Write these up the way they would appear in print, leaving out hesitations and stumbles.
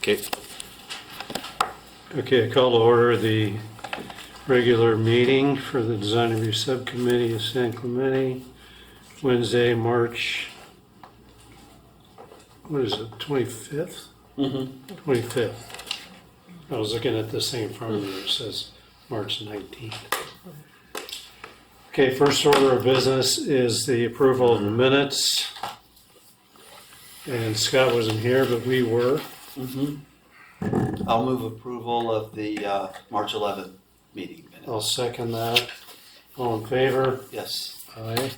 Okay. Okay, I call to order the regular meeting for the Design Review Subcommittee of San Clemente, Wednesday, March, what is it, 25th? 25th. I was looking at this thing in front of me, it says March 19th. Okay, first order of business is the approval of the minutes. And Scott wasn't here, but we were. I'll move approval of the March 11th meeting minutes. I'll second that. All in favor? Yes. Aye.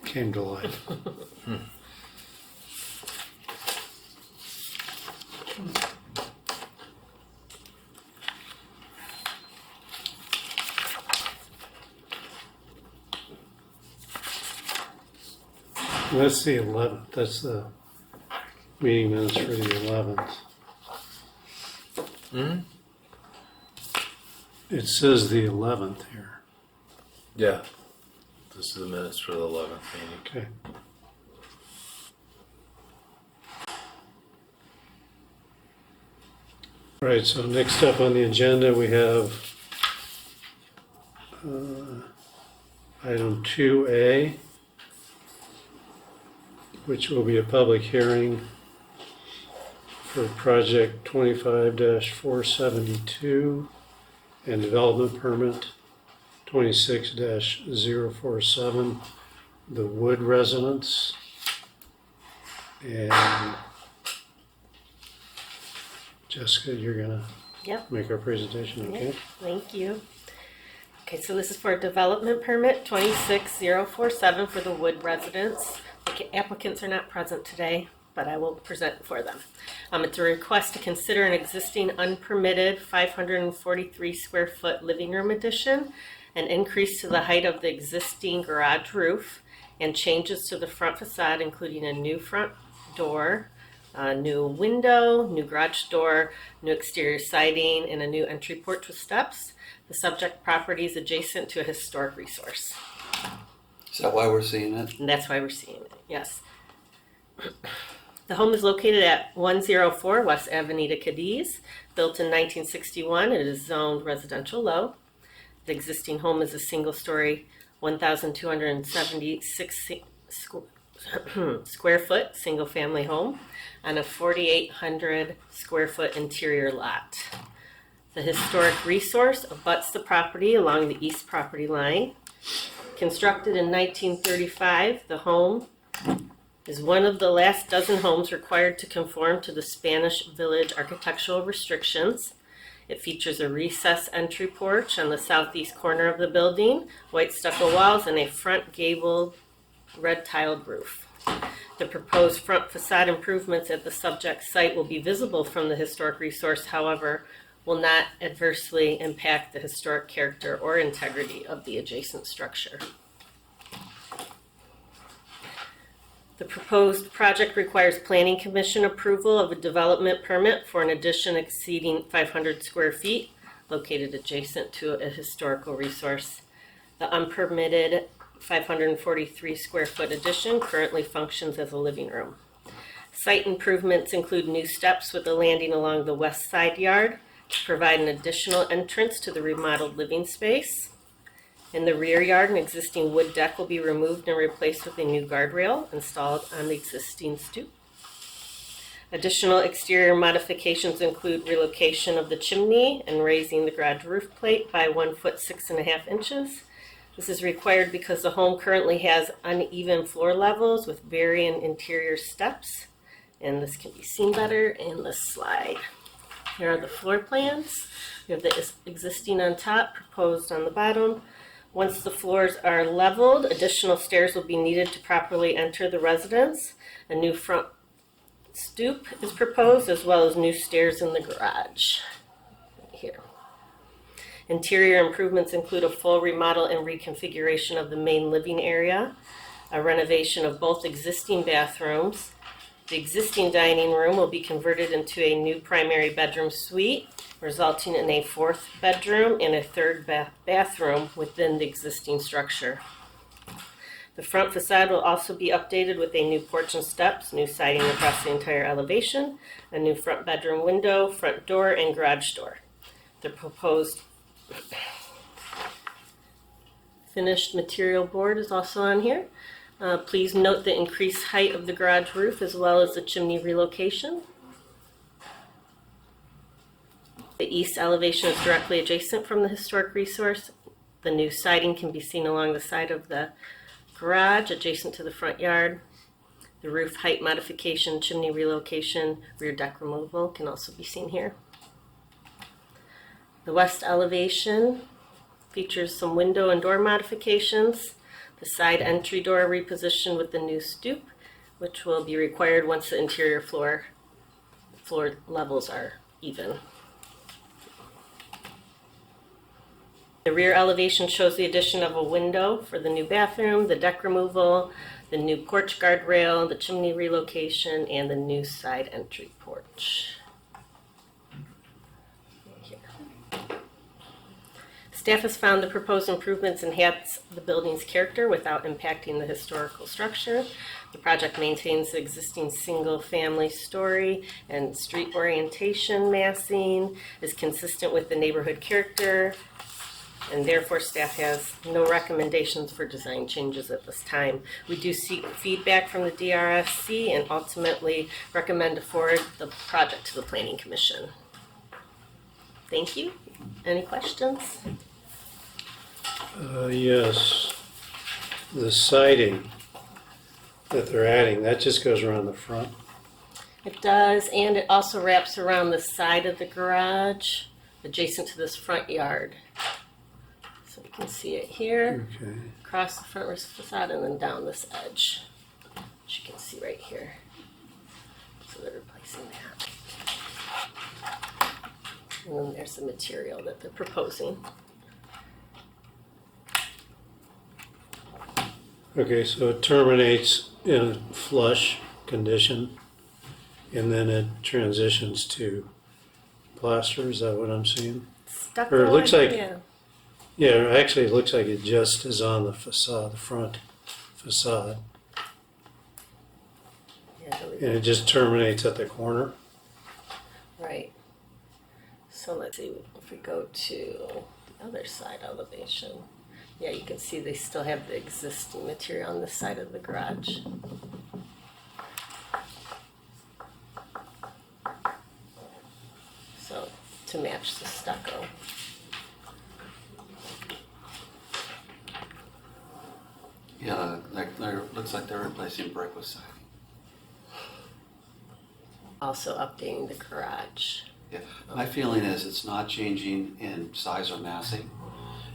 Came to life. That's the 11th. That's the meeting minutes for the 11th. It says the 11th here. Yeah. This is the minutes for the 11th meeting. Okay. All right, so next up on the agenda, we have item 2A, which will be a public hearing for project 25-472 and development permit 26-047, the Wood Residence. And Jessica, you're gonna Yep. make our presentation, okay? Yep. Thank you. Okay, so this is for a development permit 26047 for the Wood Residence. The applicants are not present today, but I will present for them. It's a request to consider an existing unpermitted 543 square foot living room addition, an increase to the height of the existing garage roof, and changes to the front facade, including a new front door, a new window, new garage door, new exterior siding, and a new entry porch with steps. The subject property is adjacent to a historic resource. Is that why we're seeing it? And that's why we're seeing it, yes. The home is located at 104 West Avenida, Cadiz. Built in 1961, it is zoned residential low. The existing home is a single-story, 1,276 square foot, single-family home on a 4,800 square foot interior lot. The historic resource abuts the property along the east property line. Constructed in 1935, the home is one of the last dozen homes required to conform to the Spanish Village architectural restrictions. It features a recessed entry porch on the southeast corner of the building, white stucco walls, and a front gabled red tiled roof. The proposed front facade improvements at the subject site will be visible from the historic resource, however, will not adversely impact the historic character or integrity of the adjacent structure. The proposed project requires Planning Commission approval of a development permit for an addition exceeding 500 square feet located adjacent to a historical resource. The unpermitted 543 square foot addition currently functions as a living room. Site improvements include new steps with a landing along the west side yard to provide an additional entrance to the remodeled living space. In the rear yard, an existing wood deck will be removed and replaced with a new guardrail installed on the existing stoop. Additional exterior modifications include relocation of the chimney and raising the garage roof plate by 1 foot 6.5 inches. This is required because the home currently has uneven floor levels with varying interior steps, and this can be seen better in the slide. Here are the floor plans. We have the existing on top, proposed on the bottom. Once the floors are leveled, additional stairs will be needed to properly enter the residence. A new front stoop is proposed, as well as new stairs in the garage. Here. Interior improvements include a full remodel and reconfiguration of the main living area, a renovation of both existing bathrooms. The existing dining room will be converted into a new primary bedroom suite resulting in a fourth bedroom and a third bathroom within the existing structure. The front facade will also be updated with a new porch and steps, new siding across the entire elevation, a new front bedroom window, front door, and garage door. The proposed finished material board is also on here. Please note the increased height of the garage roof as well as the chimney relocation. The east elevation is directly adjacent from the historic resource. The new siding can be seen along the side of the garage adjacent to the front yard. The roof height modification, chimney relocation, rear deck removal can also be seen here. The west elevation features some window and door modifications. The side entry door repositioned with the new stoop, which will be required once the interior floor levels are even. The rear elevation shows the addition of a window for the new bathroom, the deck removal, the new porch guardrail, the chimney relocation, and the new side entry porch. Here. Staff has found the proposed improvements enhance the building's character without impacting the historical structure. The project maintains the existing single-family story and street orientation massing, is consistent with the neighborhood character, and therefore staff has no recommendations for design changes at this time. We do seek feedback from the DRSC and ultimately recommend to forward the project to the Planning Commission. Thank you. Any questions? Yes. The siding that they're adding, that just goes around the front. It does, and it also wraps around the side of the garage adjacent to this front yard. So you can see it here, Okay. across the front facade, and then down this edge, which you can see right here. So they're replacing that. And then there's the material that they're proposing. Okay, so it terminates in a flush condition and then it transitions to plaster. Is that what I'm seeing? Stucco, Or it looks like- yeah. Yeah, actually, it looks like it just is on the facade, the front facade. Yeah, there we And go. it just terminates at the corner. Right. So let's see, if we go to the other side elevation, yeah, you can see they still have the existing material on the side of the garage. So, to match the stucco. Yeah, looks like they're replacing brick with siding. Also updating the garage. Yeah, my feeling is it's not changing in size or massing.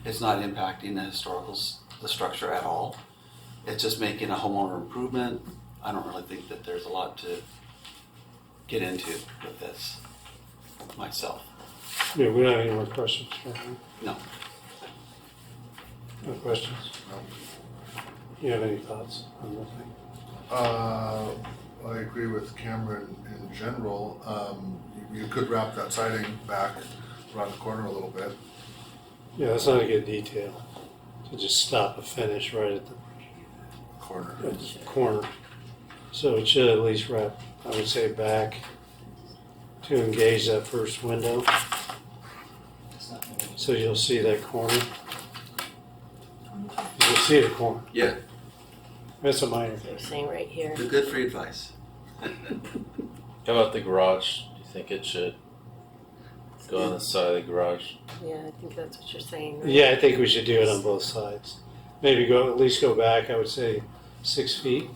It's not impacting the structure at all. It's just making a homeowner improvement. I don't really think that there's a lot to get into with this myself. Yeah, we don't have any more questions. No. No questions? You have any thoughts on the thing? I agree with Cameron in general. You could wrap that siding back around the corner a little bit. Yeah, that's not a good detail. To just stop a finish right at the corner. So it should at least wrap, I would say, back to engage that first window. So you'll see that corner. You'll see the corner. Yeah, That's a minor So thing. you're saying right here. good free advice. How about the garage? Do you think it should go on the side of the garage? Yeah, I think that's what you're saying. Right? Yeah, I think we should do it on both sides. Maybe at least go back, I would say 6 feet.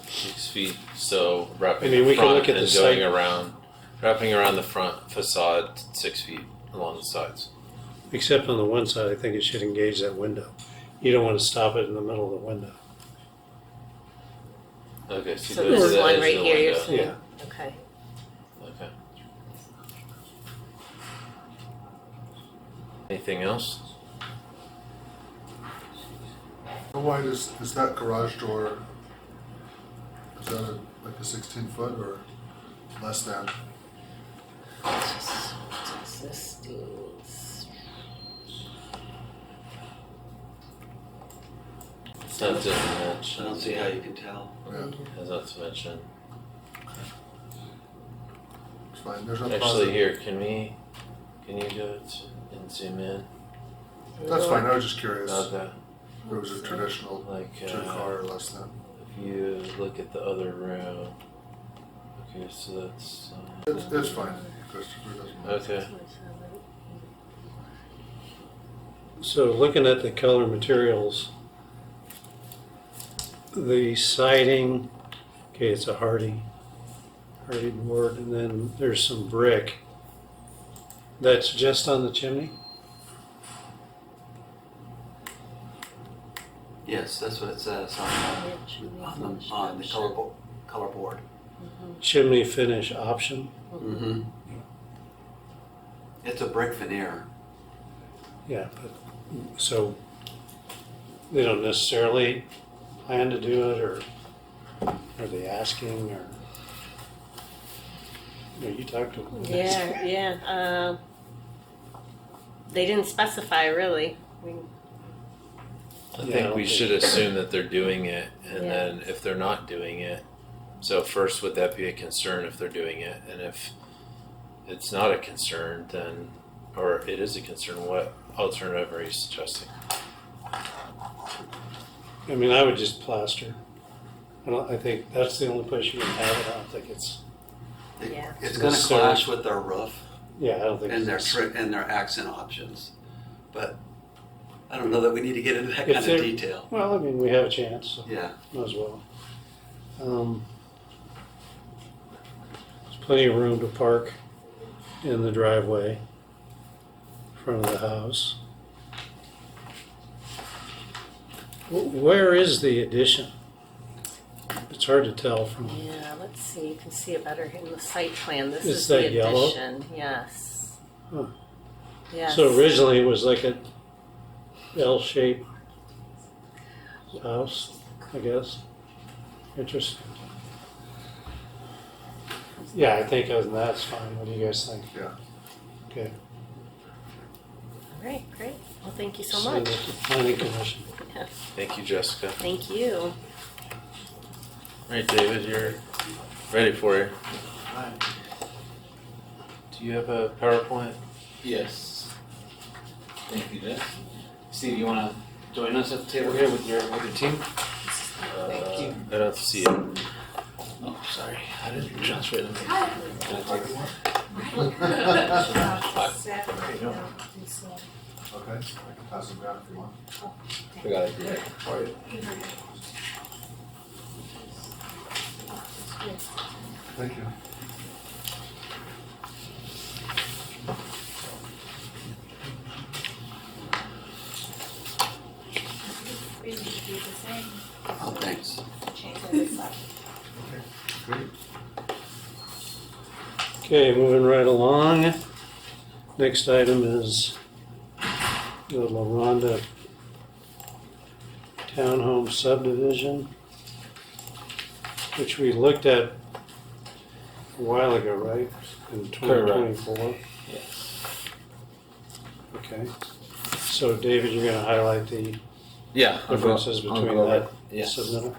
6 feet. So wrapping I mean, the we could front look at and the going side- around, wrapping around the front facade 6 feet along the sides. Except on the one side, I think it should engage that window. You don't want to stop it in the middle of the window. Okay, so, So go to this the one edge right of the here, you're window. saying? Yeah. Okay. Okay. Anything else? How wide is that garage door? Is that like a 16 foot or less than? Let's just existing. It's not to I mention. don't see how you can tell. Yeah, It's not to mention. it's fine, there's no Actually, positive. here, can you do it and zoom in? That's fine, I was just curious. Okay. If it was a traditional Like, 2-car or less than. if you look at the other room. Okay, so that's. It's fine, Christopher doesn't mind. Okay. So looking at the color materials, the siding, okay, it's a hardy board, and then there's some brick. That's just on the chimney? Yes, that's what it says on the color board. Chimney finish option? Mm-hmm. It's a brick veneer. Yeah, but, so they don't necessarily plan to do it, or are they asking, or? You talked to them. Yeah. They didn't specify really. I Yeah, I think don't we think- should assume that they're doing it, and Yeah. then if they're not doing it, so first, would that be a concern if they're doing it? And if it's not a concern, then, or it is a concern, what alternative are you suggesting? I mean, I would just plaster. I think that's the only place you can have it. I don't think it's, Yeah. It's gonna Necessary. clash with their roof yeah, I don't think and their it's. and their accent options. But I don't know that we need to get into that If kind of they're- detail. Well, I mean, we have a chance, so Yeah. might as well. There's plenty of room to park in the driveway in front of the house. Where is the addition? It's hard to tell from, Yeah, let's see. You can see it better in the site plan. This Is is the that yellow? addition. Yes. Huh. Yes. So originally it was like a L-shaped house, I guess. Interesting. Yeah, I think other than that, it's fine. What do you guys think? Yeah. Okay. All right, great. Well, thank you so Send much. it to Planning Commission. Yes. Thank you, Jessica. Thank you. All right, David, you're ready for it. Do you have a PowerPoint? Yes. Thank you, Jeff. Steve, you want to join us at the table here with your team? I don't see it. Oh, sorry. I didn't transfer them. Can I take it? Okay, I can pass them down if you want. We got it. For you. Thank you. Oh, thanks. Great. Okay, moving right along. Next item is the La Ronda Townhome Subdivision, which we looked at a while ago, right? In 2024. Yes. Okay. So David, you're gonna highlight the Yeah. differences between that Yes. submittal?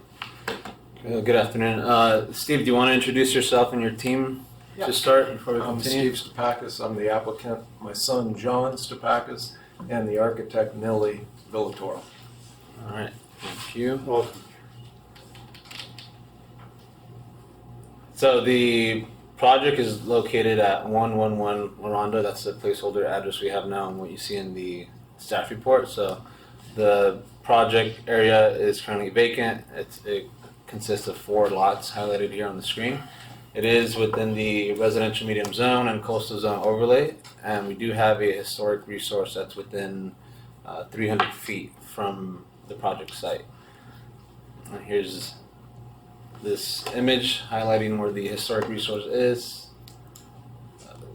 Good afternoon. Steve, do you want to introduce yourself and your team to start before we I'm continue? Steve Stepakis, I'm the applicant, my son John Stepakis, and the architect Nelly Villatoro. All right. Thank you. Welcome. So the project is located at 111 Ronda. That's the placeholder address we have now and what you see in the staff report. So the project area is currently vacant. It consists of 4 lots highlighted here on the screen. It is within the residential medium zone and coastal zone overlay, and we do have a historic resource that's within 300 feet from the project site. And here's this image highlighting where the historic resource is.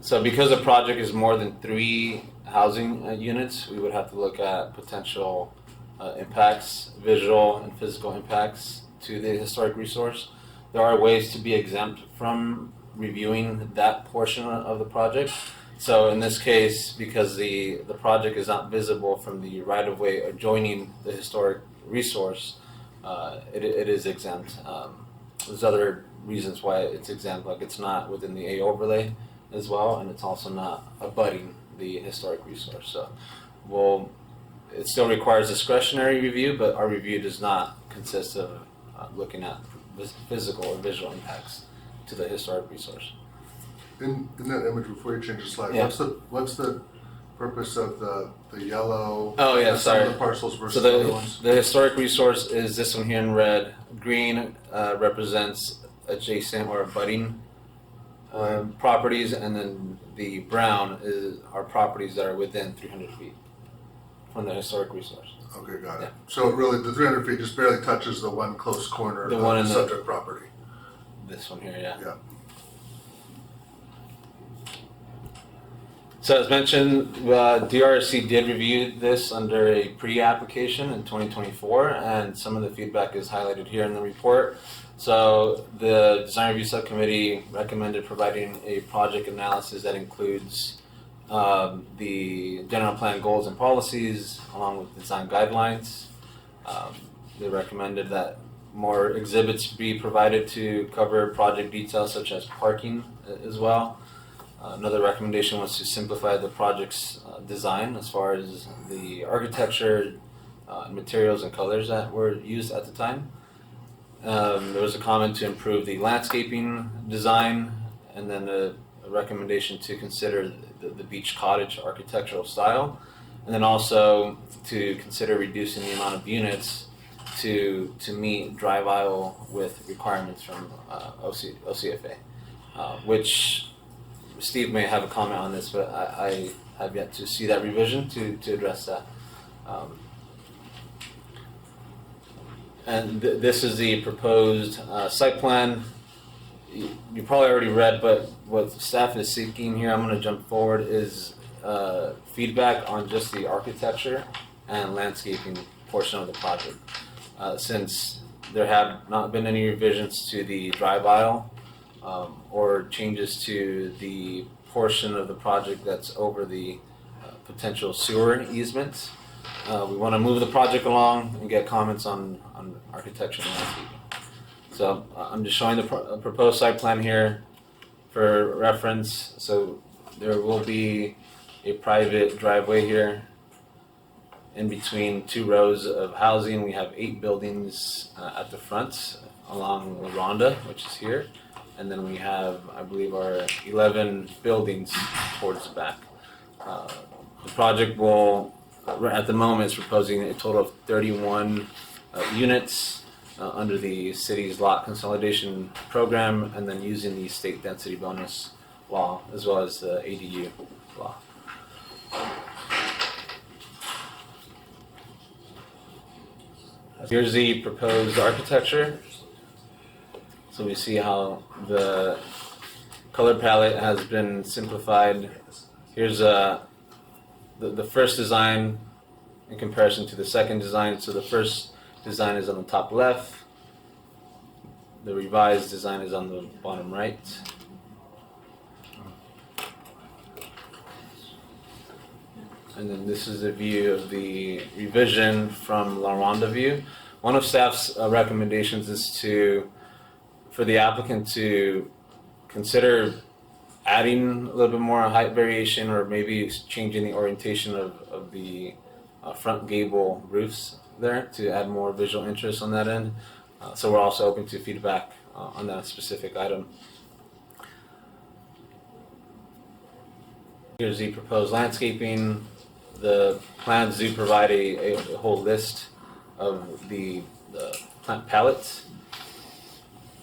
So because the project is more than 3 housing units, we would have to look at potential impacts, visual and physical impacts to the historic resource. There are ways to be exempt from reviewing that portion of the project. So in this case, because the project is not visible from the right-of-way adjoining the historic resource, it is exempt. There's other reasons why it's exempt, like it's not within the A overlay as well, and it's also not abutting the historic resource. So, it still requires discretionary review, but our review does not consist of looking at physical or visual impacts to the historic resource. In that image, before you change the slide, Yeah. what's the purpose of the yellow? Oh, yeah, some sorry. of the parcels So versus the other ones? the historic resource is this one here in red. Green represents adjacent or abutting properties, and then the brown are properties that are within 300 feet from the historic resource. Okay, got it. Yeah. So really, the 300 feet just barely touches the one close corner The of one the in the- subject property. This one here, yeah. Yeah. So as mentioned, DRC did review this under a pre-application in 2024, and some of the feedback is highlighted here in the report. So the Design Review Subcommittee recommended providing a project analysis that includes the general plan goals and policies, along with design guidelines. They recommended that more exhibits be provided to cover project details such as parking as well. Another recommendation was to simplify the project's design as far as the architecture, materials, and colors that were used at the time. There was a comment to improve the landscaping design, and then a recommendation to consider the beach cottage architectural style, and then also to consider reducing the amount of units to meet drive aisle width requirements from OCFA, which Steve may have a comment on this, but I have yet to see that revision to address that. And this is the proposed site plan. You probably already read, but what staff is seeking here, I'm going to jump forward, is feedback on just the architecture and landscaping portion of the project. Since there have not been any revisions to the drive aisle or changes to the portion of the project that's over the potential sewer easement, we want to move the project along and get comments on architecture and landscaping. So I'm just showing the proposed site plan here for reference. So there will be a private driveway here in between two rows of housing. We have 8 buildings at the front along La Ronda, which is here. And then we have, I believe, our 11 buildings towards the back. The project will, at the moment, is proposing a total of 31 units under the city's lot consolidation program, and then using the state density bonus law as well as the ADU law. Here's the proposed architecture. So we see how the color palette has been simplified. Here's the first design in comparison to the second design. So the first design is on the top left. The revised design is on the bottom right. And then this is a view of the revision from La Ronda view. One of staff's recommendations is for the applicant to consider adding a little bit more height variation, or maybe changing the orientation of the front gable roofs there to add more visual interest on that end. So we're also open to feedback on that specific item. Here's the proposed landscaping. The plans do provide a whole list of the plant palettes,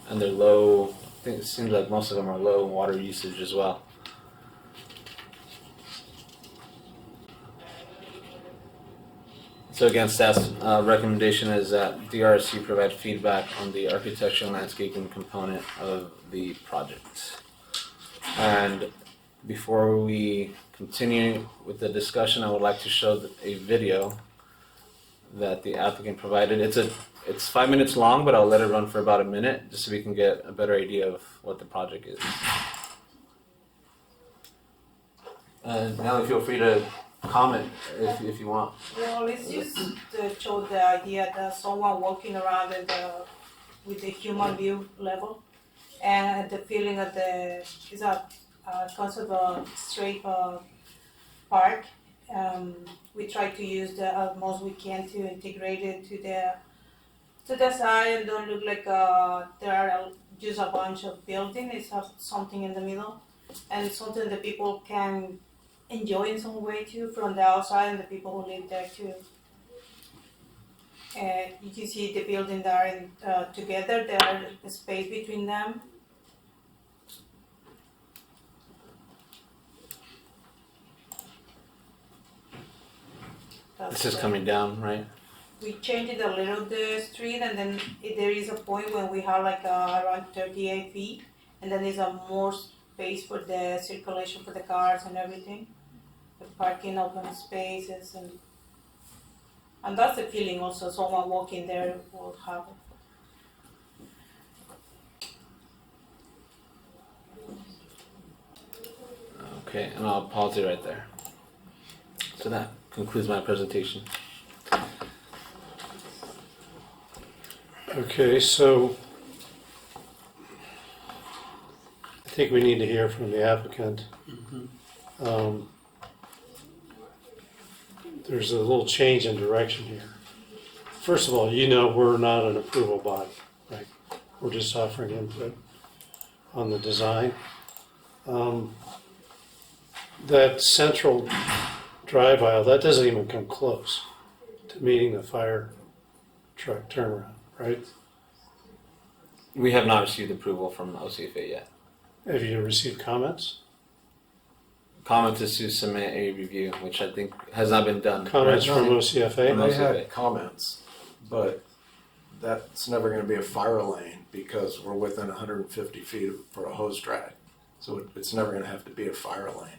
and they're low. I think it seems like most of them are low water usage as well. So again, staff's recommendation is that DRC provide feedback on the architecture and landscaping component of the project. And before we continue with the discussion, I would like to show a video that the applicant provided. It's 5 minutes long, but I'll let it run for about a minute just so we can get a better idea of what the project is. Nelly, feel free to comment if you want. Well, it's just to show the idea that someone walking around with the human view level, and the feeling of is a concept of straight park. We try to use the utmost we can to integrate it to the side and don't look like there are just a bunch of buildings. It's something in the middle, and something that people can enjoy in some way too from the outside, and the people who live there too. You can see the building that are together. There are a space between them. This is coming down, right? We changed it a little, the street, and then there is a point when we have like around 38 feet, and then there's a more space for the circulation for the cars and everything, the parking, open spaces, and that's the feeling also. Someone walking there will have it. Okay, and I'll pause it right there. So that concludes my presentation. Okay, so I think we need to hear from the applicant. There's a little change in direction here. First of all, we're not an approval body, right? We're just offering input on the design. That central drive aisle, that doesn't even come close to meeting the fire truck turnaround, right? We have not received approval from OCFA yet. Have you received comments? Comment is to submit a review, which I think has not been done. Comments Right? from They OCFA? had comments, but that's never gonna be a fire lane because we're within 150 feet for a hose drag. So it's never gonna have to be a fire lane.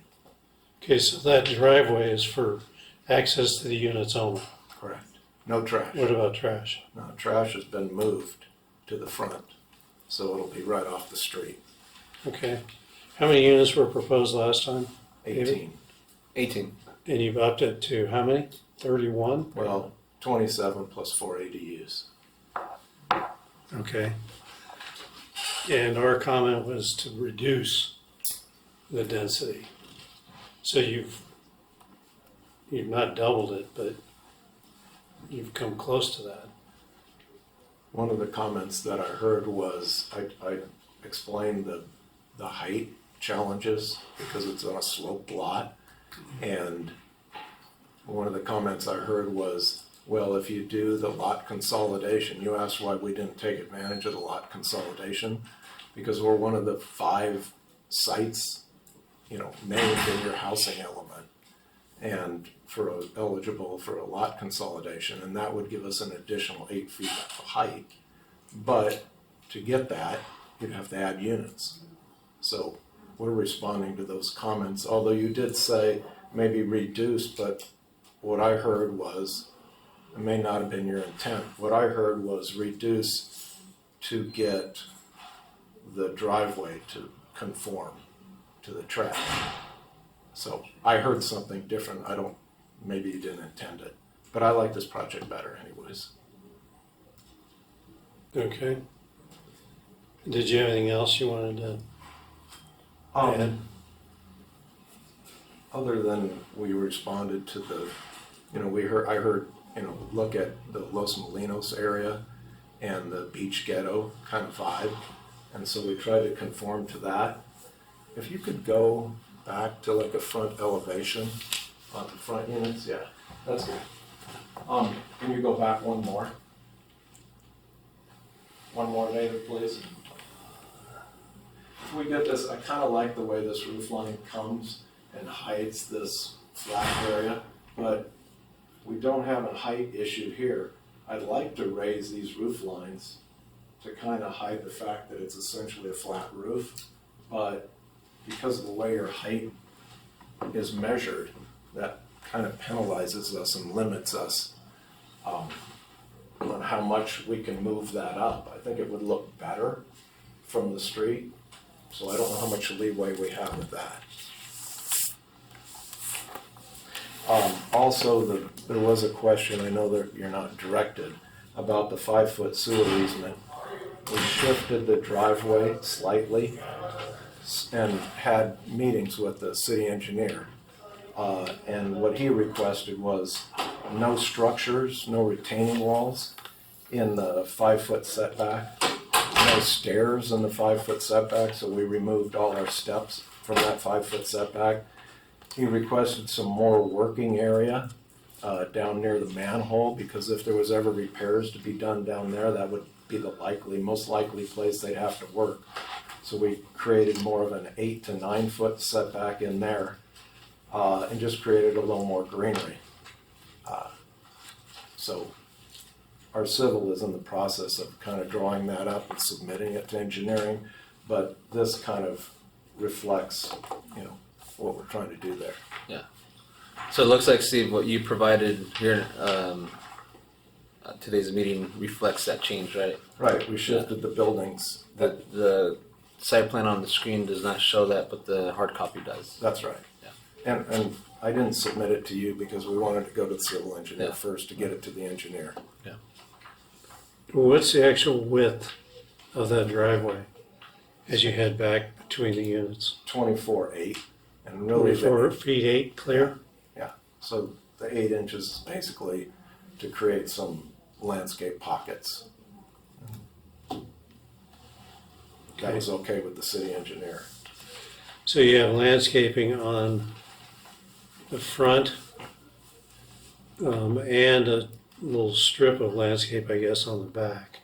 Okay, so that driveway is for access to the units only. Correct. No trash. What about trash? No, trash has been moved to the front, so it'll be right off the street. Okay. How many units were proposed last time? 18. 18. And you've upped it to how many? 31? Well, 27 plus 4 ADUs. Okay. And our comment was to reduce the density. So you've not doubled it, but you've come close to that. One of the comments that I heard was, I explained the height challenges because it's on a sloped lot. And one of the comments I heard was, well, if you do the lot consolidation, you asked why we didn't take advantage of the lot consolidation, because we're one of the 5 sites, named in your housing element and eligible for a lot consolidation, and that would give us an additional 8 feet of height. But to get that, you'd have to add units. So we're responding to those comments, although you did say maybe reduce, but what I heard was, it may not have been your intent, what I heard was reduce to get the driveway to conform to the track. So I heard something different. Maybe you didn't intend it, but I like this project better anyways. Okay. Did you have anything else you wanted to add? Other than we responded to I heard, look at the Los Molinos area and the beach ghetto kind of vibe. And so we tried to conform to that. If you could go back to like a front elevation on the front units, yeah, that's good. Can you go back one more? One more, David, please. If we get this, I kind of like the way this roof line comes and hides this flat area, but we don't have a height issue here. I'd like to raise these roof lines to kind of hide the fact that it's essentially a flat roof, but because of the way your height is measured, that kind of penalizes us and limits us on how much we can move that up. I think it would look better from the street, so I don't know how much leeway we have with that. Also, there was a question, I know that you're not directed, about the 5-foot sewer easement. We shifted the driveway slightly and had meetings with the city engineer. And what he requested was no structures, no retaining walls in the 5-foot setback, no stairs in the 5-foot setback, so we removed all our steps from that 5-foot setback. He requested some more working area down near the manhole, because if there was ever repairs to be done down there, that would be the most likely place they'd have to work. So we created more of an 8 to 9 foot setback in there, and just created a little more greenery. So our civil is in the process of kind of drawing that up and submitting it to engineering, but this kind of reflects, what we're trying to do there. So it looks like, Steve, what you provided here today's meeting reflects that change, right? Right, we shifted the buildings. The site plan on the screen does not show that, but the hard copy does. That's right. Yeah. And I didn't submit it to you because we wanted to go to the civil engineer Yeah. first to get it to the engineer. What's the actual width of that driveway as you head back between the units? 24/8, and really 24 feet 8 clear? so the 8 inches is basically to create some landscape pockets. That was okay with the city engineer. So you have landscaping on the front and a little strip of landscape, I guess, on the back.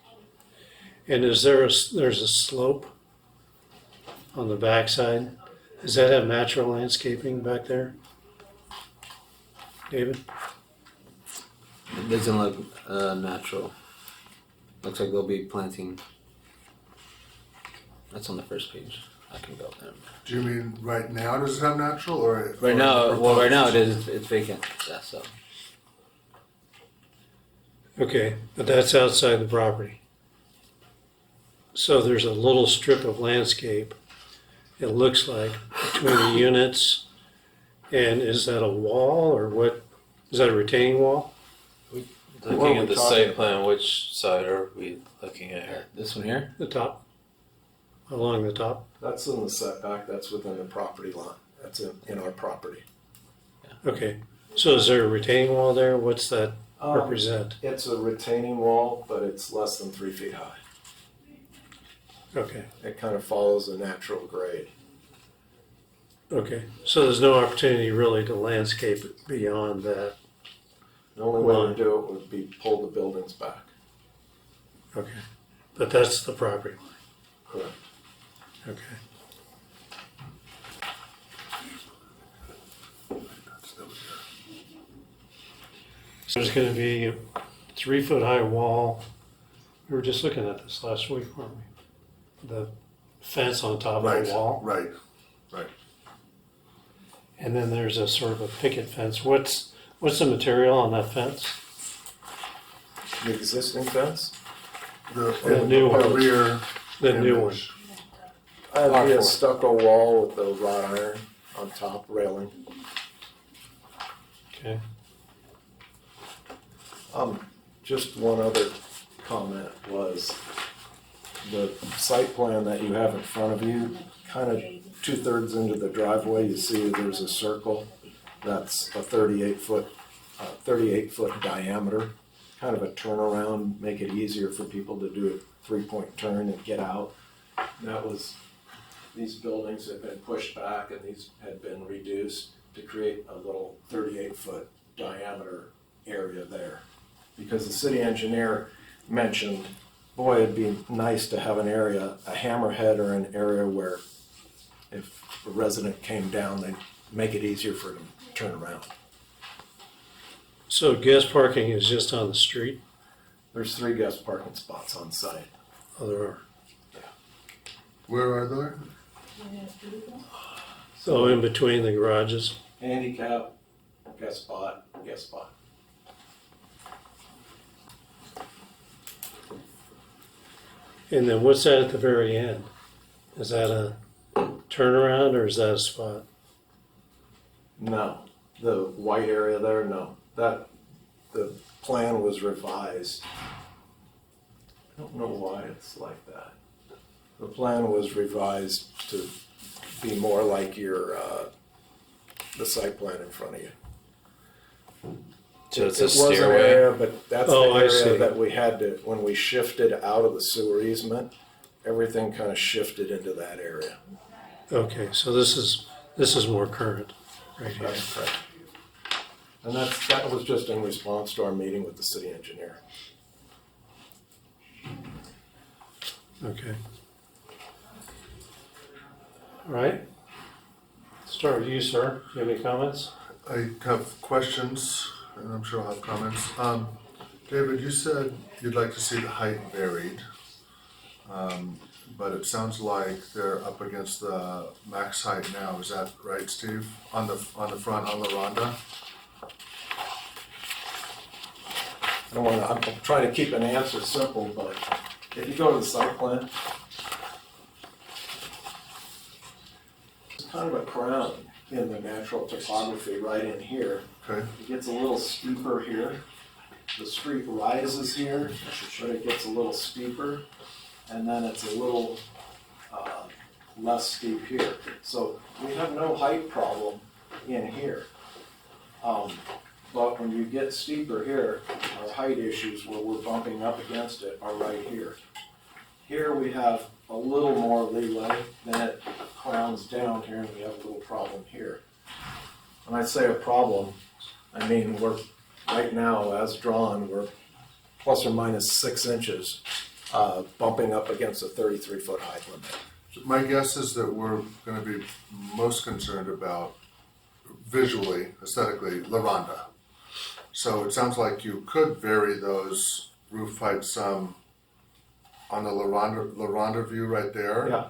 And there's a slope on the backside? Does that have natural landscaping back there? David? It doesn't look natural. Looks like they'll be planting. That's on the first page. I can go there. Do you mean right now does it have natural or? Right now, well, right now it's vacant. Yeah, so. Okay, but that's outside the property. So there's a little strip of landscape, it looks like, between the units. And is that a wall or what? Is that a retaining wall? What are Looking we at the talking site plan, which side are we looking at here? This one here? The top? Along the top? That's in the setback, that's within the property line. That's in our property. Okay, so is there a retaining wall there? What's that Um, represent? It's a retaining wall, but it's less than 3 feet high. Okay, It kind of follows a natural grade. okay. So there's no opportunity really to landscape it beyond that? The only way to do it would be pull the buildings back. Okay, but that's the property line, Correct. okay. So there's gonna be a 3-foot high wall. We were just looking at this last week, weren't we? The fence on top Right, of the wall. right. And then there's a sort of a picket fence. What's the material on that fence? The existing fence? The new one. Rear. The new one. image. It'd be a stucco wall with the wrought iron on top railing. Okay. Just one other comment was the site plan that you have in front of you, kind of 2/3 into the driveway, you see there's a circle that's a 38 foot diameter, kind of a turnaround, make it easier for people to do a 3-point turn and get out. These buildings had been pushed back and these had been reduced to create a little 38-foot diameter area there. Because the city engineer mentioned, boy, it'd be nice to have an area, a hammerhead or an area where if a resident came down, they'd make it easier for them to turn around. So guest parking is just on the street? There's 3 guest parking spots on site. Oh, there are. Where are they? So in between the garages? Handicap, guest spot, guest spot. And then what's that at the very end? Is that a turnaround or is that a spot? No, The white area there, no. That, the plan was revised. I don't know why it's like that. The plan was revised to be more like your, the site plan in front of you. So it's It a was an stairway. area, but that's the Oh, I see. area that we had to, when we shifted out of the sewer easement, everything kind of shifted into that area. Okay, so this is more current, right here. That's correct. And that was just in response to our meeting with the city engineer. Okay. All right. Start with you, sir. Do you have any comments? I have questions, and I'm sure I'll have comments. David, you said you'd like to see the height varied, but it sounds like they're up against the max height now. Is that right, Steve? On the front, on the Rhonda? I don't want to, I'm trying to keep an answer simple, but if you go to the site plan, it's kind of a crown in the natural topography right in here. Okay, It gets a little steeper here. The street rises here, but it gets a little steeper, and then it's a little less steep here. So we have no height problem in here. But when you get steeper here, our height issues where we're bumping up against it are right here. Here we have a little more leeway, then it crowns down here and we have a little problem here. When I say a problem, I mean we're, right now as drawn, we're plus or minus 6 inches bumping up against a 33-foot height limit. so my guess is that we're gonna be most concerned about visually, aesthetically, La Rhonda. So it sounds like you could vary those roof heights some on the La Rhonda view right there. Yeah.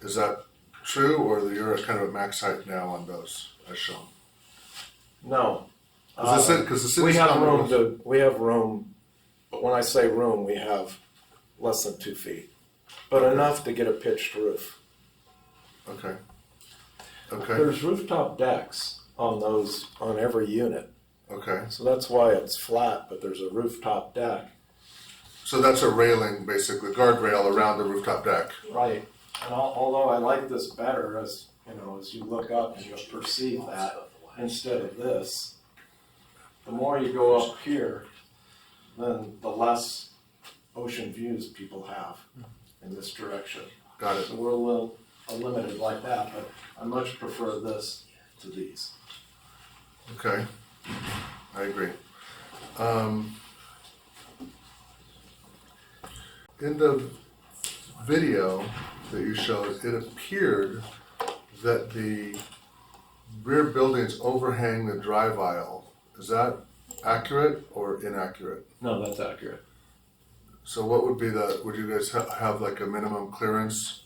Is that true, or you're at kind of a max height now on those as shown? No. Because the city's We have coming room with- we have room, but when I say room, we have less than 2 feet. But enough to get a pitched roof. Okay. Okay, There's rooftop decks on those, on every unit. okay. So that's why it's flat, but there's a rooftop deck. So that's a railing, basically, guardrail around the rooftop deck. Right. And although I like this better as, as you look up and you'll perceive that instead of this, the more you go up here, then the less ocean views people have in this direction. Got it. So we're a little limited like that, but I much prefer this to these. Okay, I agree. In the video that you showed, it appeared that the rear buildings overhang the drive aisle. Is that accurate or inaccurate? No, that's accurate. So what would be would you guys have like a minimum clearance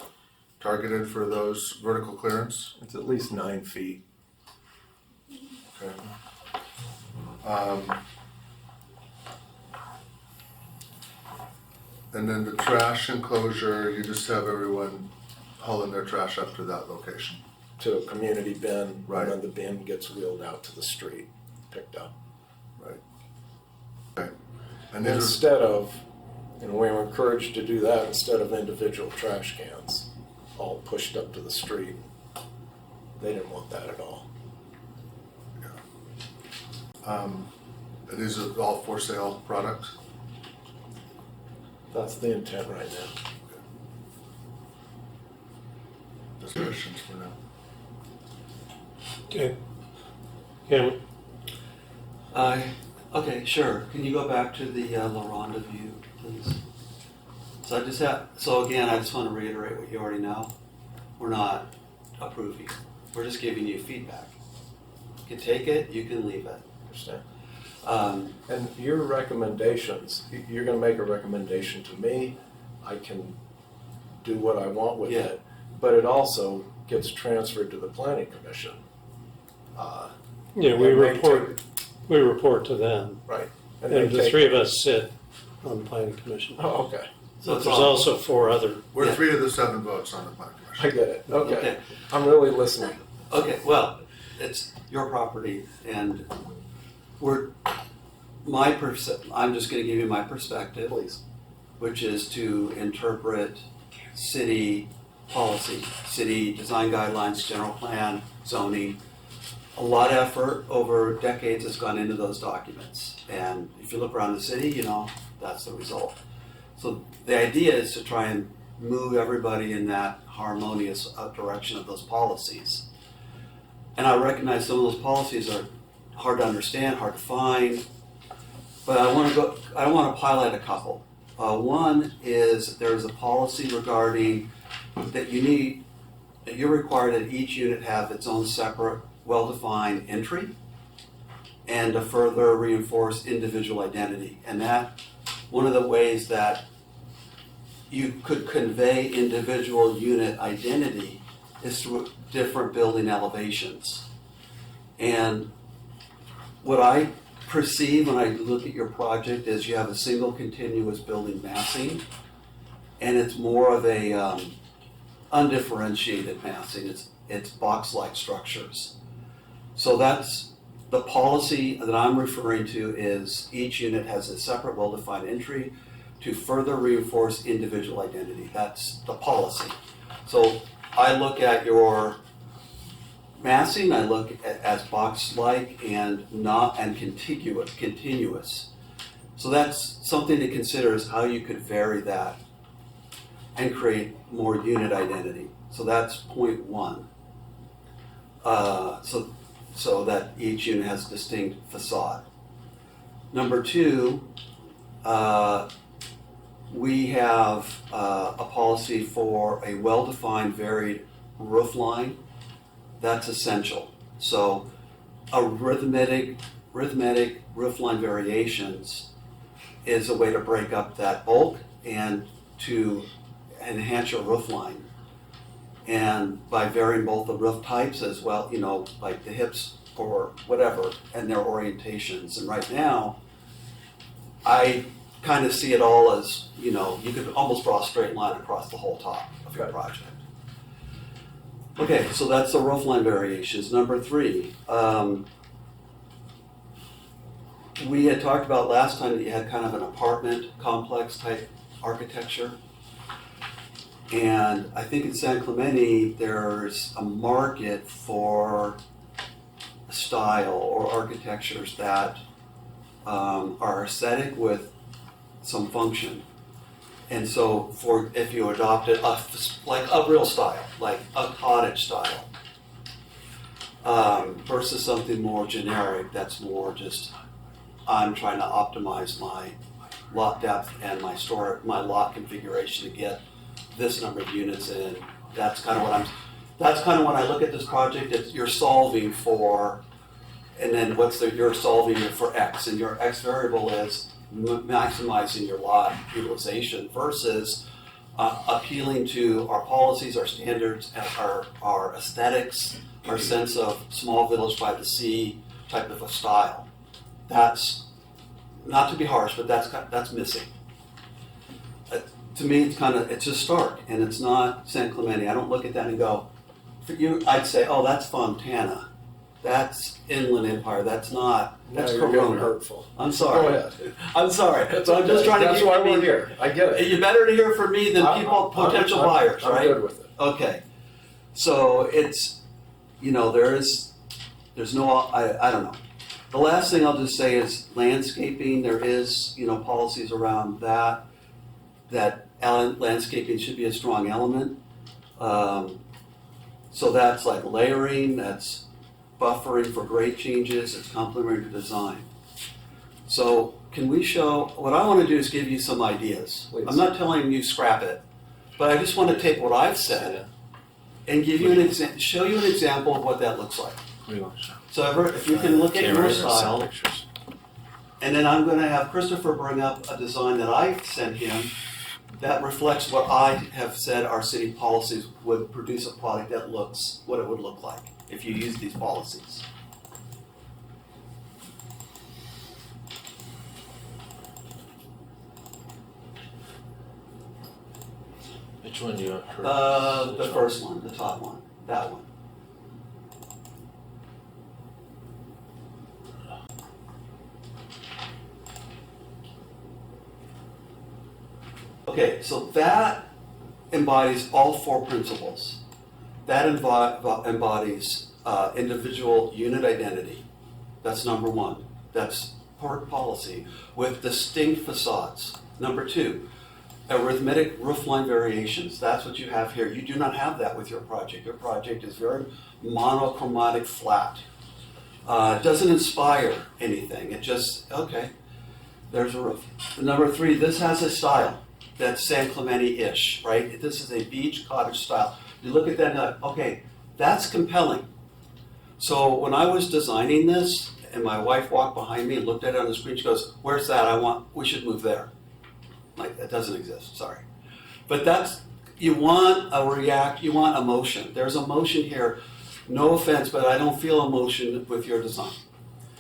targeted for those vertical clearance? It's at least 9 feet. Okay. And then the trash enclosure, you just have everyone hauling their trash up to that location. To a community bin, Right. and then the bin gets wheeled out to the street, picked up. Right. Okay. And these Instead of, we were encouraged to do that instead of individual trash cans, all pushed up to the street. They didn't want that at all. and these are all for sale products? That's the intent right now. Just questions for now. Okay. Cameron? Okay, sure. Can you go back to the La Rhonda view, please? So again, I just want to reiterate what you already know. We're not approving. We're just giving you feedback. You can take it, you can leave it. Understand? Um, And your recommendations, you're gonna make a recommendation to me, I can do what I want with Yeah. it, but it also gets transferred to the planning commission. Yeah, we And they report to them, Right. and they the take- three of us sit on the planning commission. Oh, okay, so But it's there's all- also 4 other. We're Yeah. 3 of the 7 votes on the planning I commission. get it, okay. Okay. I'm really listening. Okay, well, it's your property, and I'm just gonna give you my perspective. Please. Which is to interpret city policy, city design guidelines, general plan, zoning. A lot of effort over decades has gone into those documents. And if you look around the city, you know, that's the result. So the idea is to try and move everybody in that harmonious direction of those policies. And I recognize some of those policies are hard to understand, hard to find, but I want to highlight a couple. One is there's a policy regarding that you're required that each unit have its own separate, well-defined entry and to further reinforce individual identity. And that, one of the ways that you could convey individual unit identity is through different building elevations. And what I perceive when I look at your project is you have a single continuous building massing, and it's more of a undifferentiated massing. It's box-like structures. So that's the policy that I'm referring to is each unit has a separate well-defined entry to further reinforce individual identity. That's the policy. So I look at your massing, I look at as box-like and continuous. So that's something to consider is how you could vary that and create more unit identity. So that's point one. So that each unit has a distinct facade. Number two, we have a policy for a well-defined varied roof line. That's essential. So arithmetic roof line variations is a way to break up that bulk and to enhance your roof line. And by varying both the roof types as well, you know, like the hips or whatever, and their orientations. And right now, I kind of see it all as, you know, you could almost draw a straight line across the whole top of your project. Okay, so that's the roof line variations. Number three, we had talked about last time that you had kind of an apartment complex type architecture. And I think in San Clemente, there's a market for style or architectures that are aesthetic with some function. And so if you adopted like a real style, like a cottage style, versus something more generic that's more just, I'm trying to optimize my lot depth and my lot configuration to get this number of units in. That's kind of when I look at this project, you're solving for, and then you're solving for X, and your X variable is maximizing your lot utilization versus appealing to our policies, our standards, our aesthetics, our sense of small village by the sea type of a style. That's, not to be harsh, but that's missing. To me, it's just stark, and it's not San Clemente. I don't look at that and go, for you, I'd say, oh, that's Fontana. That's Inland Empire. That's not. That's You're getting Corona. hurtful. I'm sorry. Go ahead. I'm sorry. That's So I'm just trying to That's keep why you we're here. I get it. You're better to hear from me than potential buyers, I'm right? good with it. Okay. So it's, you know, there's no, I don't know. The last thing I'll just say is landscaping. There is, you know, policies around that landscaping should be a strong element. So that's like layering, that's buffering for grade changes, it's complementary to design. So can we show, what I want to do is give you some ideas. Please. I'm not telling you scrap it, but I just want to take what I've said and give you show you an example of what that looks like. What do you want to show? So if you can look at your Cameras or some style, pictures? and then I'm going to have Christopher bring up a design that I sent him that reflects what I have said our city policies would produce a product that looks what it would look like if you use these policies. Which one do you want? The first one, the top one, that one. Okay, so that embodies all four principles. That embodies individual unit identity. That's number one. That's part policy with distinct facades. Number two, arithmetic roofline variations. That's what you have here. You do not have that with your project. Your project is very monochromatic flat. It doesn't inspire anything. It just, okay, there's a roof. Number three, this has a style that's San Clemente-ish, right? This is a beach cottage style. You look at that and you're like, okay, that's compelling. So when I was designing this, and my wife walked behind me and looked at it on the screen, she goes, "Where's that? We should move there." Like, that doesn't exist, sorry. But that's, you want emotion. There's emotion here. No offense, but I don't feel emotion with your design.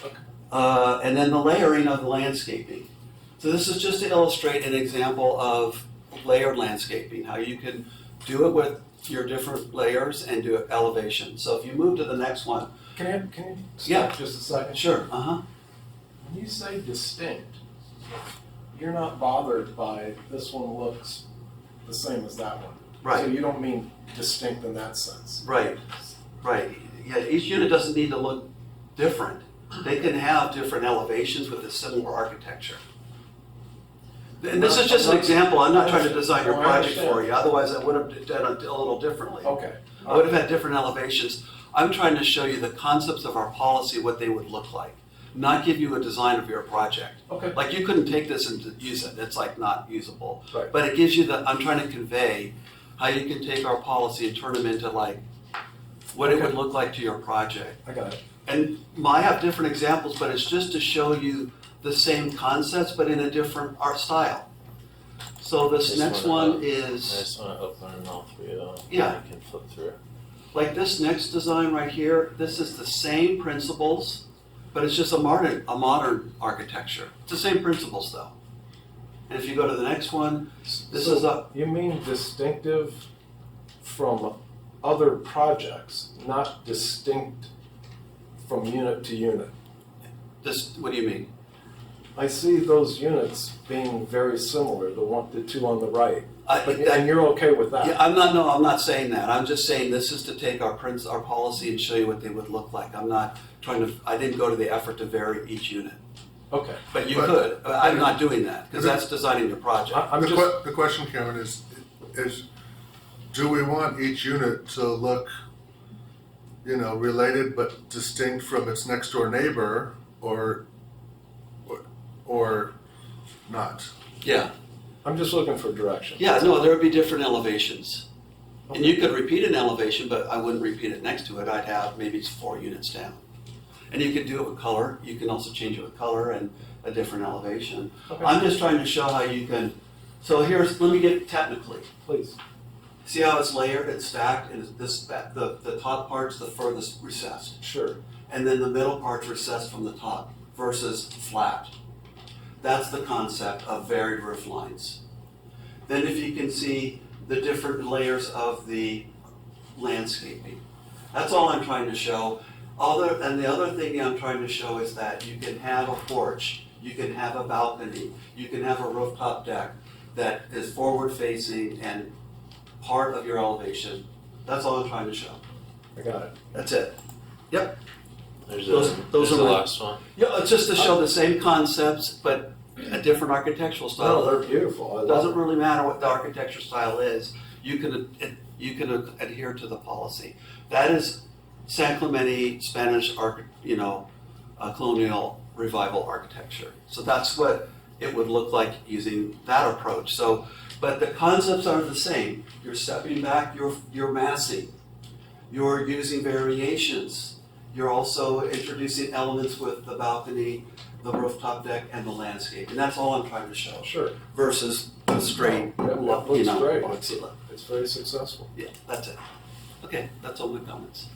Okay. And then the layering of the landscaping. So this is just to illustrate an example of layered landscaping, how you can do it with your different layers and do elevation. So if you move to the next one. Can you stop Yeah. just a second? Sure, When you say distinct, you're not bothered by this one looks the same as that one. Right. So you don't mean distinct in that sense. Right. Yeah, each unit doesn't need to look different. They can have different elevations with a similar architecture. And this is just an example. I'm not trying to design your No, I project understand. for you. Otherwise, I would have done it a little differently. Okay. I would have had different elevations. I'm trying to show you the concepts of our policy, what they would look like, not give you a design of your project. Okay. Like, you couldn't take this and use it. It's like not usable. Right. But it gives you I'm trying to convey how you can take our policy and turn them into like what it would look like to your project. I got it. And I have different examples, but it's just to show you the same concepts, but in a different art style. So this next one I is, just want to open all three of them. Yeah. You can flip through. like this next design right here, this is the same principles, but it's just a modern architecture. It's the same principles though. And if you go to the next one, this is a, You mean distinctive from other projects, not distinct from unit to unit? what do you mean? I see those units being very similar, the two on the right. I- And you're okay with that? Yeah, I'm not saying that. I'm just saying this is to take our policy and show you what they would look like. I'm not I didn't go to the effort to vary each unit. Okay. But you But- could. I'm not doing that, because that's designing your project. I'm just, The question, Karen, is do we want each unit to look, related but distinct from its next door neighbor, or not? Yeah, I'm just looking for direction. yeah, no, there would be different elevations. And you could repeat an elevation, but I wouldn't repeat it next to it. I'd have maybe it's 4 units down. And you could do it with color. You can also change it with color and a different elevation. Okay. I'm just trying to show how you can, so let me get technically. Please. See how it's layered and stacked, and the top part's the furthest recessed. Sure. And then the middle part's recessed from the top versus flat. That's the concept of varied roof lines. Then if you can see the different layers of the landscaping. That's all I'm trying to show. And the other thing I'm trying to show is that you can have a porch, you can have a balcony, you can have a rooftop deck that is forward facing and part of your elevation. That's all I'm trying to show. I got it. That's it. Yep. There's Those there's are the my- last one. Yeah, it's just to show the same concepts, but a different architectural style. No, they're beautiful. I It love doesn't it. really matter what the architecture style is. You can adhere to the policy. That is San Clemente Spanish colonial revival architecture. So that's what it would look like using that approach. So, but the concepts are the same. You're stepping back, you're massing, you're using variations. You're also introducing elements with the balcony, the rooftop deck, and the landscape. And that's all I'm trying to show. Sure. Versus the straight, Yeah, that looks great. boxy look. It's very successful. Yeah, that's it. Okay, that's all my comments.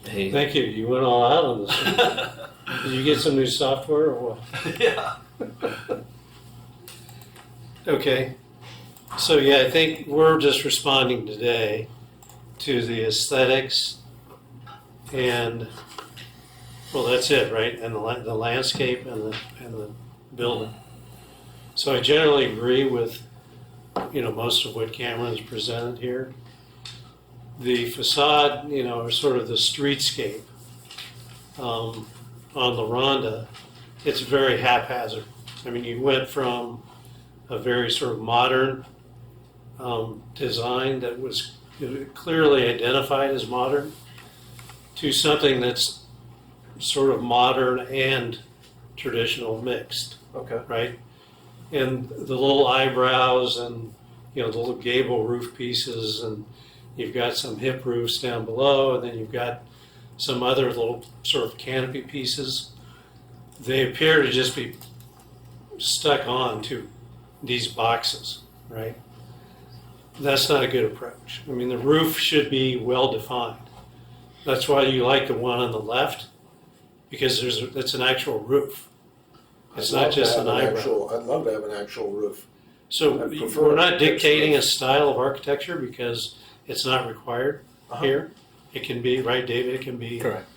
Hey, Thank you. You went all out on this one. Did you get some new software or what? Yeah. Okay. So yeah, I think we're just responding today to the aesthetics and, well, that's it, right? And the landscape and the building. So I generally agree with most of what Cameron's presented here. The facade, or sort of the streetscape on La Ronda, it's very haphazard. I mean, you went from a very sort of modern design that was clearly identified as modern to something that's sort of modern and traditional mixed, Okay. right? And the little eyebrows and, the little gable roof pieces, and you've got some hip roofs down below, and then you've got some other little sort of canopy pieces. They appear to just be stuck on to these boxes, right? That's not a good approach. I mean, the roof should be well defined. That's why you like the one on the left, because it's an actual roof. It's not just an eyebrow. I'd love to have an actual roof. So I'd prefer we're not a pitched dictating a roof. style of architecture because it's not required Uh-huh. here. It can be, right, David? It can be. Correct.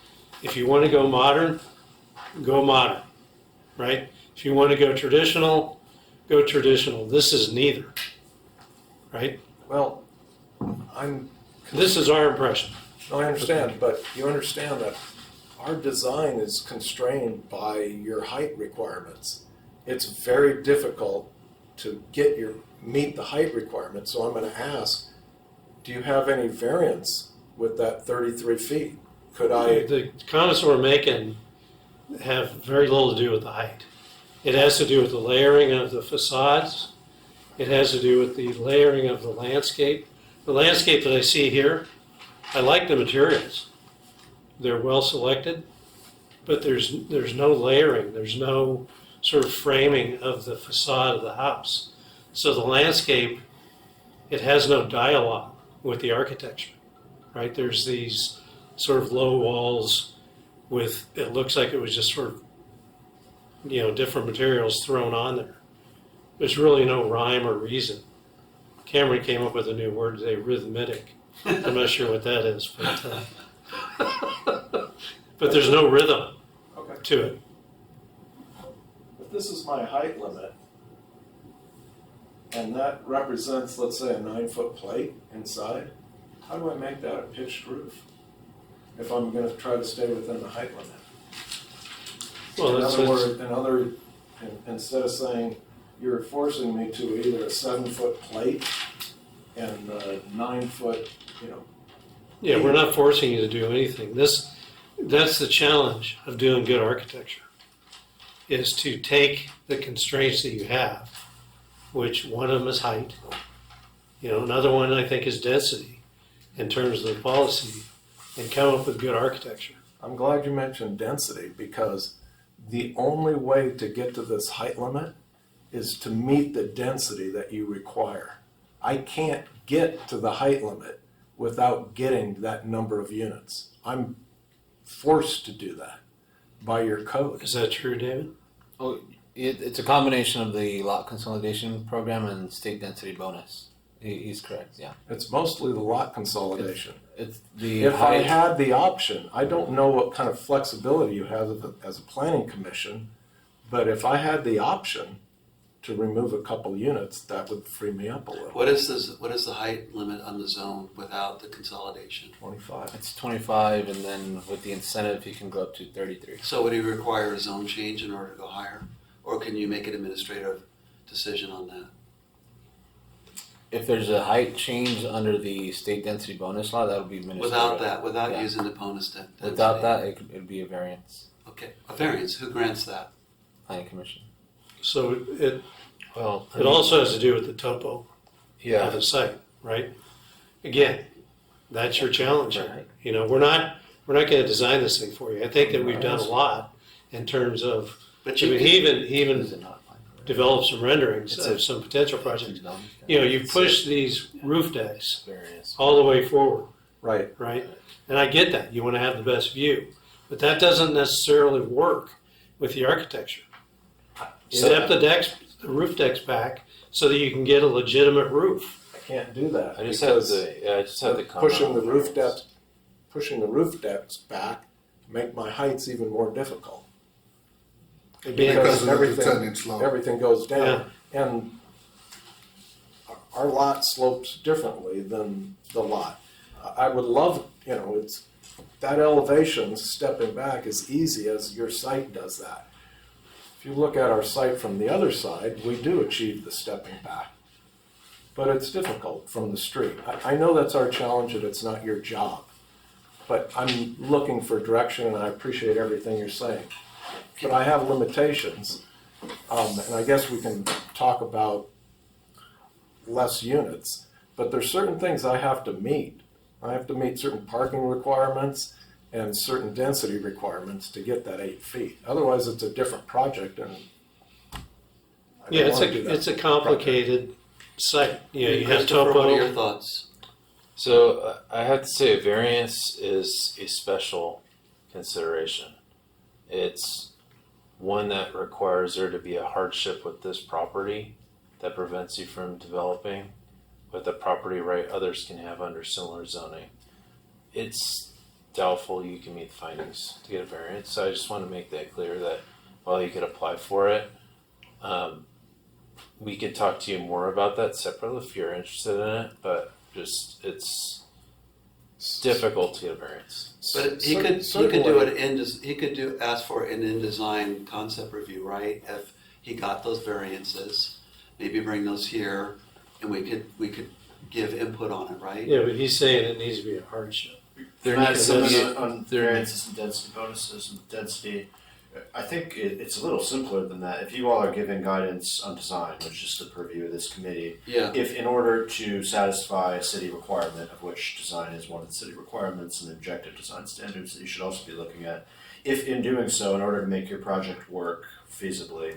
If you want to go modern, right? If you want to go traditional, go traditional. This is neither, right? Well, This is our impression. I understand, but you understand that our design is constrained by your height requirements. It's very difficult to meet the height requirement, so I'm gonna ask, do you have any variance with that 33 feet? The comments we're making have very little to do with the height. It has to do with the layering of the facades. It has to do with the layering of the landscape. The landscape that I see here, I like the materials. They're well selected, but there's no layering. There's no sort of framing of the facade of the house. So the landscape, it has no dialogue with the architecture, right? There's these sort of low walls with, it looks like it was just sort of, different materials thrown on there. There's really no rhyme or reason. Cameron came up with a new word today, rhythmic. I'm not sure what that is, but there's no rhythm Okay. to it. If this is my height limit, and that represents, let's say, a 9-foot plate inside, how do I make that a pitched roof? If I'm gonna try to stay within the height limit? Well, In that's other words, instead of saying you're forcing me to either a 7-foot plate and a 9-foot, yeah, we're not forcing you to do anything. That's the challenge of doing good architecture, is to take the constraints that you have, which one of them is height. Another one I think is density in terms of the policy, and come up with good architecture. I'm glad you mentioned density, because the only way to get to this height limit is to meet the density that you require. I can't get to the height limit without getting that number of units. I'm forced to do that by your code. Is that true, David? Oh, it's a combination of the lot consolidation program and state density bonus. He's correct. Yeah. It's mostly the lot consolidation. It's the If I height. had the option, I don't know what kind of flexibility you have as a planning commission, but if I had the option to remove a couple units, that would free me up a little. What is the height limit on the zone without the consolidation? 25. It's 25, and then with the incentive, you can go up to 33. So would you require a zone change in order to go higher? Or can you make an administrative decision on that? If there's a height change under the state density bonus law, that would be administrative. Without Yeah. using the bonus density? Without that, it'd be a variance. Okay, a variance, who grants that? Planning commission. So it Well, also has to do with the topo of yeah, the site, right? Again, that's your challenge here. Right. We're not going to design this thing for you. I think that we've done a lot in terms of, But he Is even it not fine? developed some renderings It's of a- some potential projects. No. You push these roof decks variance. all the way forward, Right. right? And I get that. You want to have the best view. But that doesn't necessarily work with the architecture. Step the roof decks back so that you can get a legitimate roof. I can't do that. I just had because the comment pushing on the roof variance. depth, pushing the roof decks back make my heights even more difficult. Again, Because of the everything- descending slope. Everything goes down. And our lot slopes differently than the lot. I would love, it's, that elevation, stepping back, as easy as your site does that. If you look at our site from the other side, we do achieve the stepping back. But it's difficult from the street. I know that's our challenge and it's not your job. But I'm looking for direction and I appreciate everything you're saying. But I have limitations. And I guess we can talk about less units. But there's certain things I have to meet. I have to meet certain parking requirements and certain density requirements to get that 8 feet. Otherwise, it's a different project and I don't Yeah, wanna do that it's a complicated site. Yeah, you have Christopher, what are your topo. thoughts? So I have to say, a variance is a special consideration. It's one that requires there to be a hardship with this property that prevents you from developing with the property right others can have under similar zoning. It's doubtful you can meet the findings to get a variance. So I just want to make that clear that while you could apply for it, we could talk to you more about that separately if you're interested in it, but just it's difficult to get a variance. But he could do it ask for an in-design concept review, right? If he got those variances, maybe bring those here, and we could give input on it, right? Yeah, but he's saying it needs to be a hardship. There Can I needs comment to be on variances and density bonuses and density? I think it's a little simpler than that. If you all are giving guidance on design, which is the purview of this committee, Yeah. if in order to satisfy a city requirement, of which design is one of the city requirements and the objective design standards that you should also be looking at, if in doing so, in order to make your project work feasibly,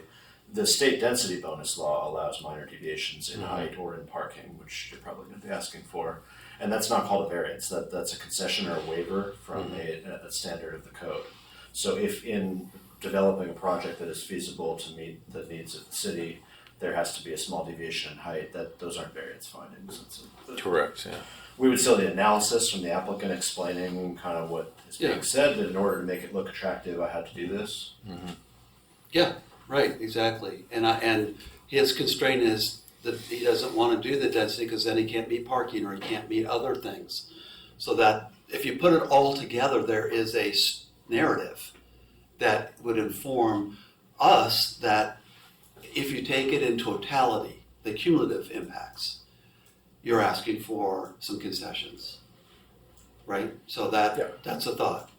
the state density bonus law allows minor deviations in height or in parking, which you're probably going to be asking for. And that's not called a variance. That's a concession or a waiver from a standard of the code. So if in developing a project that is feasible to meet the needs of the city, there has to be a small deviation in height, those aren't variance findings. correct, yeah. We would still need analysis from the applicant explaining kind of what is being said, that in order to make it look attractive, I had to do this. Yeah, right, exactly. And his constraint is that he doesn't want to do the density because then he can't meet parking or he can't meet other things. So that if you put it all together, there is a narrative that would inform us that if you take it in totality, the cumulative impacts, you're asking for some concessions, right? So that's a thought.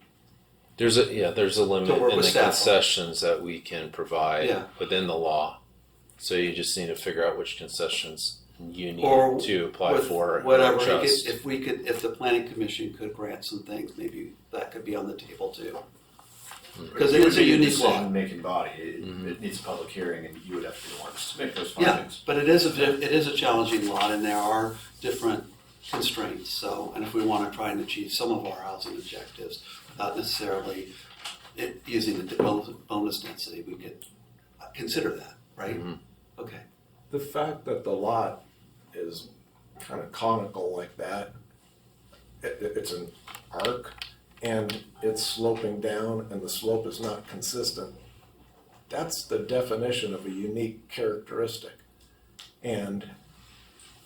There's a limit To work in with the staff on. concessions that we can provide Yeah. within the law. So you just need to figure out which concessions you need Or to apply with for. and whatever, adjust. if the planning commission could grant some things, maybe that could be on the table too. Because it is a unique law. Decision-making body. It needs a public hearing, and you would have to be the ones to make those Yeah, findings. but it is a challenging lot, and there are different constraints. So, and if we want to try and achieve some of our housing objectives without necessarily using the bonus density, we could consider that, right? Okay. The fact that the lot is kind of conical like that, it's an arc, and it's sloping down and the slope is not consistent, that's the definition of a unique characteristic. And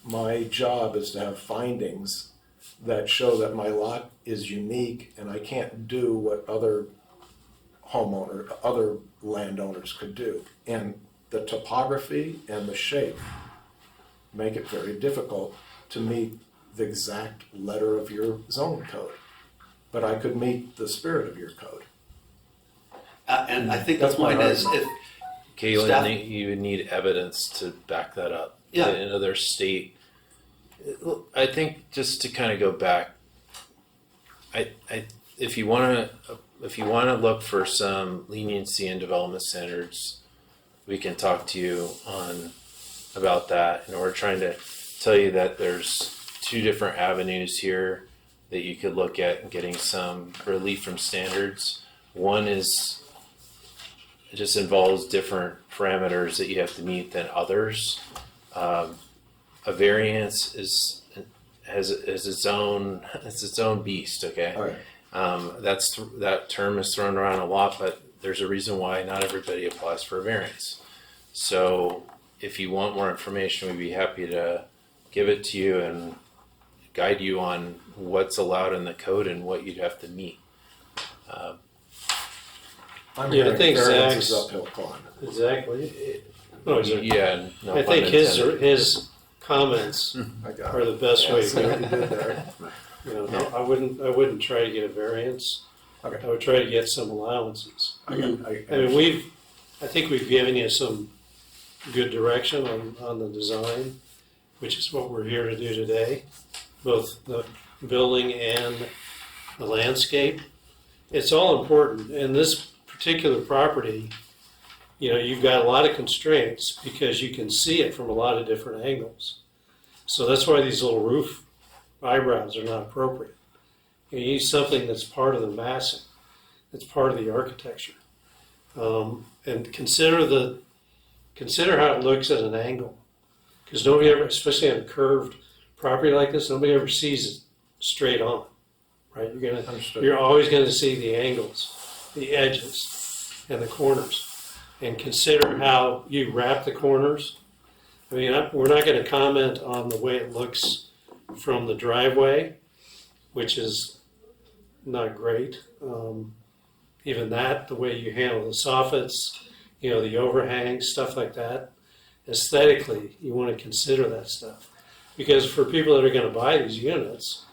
my job is to have findings that show that my lot is unique and I can't do what other landowners could do. And the topography and the shape make it very difficult to meet the exact letter of your zoning code. But I could meet the spirit of your code. And I think the That's my point is, argument. Okay, you would need evidence to back that up. Yeah. Another state. I think just to kind of go back, if you want to look for some leniency in development standards, we can talk to you about that. And we're trying to tell you that there's two different avenues here that you could look at getting some relief from standards. One is it just involves different parameters that you have to meet than others. A variance has its own beast. Okay, All right. that term is thrown around a lot, but there's a reason why not everybody applies for a variance. So if you want more information, we'd be happy to give it to you and guide you on what's allowed in the code and what you'd have to meet. I'm Yeah, I hearing think variance is Zach's- uphill climb. Exactly. Oh, is there- Yeah, no I pun think intended. his comments I got are it. the best way. See what you did there? You know, no, I wouldn't try to get a variance. Okay. I would try to get some allowances. I I mean, I think we've given you some good direction on the design, which is what we're here to do today, both the building and the landscape. It's all important. In this particular property, you know, you've got a lot of constraints because you can see it from a lot of different angles. So that's why these little roof eyebrows are not appropriate. You need something that's part of the massing, that's part of the architecture. And consider how it looks at an angle. Because nobody ever, especially on a curved property like this, nobody ever sees it straight on, right? Understood. You're always gonna see the angles, the edges, and the corners. And consider how you wrap the corners. I mean, we're not gonna comment on the way it looks from the driveway, which is not great. Even that, the way you handle the soffits, you know, the overhangs, stuff like that. Aesthetically, you want to consider that stuff. Because for people that are going to buy these units,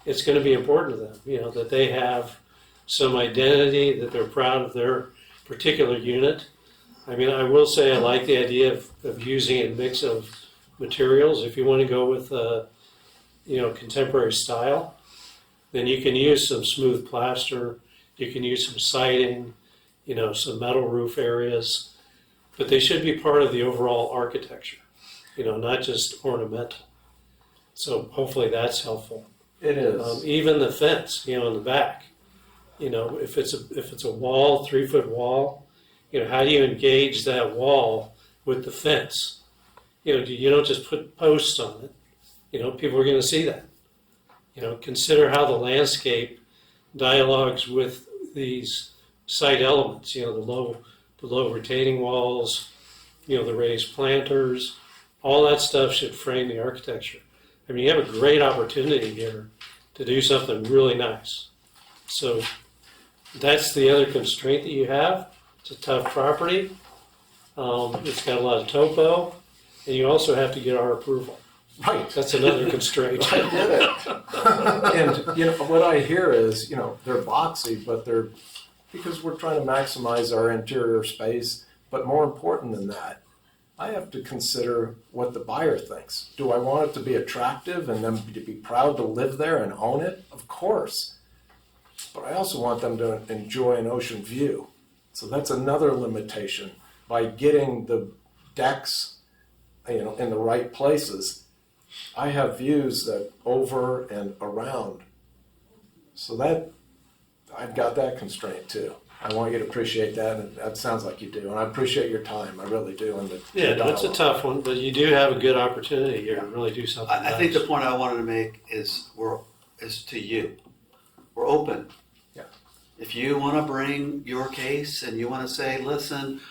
it's going to be important to them, you know, that they have some identity, that they're proud of their particular unit. I mean, I will say I like the idea of using a mix of materials. If you want to go with, you know, contemporary style, then you can use some smooth plaster. You can use some siding, you know, some metal roof areas, but they should be part of the overall architecture, you know, not just ornamental. So hopefully that's helpful. It is. Even the fence, you know, in the back, you know, if it's a wall, 3-foot wall, you know, how do you engage that wall with the fence? You know, you don't just put posts on it. You know, people are going to see that. You know, consider how the landscape dialogues with these site elements, you know, the low retaining walls, you know, the raised planters, all that stuff should frame the architecture. I mean, you have a great opportunity here to do something really nice. So that's the other constraint that you have. It's a tough property. It's got a lot of topo, and you also have to get our approval. Right. That's another constraint. I get it. And, you know, what I hear is, you know, they're boxy, but they're, because we're trying to maximize our interior space, but more important than that, I have to consider what the buyer thinks. Do I want it to be attractive and them to be proud to live there and own it? Of course. But I also want them to enjoy an ocean view. So that's another limitation. By getting the decks, you know, in the right places, I have views that over and around. So that, I've got that constraint too. I want you to appreciate that, and that sounds like you do. And I appreciate your time, I really do. And Yeah, no, it's a tough one, but you do have a good opportunity here to really do something I think the nice. point I wanted to make is is to you. We're open. Yeah. If you want to bring your case and you want to say, listen,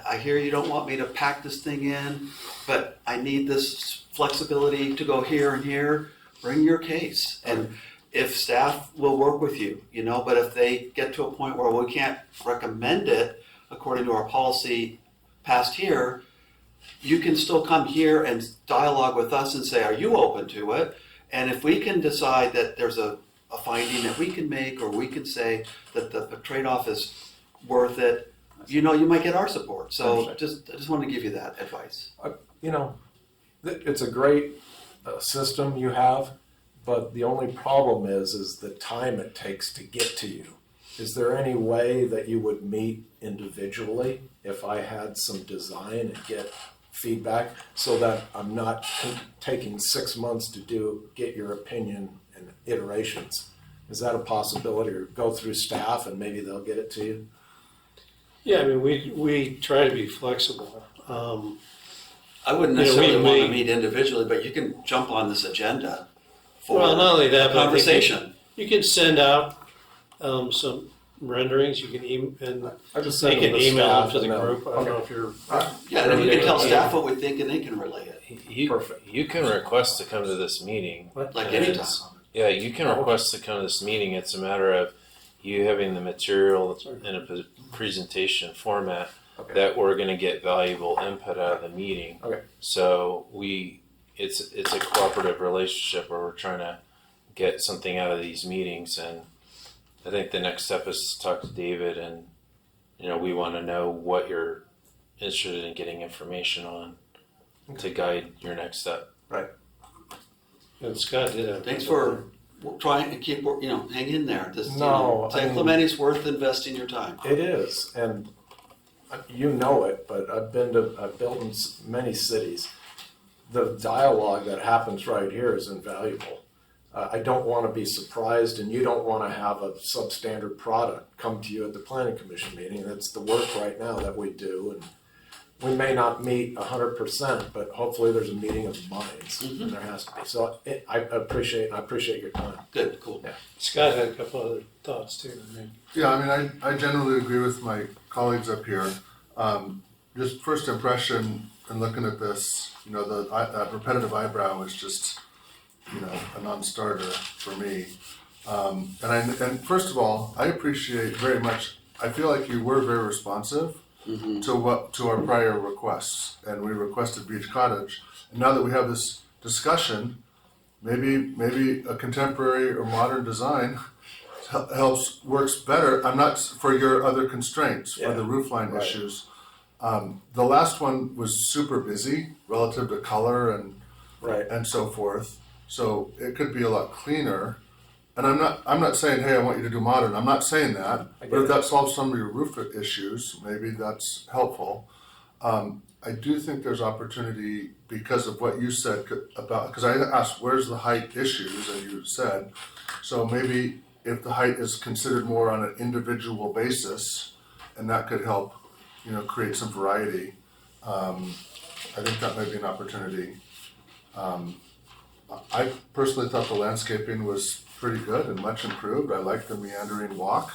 I hear you don't want me to pack this thing in, but I need this flexibility to go here and here, bring your case. And if staff will work with you, you know, but if they get to a point where we can't recommend it according to our policy passed here, you can still come here and dialogue with us and say, are you open to it? And if we can decide that there's a finding that we can make, or we can say that the trade-off is worth it, you know, you might get our support. So I just wanted to give you that advice. You know, it's a great system you have, but the only problem is the time it takes to get to you. Is there any way that you would meet individually if I had some design and get feedback so that I'm not taking 6 months to get your opinion and iterations? Is that a possibility, or go through staff and maybe they'll get it to you? Yeah, I mean, we try to be flexible. I wouldn't You know, necessarily want to we- meet individually, but you can jump on this agenda for Well, not only that, but I think conversation. you can send out some renderings, you can and I just they send can them to email them staff to the and they'll- group. I don't know if you're. Yeah, then you can tell Yeah. staff what we think and they can relay it, Perfect. You can request to come to this meeting. like And anytime. it's- Yeah, you can request to come to this meeting. It's a matter of you having the material in a presentation format Okay. that we're going to get valuable input out of the meeting. Okay. So it's a cooperative relationship where we're trying to get something out of these meetings, and I think the next step is to talk to David, and we want to know what you're interested in getting information on to guide your next step. And Scott did a. Thanks for trying to keep, hang in there. This, No, I San mean- Clemente's worth investing your time. It is, and you know it, but I've built in many cities. The dialogue that happens right here is invaluable. I don't want to be surprised, and you don't want to have a substandard product come to you at the planning commission meeting. That's the work right now that we do, and we may not meet 100%, but hopefully there's a meeting of minds, and there has to be. So I appreciate your time. Good, cool. Yeah. Scott had a couple other thoughts too. I think. Yeah, I mean, I generally agree with my colleagues up here. Just first impression in looking at this, that repetitive eyebrow is just, a non-starter for me. And first of all, I appreciate very much. I feel like you were very responsive to our prior requests, and we requested Beach Cottage. And now that we have this discussion, maybe a contemporary or modern design works better. I'm not for your other constraints, for the roofline Right. issues. The last one was super busy relative to color Right. and so forth. So it could be a lot cleaner. And I'm not saying, hey, I want you to do modern. I'm not saying that. I get But if it. that solves some of your roof issues, maybe that's helpful. I do think there's opportunity because of what you said about, because I asked, where's the height issues, and you said, so maybe if the height is considered more on an individual basis, and that could help, create some variety. I think that might be an opportunity. I personally thought the landscaping was pretty good and much improved. I like the meandering walk.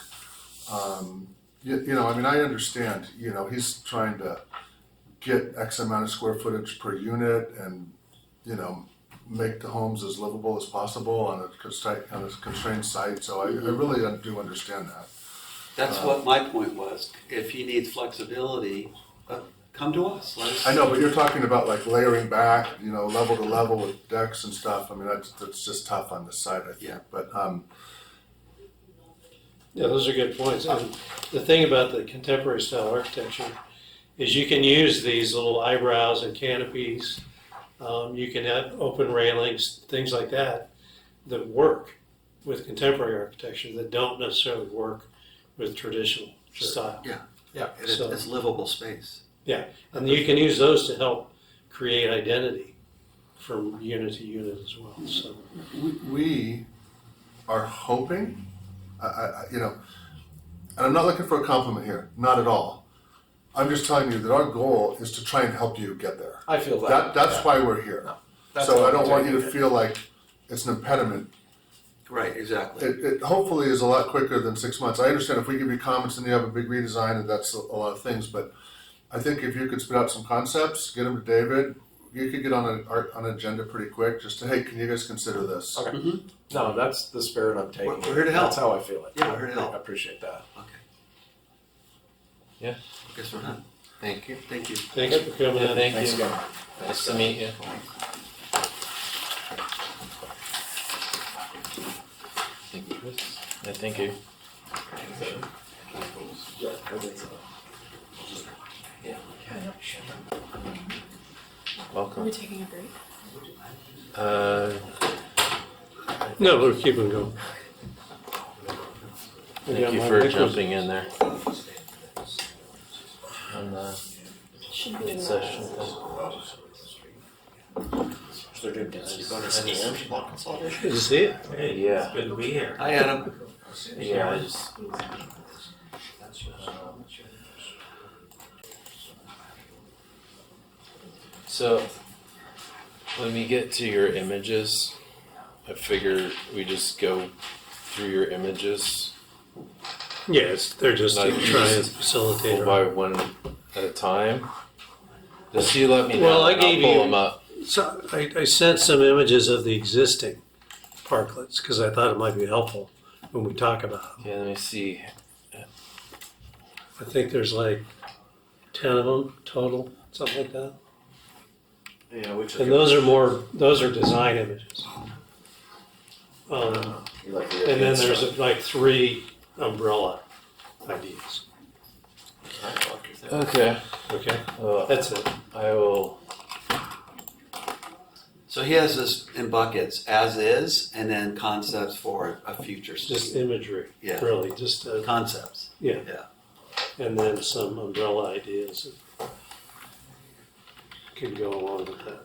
I understand, he's trying to get X amount of square footage per unit and, make the homes as livable as possible on a constrained site. So I really do understand that. That's what my point was. If he needs flexibility, come to us. Let us. I know, but you're talking about like layering back, level to level with decks and stuff. I mean, that's just tough on this side, I think. Yeah. But Yeah, those are good points. And the thing about the contemporary style architecture is you can use these little eyebrows and canopies. You can have open railings, things like that work with contemporary architecture that don't necessarily work with traditional style. Yeah, So- it's livable space. Yeah, and you can use those to help create identity from unit to unit as well. So we are hoping, and I'm not looking for a compliment here, not at all. I'm just telling you that our goal is to try and help you get there. I feel that. That's why we're here. No, that's So what I don't I'm want you to taking it. feel like it's an impediment. Right, exactly. It hopefully is a lot quicker than 6 months. I understand if we give you comments and you have a big redesign and that's a lot of things, but I think if you could spit out some concepts, get them to David, you could get on an agenda pretty quick, just to, hey, can you guys consider this? Okay. No, that's the spirit I'm taking. We're here to help. That's how I feel it. Yeah, we're here to help. I appreciate that. Okay. Yeah. I guess we're done. Thank you. Thank you. thanks for coming in. Thank Thanks you. again. Nice to meet you. Thank you, Chris. Yeah, thank you. Welcome. Are we taking a break? No, we're keeping going. Thank you for jumping in there. On the Should be in session. They're doing density bonus and block consolidation. Good to see it. Yeah. Good to be here. Hi, Adam. Yeah, I just. So, when we get to your images, I figure we just go through your images Yes, they're just No, to you try and just facilitate. We'll buy one at a time. Just you let me know. Well, I and I'll gave pull you- them up. So I sent some images of the existing parklets because I thought it might be helpful when we talk about them. Yeah, let me see. I think there's like 10 of them total, something like that. Yeah, we took And it. those are design images. You like the And then advanced there's stuff. like 3 umbrella ideas. I like your thing. Okay. Okay, Well, that's it. I will. So he has this in buckets as is, and then concepts for a future Just state. imagery, Yeah. really, just, Concepts. yeah. Yeah. And then some umbrella ideas that can go along with that.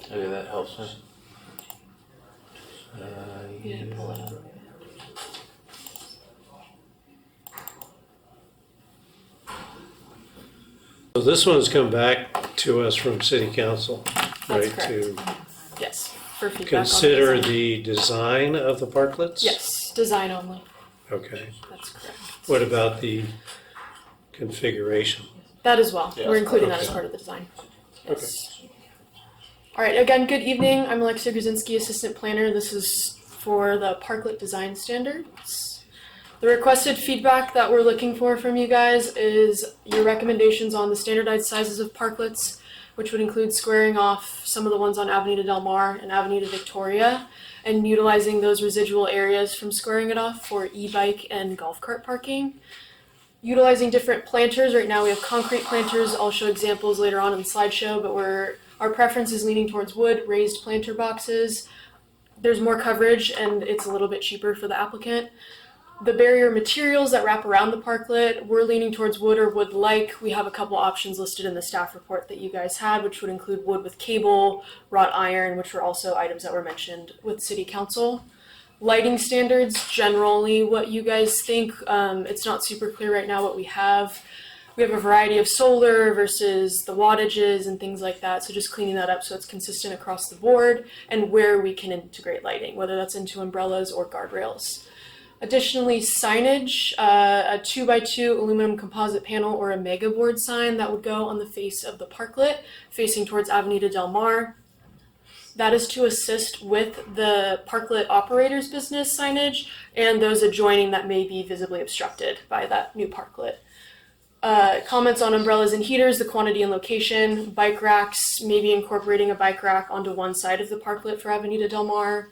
Okay, that helps me. You didn't pull it up. So this one's come back to us from city council, right? correct. To Yes, for feedback. consider on design. the design of the parklets? Yes, design only. Okay. That's correct. What about the configuration? That as well. Yeah, We're including that okay. as part of the design. Yes. All right. Again, good evening. I'm Alexia Grzinski, assistant planner. This is for the parklet design standards. The requested feedback that we're looking for from you guys is your recommendations on the standardized sizes of parklets, which would include squaring off some of the ones on Avenida Del Mar and Avenida Victoria, and utilizing those residual areas from squaring it off for e-bike and golf cart parking. Utilizing different planters. Right now we have concrete planters. I'll show examples later on in the slideshow, but our preference is leaning towards wood, raised planter boxes. There's more coverage and it's a little bit cheaper for the applicant. The barrier materials that wrap around the parklet, we're leaning towards wood or wood-like. We have a couple options listed in the staff report that you guys had, which would include wood with cable, wrought iron, which were also items that were mentioned with City Council. Lighting standards, generally what you guys think. It's not super clear right now what we have. We have a variety of solar versus the wattages and things like that. So just cleaning that up so it's consistent across the board and where we can integrate lighting, whether that's into umbrellas or guardrails. Additionally, signage, a 2x2 aluminum composite panel or a mega board sign that would go on the face of the parklet facing towards Avenida Del Mar. That is to assist with the parklet operator's business signage and those adjoining that may be visibly obstructed by that new parklet. Comments on umbrellas and heaters, the quantity and location, bike racks, maybe incorporating a bike rack onto one side of the parklet for Avenida Del Mar.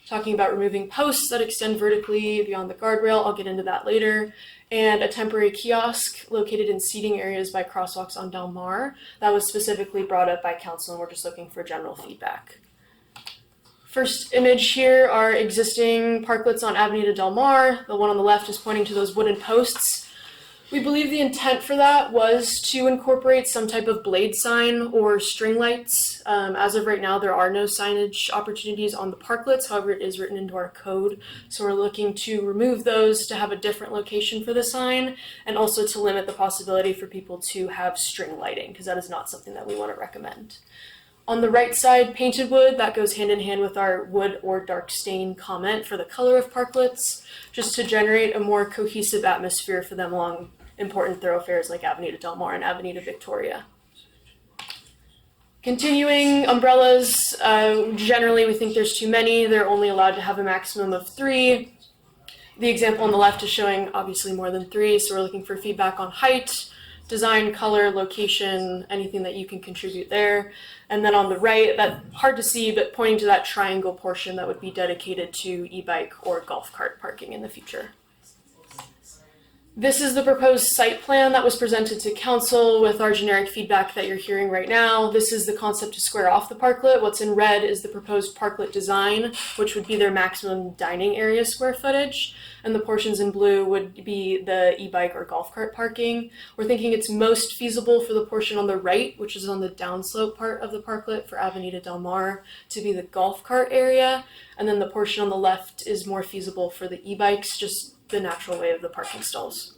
Talking about removing posts that extend vertically beyond the guardrail, I'll get into that later. And a temporary kiosk located in seating areas by crosswalks on Del Mar. That was specifically brought up by council and we're just looking for general feedback. First image here are existing parklets on Avenida Del Mar. The one on the left is pointing to those wooden posts. We believe the intent for that was to incorporate some type of blade sign or string lights. As of right now, there are no signage opportunities on the parklets. However, it is written into our code. So we're looking to remove those to have a different location for the sign and also to limit the possibility for people to have string lighting because that is not something that we want to recommend. On the right side, painted wood, that goes hand in hand with our wood or dark stain comment for the color of parklets, just to generate a more cohesive atmosphere for them along important thoroughfares like Avenida Del Mar and Avenida Victoria. Continuing, umbrellas, generally we think there's too many. They're only allowed to have a maximum of 3. The example on the left is showing obviously more than 3, so we're looking for feedback on height, design, color, location, anything that you can contribute there. And then on the right, that hard to see, but pointing to that triangle portion that would be dedicated to e-bike or golf cart parking in the future. This is the proposed site plan that was presented to council with our generic feedback that you're hearing right now. This is the concept to square off the parklet. What's in red is the proposed parklet design, which would be their maximum dining area square footage. And the portions in blue would be the e-bike or golf cart parking. We're thinking it's most feasible for the portion on the right, which is on the downslope part of the parklet for Avenida Del Mar, to be the golf cart area. And then the portion on the left is more feasible for the e-bikes, just the natural way of the parking stalls.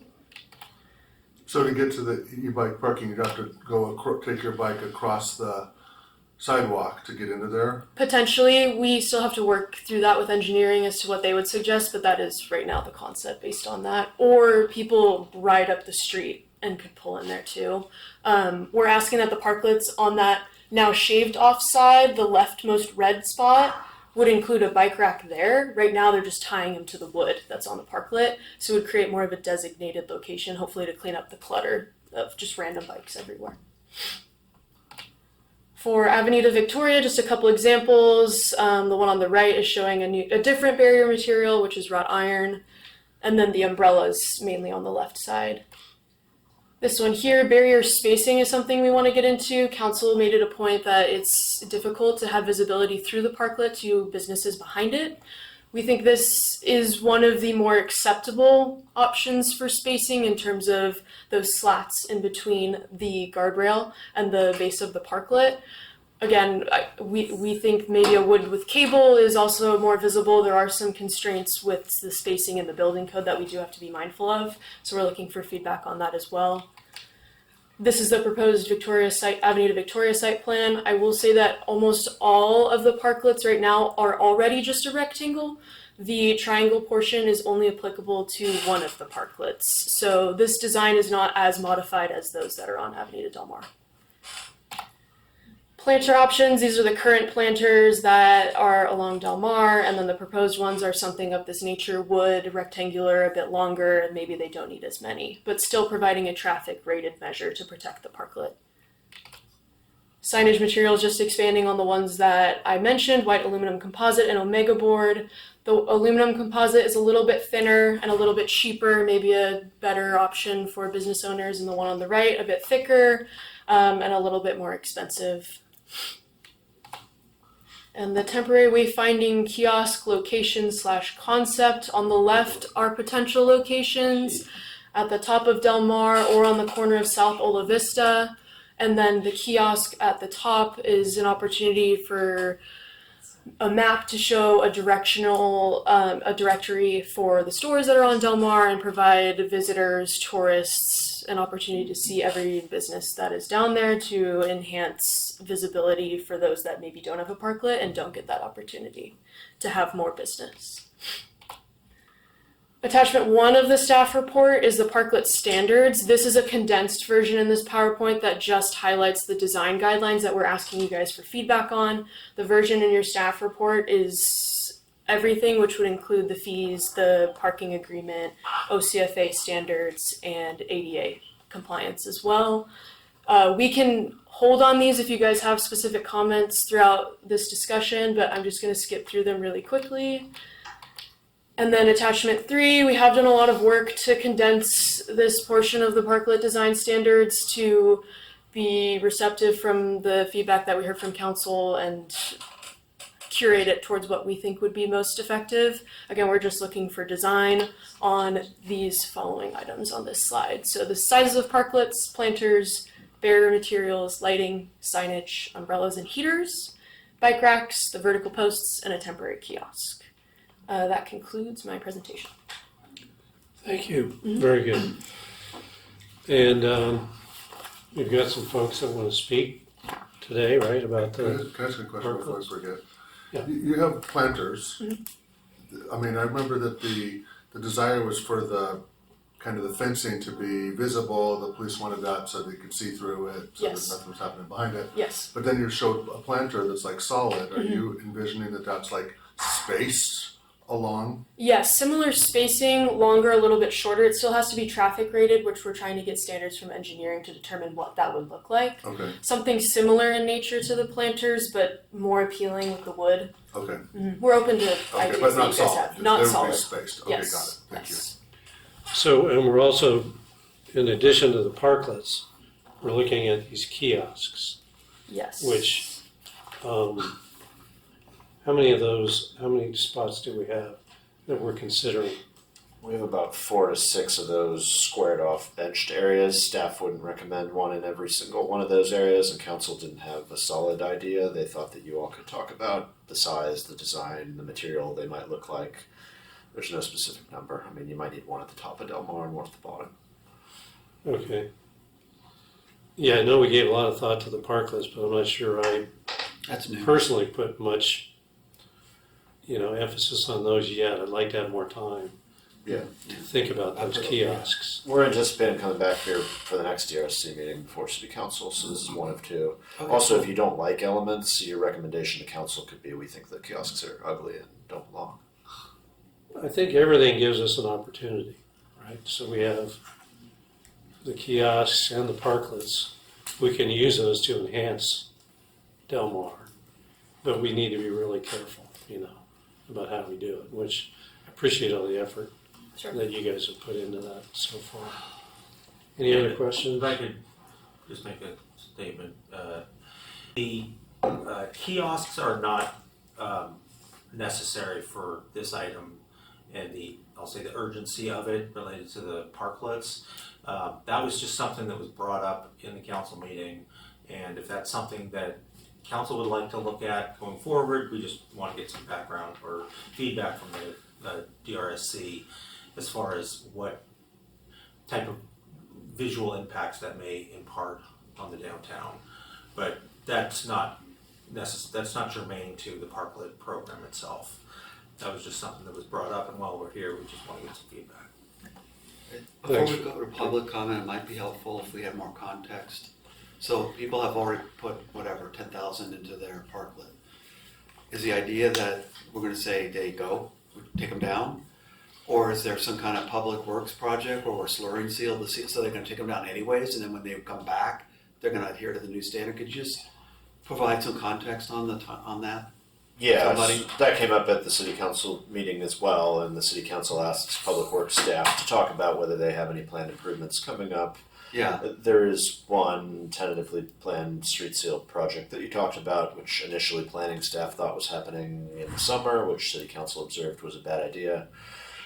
So to get to the e-bike parking, you'd have to go take your bike across the sidewalk to get into there? Potentially, we still have to work through that with engineering as to what they would suggest, but that is right now the concept based on that. Or people ride up the street and could pull in there too. We're asking that the parklets on that now shaved off side, the leftmost red spot, would include a bike rack there. Right now they're just tying them to the wood that's on the parklet, so it would create more of a designated location, hopefully to clean up the clutter of just random bikes everywhere. For Avenida Victoria, just a couple examples. The one on the right is showing a different barrier material, which is wrought iron, and then the umbrellas mainly on the left side. This one here, barrier spacing, is something we want to get into. Council made it a point that it's difficult to have visibility through the parklet to businesses behind it. We think this is one of the more acceptable options for spacing in terms of those slats in between the guardrail and the base of the parklet. Again, we think maybe a wood with cable is also more visible. There are some constraints with the spacing in the building code that we do have to be mindful of, so we're looking for feedback on that as well. This is the proposed Avenida Victoria site plan. I will say that almost all of the parklets right now are already just a rectangle. The triangle portion is only applicable to one of the parklets. So this design is not as modified as those that are on Avenida Del Mar. Planter options, these are the current planters that are along Del Mar, and then the proposed ones are something of this nature, wood, rectangular, a bit longer, and maybe they don't need as many, but still providing a traffic rated measure to protect the parklet. Signage materials, just expanding on the ones that I mentioned, white aluminum composite and Omega board. The aluminum composite is a little bit thinner and a little bit cheaper, maybe a better option for business owners, and the one on the right, a bit thicker and a little bit more expensive. And the temporary wayfinding kiosk location / concept on the left are potential locations at the top of Del Mar or on the corner of South Ola Vista. And then the kiosk at the top is an opportunity for a map to show a directory for the stores that are on Del Mar and provide visitors, tourists, an opportunity to see every business that is down there to enhance visibility for those that maybe don't have a parklet and don't get that opportunity to have more business. Attachment 1 of the staff report is the parklet standards. This is a condensed version in this PowerPoint that just highlights the design guidelines that we're asking you guys for feedback on. The version in your staff report is everything, which would include the fees, the parking agreement, OCFA standards, and ADA compliance as well. We can hold on these if you guys have specific comments throughout this discussion, but I'm just going to skip through them really quickly. And then attachment 3, we have done a lot of work to condense this portion of the parklet design standards to be receptive from the feedback that we heard from council and curate it towards what we think would be most effective. Again, we're just looking for design on these following items on this slide. So the sizes of parklets, planters, barrier materials, lighting, signage, umbrellas and heaters, bike racks, the vertical posts, and a temporary kiosk. That concludes my presentation. Thank you. Very good. And we've got some folks that want to speak today, right, about the Can I ask a question before I parklets? forget? Yeah. You have planters. I mean, I remember that the desire was for the kind of the fencing to be visible. The police wanted that so they could see through it, so Yes. that nothing was happening behind it. Yes. But then you showed a planter that's like solid. Are you envisioning that that's like spaced along? Yes, similar spacing, longer, a little bit shorter. It still has to be traffic rated, which we're trying to get standards from engineering to determine what that would look like. Okay, Something similar in nature to the planters, but more appealing with the wood. okay. We're open to Okay, ideas but that not you guys solid. have. Not They would solid. be spaced. Okay, Yes. got it. Thank you. Yes. So, and we're also, in addition to the parklets, we're looking at these kiosks, Yes. which, how many spots do we have that we're considering? We have about 4 to 6 of those squared off benched areas. Staff wouldn't recommend one in every single one of those areas, and council didn't have a solid idea. They thought that you all could talk about the size, the design, the material they might look like. There's no specific number. I mean, you might need one at the top of Del Mar and one at the bottom. Okay. Yeah, I know we gave a lot of thought to the parklets, but I'm not sure I That's new. personally put much, emphasis on those yet. I'd like to have more time Yeah. to think about those kiosks. We're anticipating coming back here for the next DRC meeting before City Council, so this is one of two. Okay. Also, if you don't like elements, your recommendation to council could be, we think the kiosks are ugly and don't belong. I think everything gives us an opportunity, right? So we have the kiosks and the parklets. We can use those to enhance Del Mar, but we need to be really careful, about how we do it, which I appreciate all the effort Sure. that you guys have put into that so far. Any other questions? If I could just make a statement. The kiosks are not necessary for this item and I'll say the urgency of it related to the parklets. That was just something that was brought up in the council meeting, and if that's something that council would like to look at going forward, we just want to get some background or feedback from the DRSC as far as what type of visual impacts that may impart on the downtown. But that's not germane to the parklet program itself. That was just something that was brought up, and while we're here, we just want to get some feedback. Before we go to public comment, it might be helpful if we have more context. So people have already put 10,000 into their parklet. Is the idea that we're gonna say, there you go, take them down? Or is there some kind of public works project where we're slurring seal the seal, so they're gonna take them down anyways, and then when they come back, they're gonna adhere to the new standard? Could you just provide some context on that? Yeah, Somebody? that came up at the city council meeting as well, and the city council asked public works staff to talk about whether they have any planned improvements coming up. Yeah, There is one tentatively planned street seal project that you talked about, which initially planning staff thought was happening in the summer, which city council observed was a bad idea.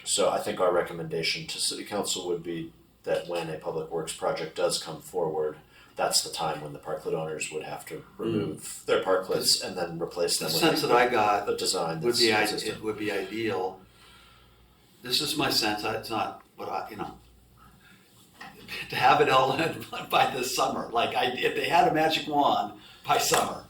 So I think our recommendation to city council would be that when a public works project does come forward, that's the time when the parklet owners would have to remove their parklets and then replace the them sense with that I got a design would that's be, consistent. it would be ideal. This is my sense, it's not what to have it all in by this summer. If they had a magic wand by summer.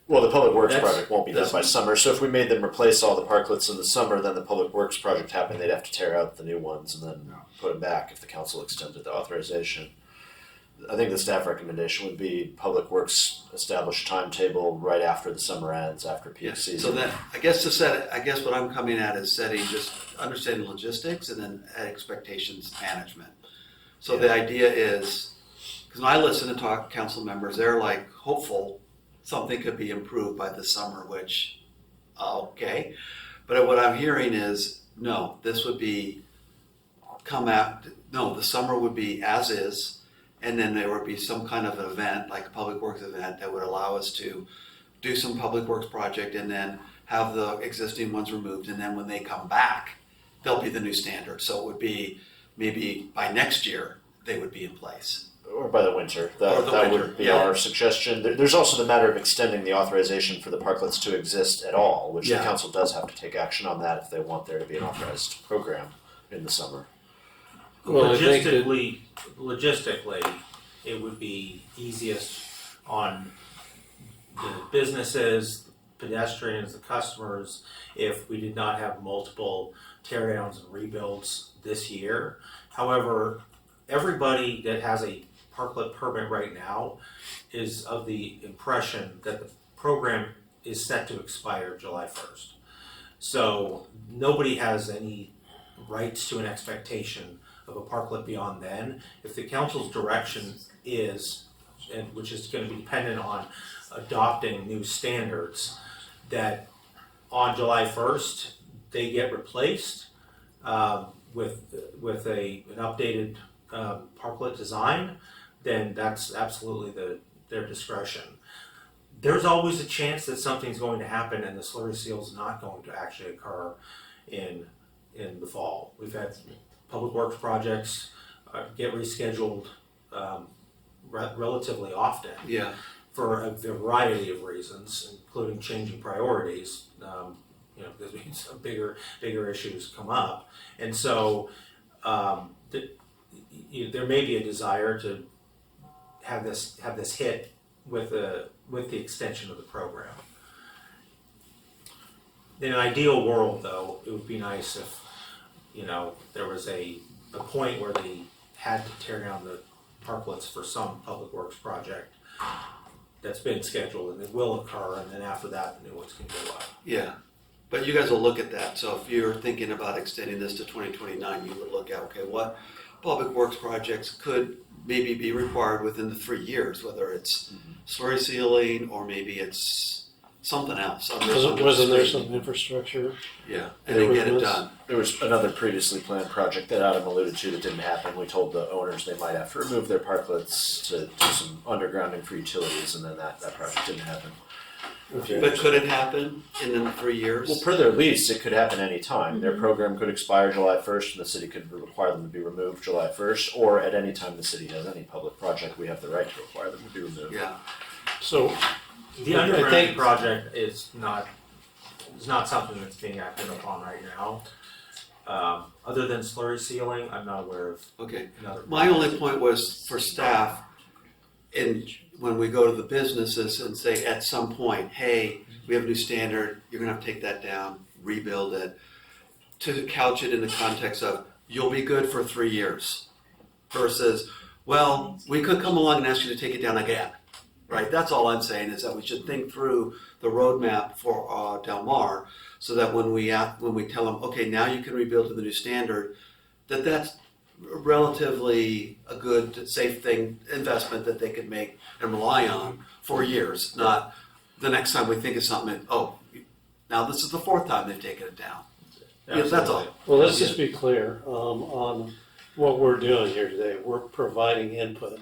Well, the public works That's- project won't be done by summer, so if we made them replace all the parklets in the summer, then the public works project happened, they'd have to tear out the new ones and then put them back if the council extended the authorization. I think the staff recommendation would be public works establish a timetable right after the summer ends, after peak season. So then, I guess what I'm coming at is just understanding logistics and then expectations management. So the idea is, because when I listen to talk council members, they're like hopeful something could be improved by the summer, which, okay. But what I'm hearing is, no, this would be the summer would be as is, and then there would be some kind of an event, like a public works event, that would allow us to do some public works project and then have the existing ones removed, and then when they come back, they'll be the new standard. So it would be maybe by next year, they would be in place. Or by the winter, Or the that winter, would be yeah. our suggestion. There's also the matter of extending the authorization for the parklets to exist at all, which the Yeah. council does have to take action on that if they want there to be an authorized program in the summer. Well, I think that- Logistically, it would be easiest on the businesses, pedestrians, the customers, if we did not have multiple teardowns and rebuilds this year. However, everybody that has a parklet permit right now is of the impression that the program is set to expire July 1st. So nobody has any rights to an expectation of a parklet beyond then. If the council's direction is, and which is going to be dependent on adopting new standards, that on July 1st they get replaced with an updated parklet design, then that's absolutely their discretion. There's always a chance that something's going to happen and the slurry seal is not going to actually occur in the fall. We've had public works projects get rescheduled relatively often Yeah. for a variety of reasons, including changing priorities. Because we had some bigger issues come up, and so there may be a desire to have this hit with with the extension of the program. In an ideal world, though, it would be nice if, there was a point where they had to tear down the parklets for some public works project that's been scheduled and it will occur, and then after that, the new ones can go up. Yeah, but you guys will look at that. So if you're thinking about extending this to 2029, you would look at, okay, what public works projects could maybe be required within the 3 years, whether it's slurry sealing or maybe it's something else. Wasn't there some infrastructure? Yeah, and then get it done. There was another previously planned project that Adam alluded to that didn't happen. We told the owners they might have to remove their parklets to do some undergrounding for utilities, and then that project didn't happen. Okay. But could it happen in the 3 years? Well, per their lease, it could happen any time. Their program could expire July 1st, and the city could require them to be removed July 1st, or at any time the city has any public project, we have the right to require them to be removed. Yeah. So, The undergrounding project is not something that's being acted upon right now. Other than slurry sealing, I'm not aware of Okay. another. My only point was for staff, and when we go to the businesses and say at some point, hey, we have a new standard, you're gonna have to take that down, rebuild it, to couch it in the context of, you'll be good for 3 years, versus, well, we could come along and ask you to take it down again, right? That's all I'm saying, is that we should think through the roadmap for Del Mar, so that when we tell them, okay, now you can rebuild to the new standard, that's relatively a good, safe investment that they could make and rely on for years, not the next time we think of something, now this is the 4th time they've taken it down. Yeah, that's all. well, let's just be clear on what we're doing here today. We're providing input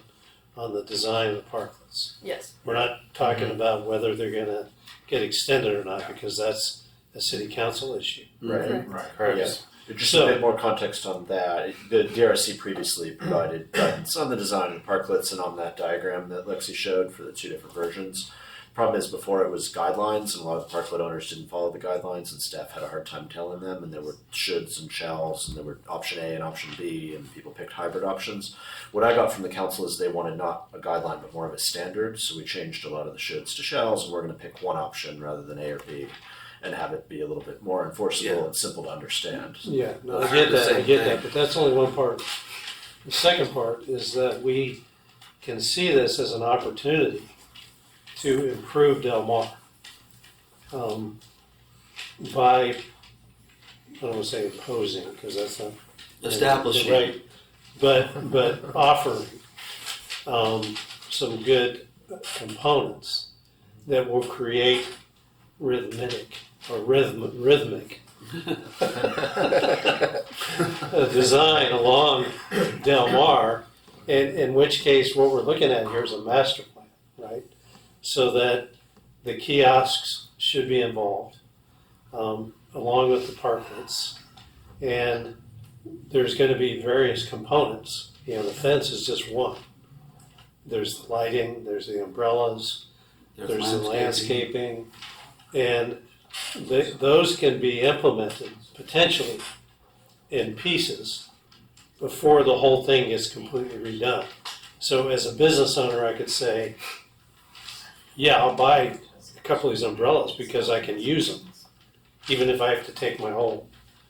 on the design of the parklets. Yes. We're not talking about whether they're gonna get extended or not, because that's a city council issue. Right. Correct. Yes. Just So- a bit more context on that. The DRC previously provided guidance on the design of the parklets and on that diagram that Lexi showed for the 2 different versions. Problem is, before it was guidelines, and a lot of parklet owners didn't follow the guidelines, and staff had a hard time telling them, and there were shoulds and shalls, and there were option A and option B, and people picked hybrid options. What I got from the council is they wanted not a guideline, but more of a standard, so we changed a lot of the shoulds to shalls, and we're gonna pick one option rather than A or B, and have it be a little bit more enforceable and simple to understand. Yeah, no, I I heard get the that, I same get thing. that, but that's only one part. The second part is that we can see this as an opportunity to improve Del Mar. By, I don't want to say imposing, because that's not. Establishing. Right, but offering some good components that will create rhythmic design along Del Mar, in which case what we're looking at here is a master plan, right? So that the kiosks should be involved, along with the parklets, and there's going to be various components. The fence is just one. There's the lighting, there's the umbrellas, there's the landscaping, and those can be implemented potentially in pieces before the whole thing gets completely redone. So as a business owner, I could say, yeah, I'll buy a couple of these umbrellas because I can use them, even if I have to take my whole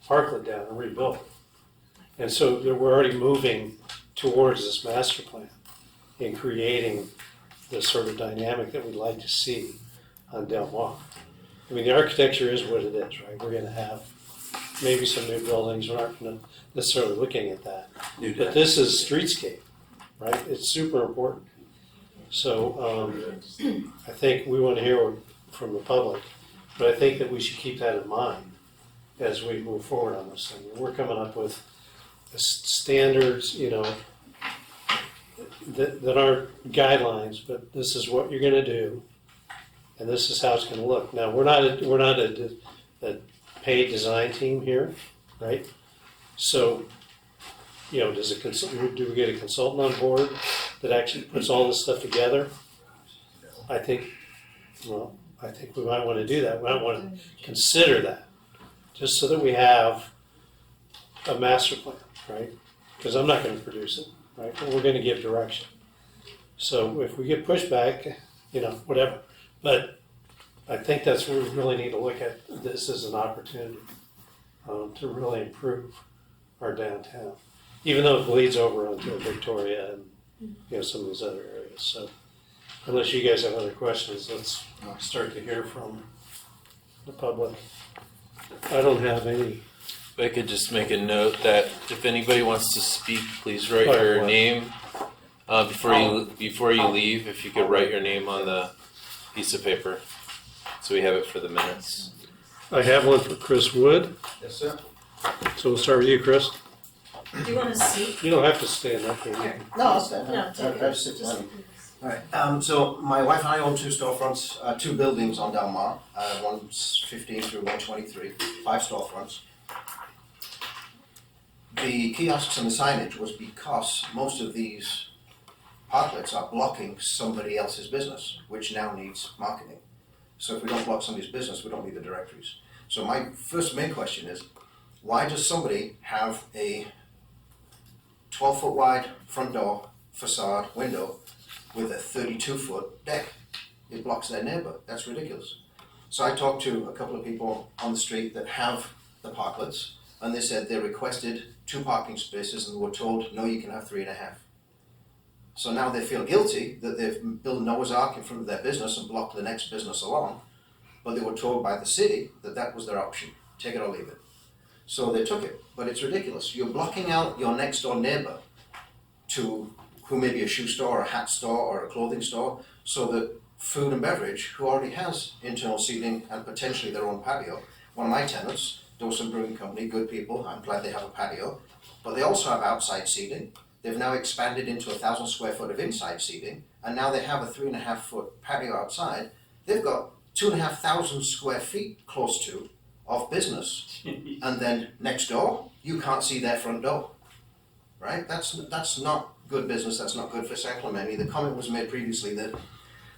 parklet down and rebuild it. And so we're already moving towards this master plan and creating the sort of dynamic that we'd like to see on Del Mar. I mean, the architecture is what it is, right? We're going to have maybe some new buildings. We're not going to necessarily looking at that. But this is streetscape, right? It's super important. So I think we want to hear from the public, but I think that we should keep that in mind as we move forward on this thing. We're coming up with standards, that aren't guidelines, but this is what you're going to do, and this is how it's going to look. Now, we're not a paid design team here, right? So, do we get a consultant on board that actually puts all this stuff together? I think we might want to do that. We might want to consider that, just so that we have a master plan, right? Because I'm not going to produce it, right? But we're going to give direction. So if we get pushback, whatever. But I think that's where we really need to look at this as an opportunity to really improve our downtown, even though it bleeds over onto Victoria and some of these other areas. So unless you guys have other questions, let's start to hear from the public. I don't have any. If I could just make a note that if anybody wants to speak, please write Right, your what? name before you leave. If you could write your name on the piece of paper, so we have it for the minutes. I have one for Chris Wood, Yes, sir. so we'll start with you, Chris. Do you wanna see? You don't have to stand up here. No, I'll stand. No, it's okay. I'll sit down. All right, so my wife and I own 2 storefronts, 2 buildings on Delmar. One's 15 through 123, 5 storefronts. The kiosks and the signage was because most of these parklets are blocking somebody else's business, which now needs marketing. So if we don't block somebody's business, we don't need the directories. So my first main question is, why does somebody have a 12-foot wide front door facade window with a 32-foot deck? It blocks their neighbor. That's ridiculous. So I talked to a couple of people on the street that have the parklets, and they said they requested 2 parking spaces and were told, no, you can have 3.5. So now they feel guilty that they've built Noah's Ark in front of their business and blocked the next business along, but they were told by the city that that was their option, take it or leave it. So they took it, but it's ridiculous. You're blocking out your next door neighbor who may be a shoe store, a hat store, or a clothing store, so that food and beverage, who already has internal seating and potentially their own patio. One of my tenants, Dawson Brewing Company, good people, I'm glad they have a patio, but they also have outside seating. They've now expanded into 1,000 square foot of inside seating, and now they have a 3.5 foot patio outside. They've got 2,500 square feet close to of business, and then next door, you can't see their front door, right? That's not good business, that's not good for San Clemente. The comment was made previously that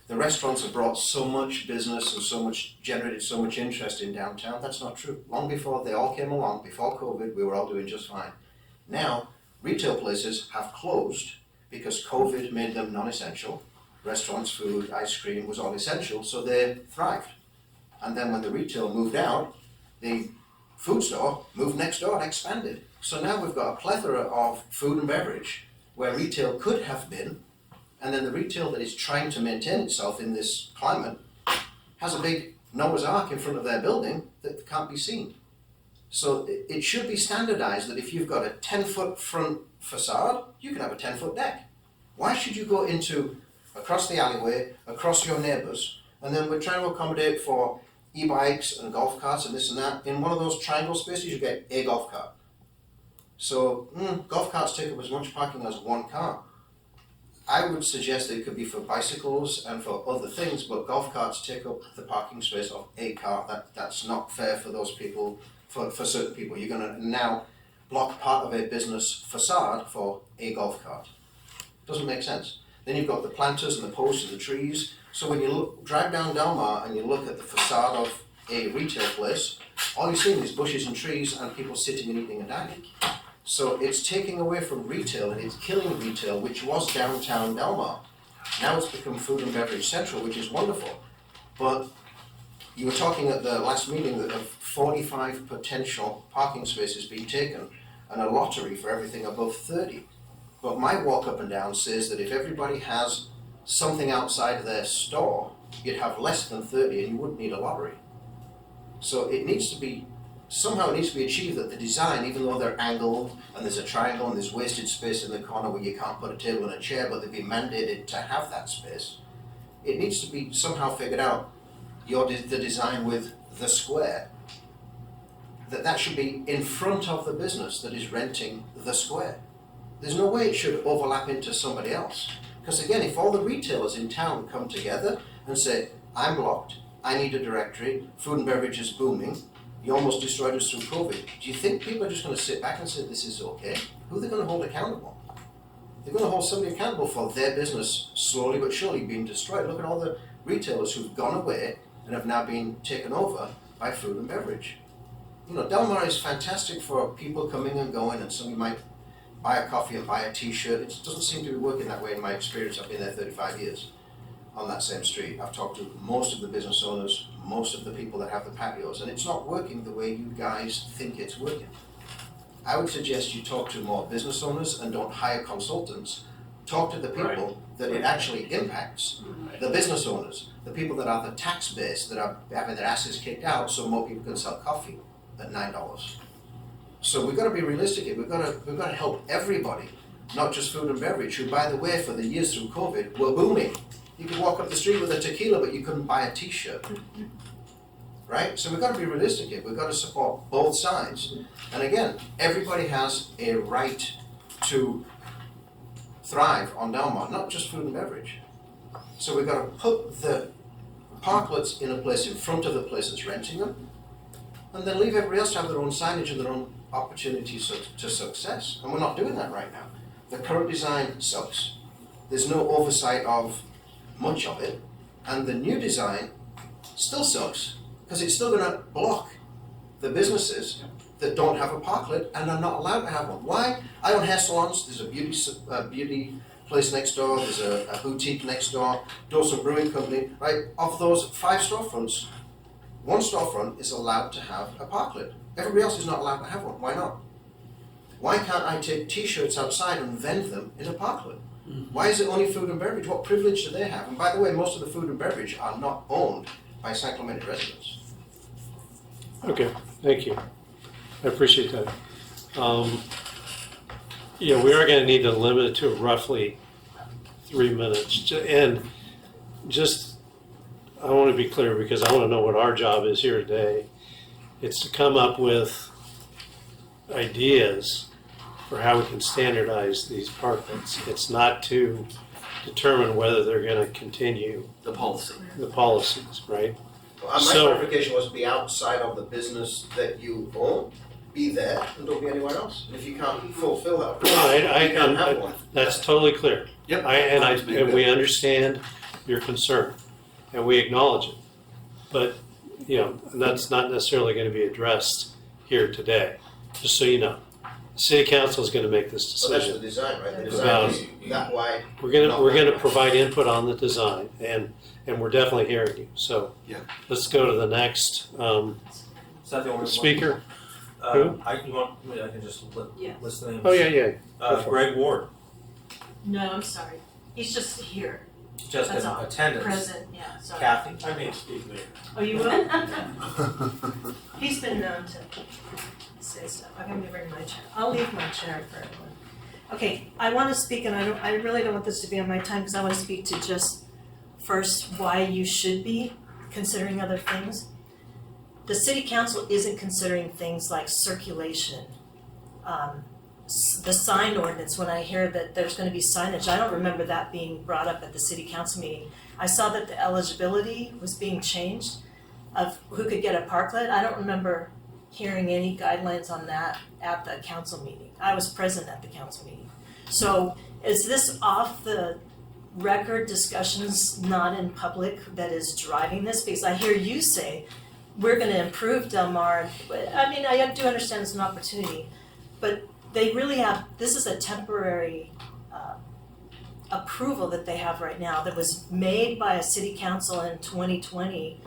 the restaurants have brought so much business and generated so much interest in downtown. That's not true. Long before they all came along, before COVID, we were all doing just fine. Now, retail places have closed because COVID made them non-essential. Restaurants, food, ice cream was all essential, so they thrived. And then when the retail moved out, the food store moved next door and expanded. So now we've got a plethora of food and beverage where retail could have been, and then the retail that is trying to maintain itself in this climate has a big Noah's Ark in front of their building that can't be seen. So it should be standardized that if you've got a 10-foot front facade, you can have a 10-foot deck. Why should you go across the alleyway, across your neighbors, and then we're trying to accommodate for e-bikes and golf carts and this and that. In one of those triangle spaces, you get a golf cart. So golf carts take up as much parking as one car. I would suggest that it could be for bicycles and for other things, but golf carts take up the parking space of a car. That's not fair for those people, for certain people. You're going to now block part of a business facade for a golf cart. Doesn't make sense. Then you've got the planters and the posts and the trees. So when you drive down Delmar and you look at the facade of a retail place, all you're seeing is bushes and trees and people sitting and eating and dining. So it's taking away from retail and it's killing retail, which was downtown Delmar. Now it's become food and beverage central, which is wonderful. But you were talking at the last meeting that of 45 potential parking spaces being taken and a lottery for everything above 30. But my walk up and down says that if everybody has something outside their store, you'd have less than 30 and you wouldn't need a lottery. So it needs to be achieved that the design, even though they're angled and there's a triangle and there's wasted space in the corner where you can't put a table and a chair, but they've been mandated to have that space, it needs to be somehow figured out, the design with the square, that should be in front of the business that is renting the square. There's no way it should overlap into somebody else. Because again, if all the retailers in town come together and say, I'm blocked, I need a directory, food and beverage is booming, you almost destroyed us through COVID. Do you think people are just going to sit back and say this is okay? Who are they going to hold accountable? They're going to hold somebody accountable for their business slowly but surely being destroyed. Look at all the retailers who've gone away and have now been taken over by food and beverage. Delmar is fantastic for people coming and going, and somebody might buy a coffee and buy a t-shirt. It doesn't seem to be working that way in my experience. I've been there 35 years. on that same street. I've talked to most of the business owners, most of the people that have the patios, and it's not working the way you guys think it's working. I would suggest you talk to more business owners and don't hire consultants. Talk to the people that it actually impacts, the business owners, the people that are the tax base that are having their asses kicked out so more people can sell coffee at $9. So we've got to be realistic here. We've got to help everybody, not just food and beverage, who, by the way, for the years through COVID, were booming. You could walk up the street with a tequila, but you couldn't buy a t-shirt. Right? So we've got to be realistic here. We've got to support both sides. And again, everybody has a right to thrive on Del Mar, not just food and beverage. So we've got to put the parklets in a place in front of the place that's renting them, and then leave everybody else to have their own signage and their own opportunities to success. And we're not doing that right now. The current design sucks. There's no oversight of much of it. And the new design still sucks, because it's still going to block the businesses that don't have a parklet and are not allowed to have one. Why? I own hair salons. There's a beauty place next door. There's a boutique next door. Dawson Brewing Company. Right? Of those 5 storefronts, 1 storefront is allowed to have a parklet. Everybody else is not allowed to have one. Why not? Why can't I take t-shirts outside and vend them in a parklet? Why is it only food and beverage? What privilege do they have? And by the way, most of the food and beverage are not owned by San Clemente residents. Okay, thank you. I appreciate that. Yeah, we are gonna need to limit it to roughly 3 minutes. And just, I wanna be clear, because I wanna know what our job is here today. It's to come up with ideas for how we can standardize these parklets. It's not to determine whether they're gonna continue The policy. the policies, right? My So- clarification was to be outside of the business that you own, be there, and don't be anywhere else. And if you can't fulfill that, you can't have one. That's totally clear. Yep. And we understand your concern, and we acknowledge it. But, that's not necessarily gonna be addressed here today, just so you know. The city council is gonna make this So that's the decision. design, right? The About- design is that wide. We're gonna provide input on the design, and we're definitely hearing you. So Yeah. let's go to the next Is that the only one? speaker. I can just Yes. list the names. Oh, yeah. Go for it. Greg Ward, No, I'm sorry. He's just here, just That's in all. attendance. present, yeah, sorry. Kathy. I mean, Steve Mayer. Oh, you will? He's been known to say stuff. I'm gonna bring my chair. I'll leave my chair for everyone. Okay, I want to speak, and I really don't want this to be on my time, because I want to speak to just first why you should be considering other things. The city council isn't considering things like circulation. The sign ordinance, when I hear that there's gonna be signage, I don't remember that being brought up at the city council meeting. I saw that the eligibility was being changed of who could get a parklet. I don't remember hearing any guidelines on that at the council meeting. I was present at the council meeting. So is this off the record discussions, not in public, that is driving this? Because I hear you say, we're gonna improve Del Mar. But, I mean, I do understand it's an opportunity, but they really have, this is a temporary approval that they have right now that was made by a city council in 2020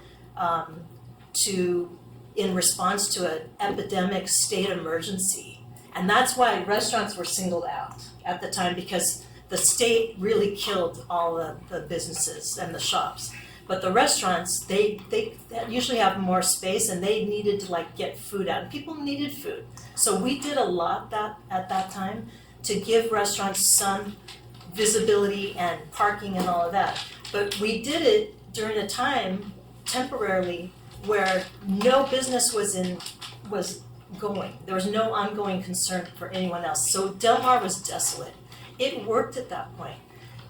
in response to an epidemic state emergency. And that's why restaurants were singled out at the time, because the state really killed all the businesses and the shops. But the restaurants, they usually have more space, and they needed to get food out, and people needed food. So we did a lot at that time to give restaurants some visibility and parking and all of that. But we did it during a time temporarily where no business was going. There was no ongoing concern for anyone else. So Del Mar was desolate. It worked at that point.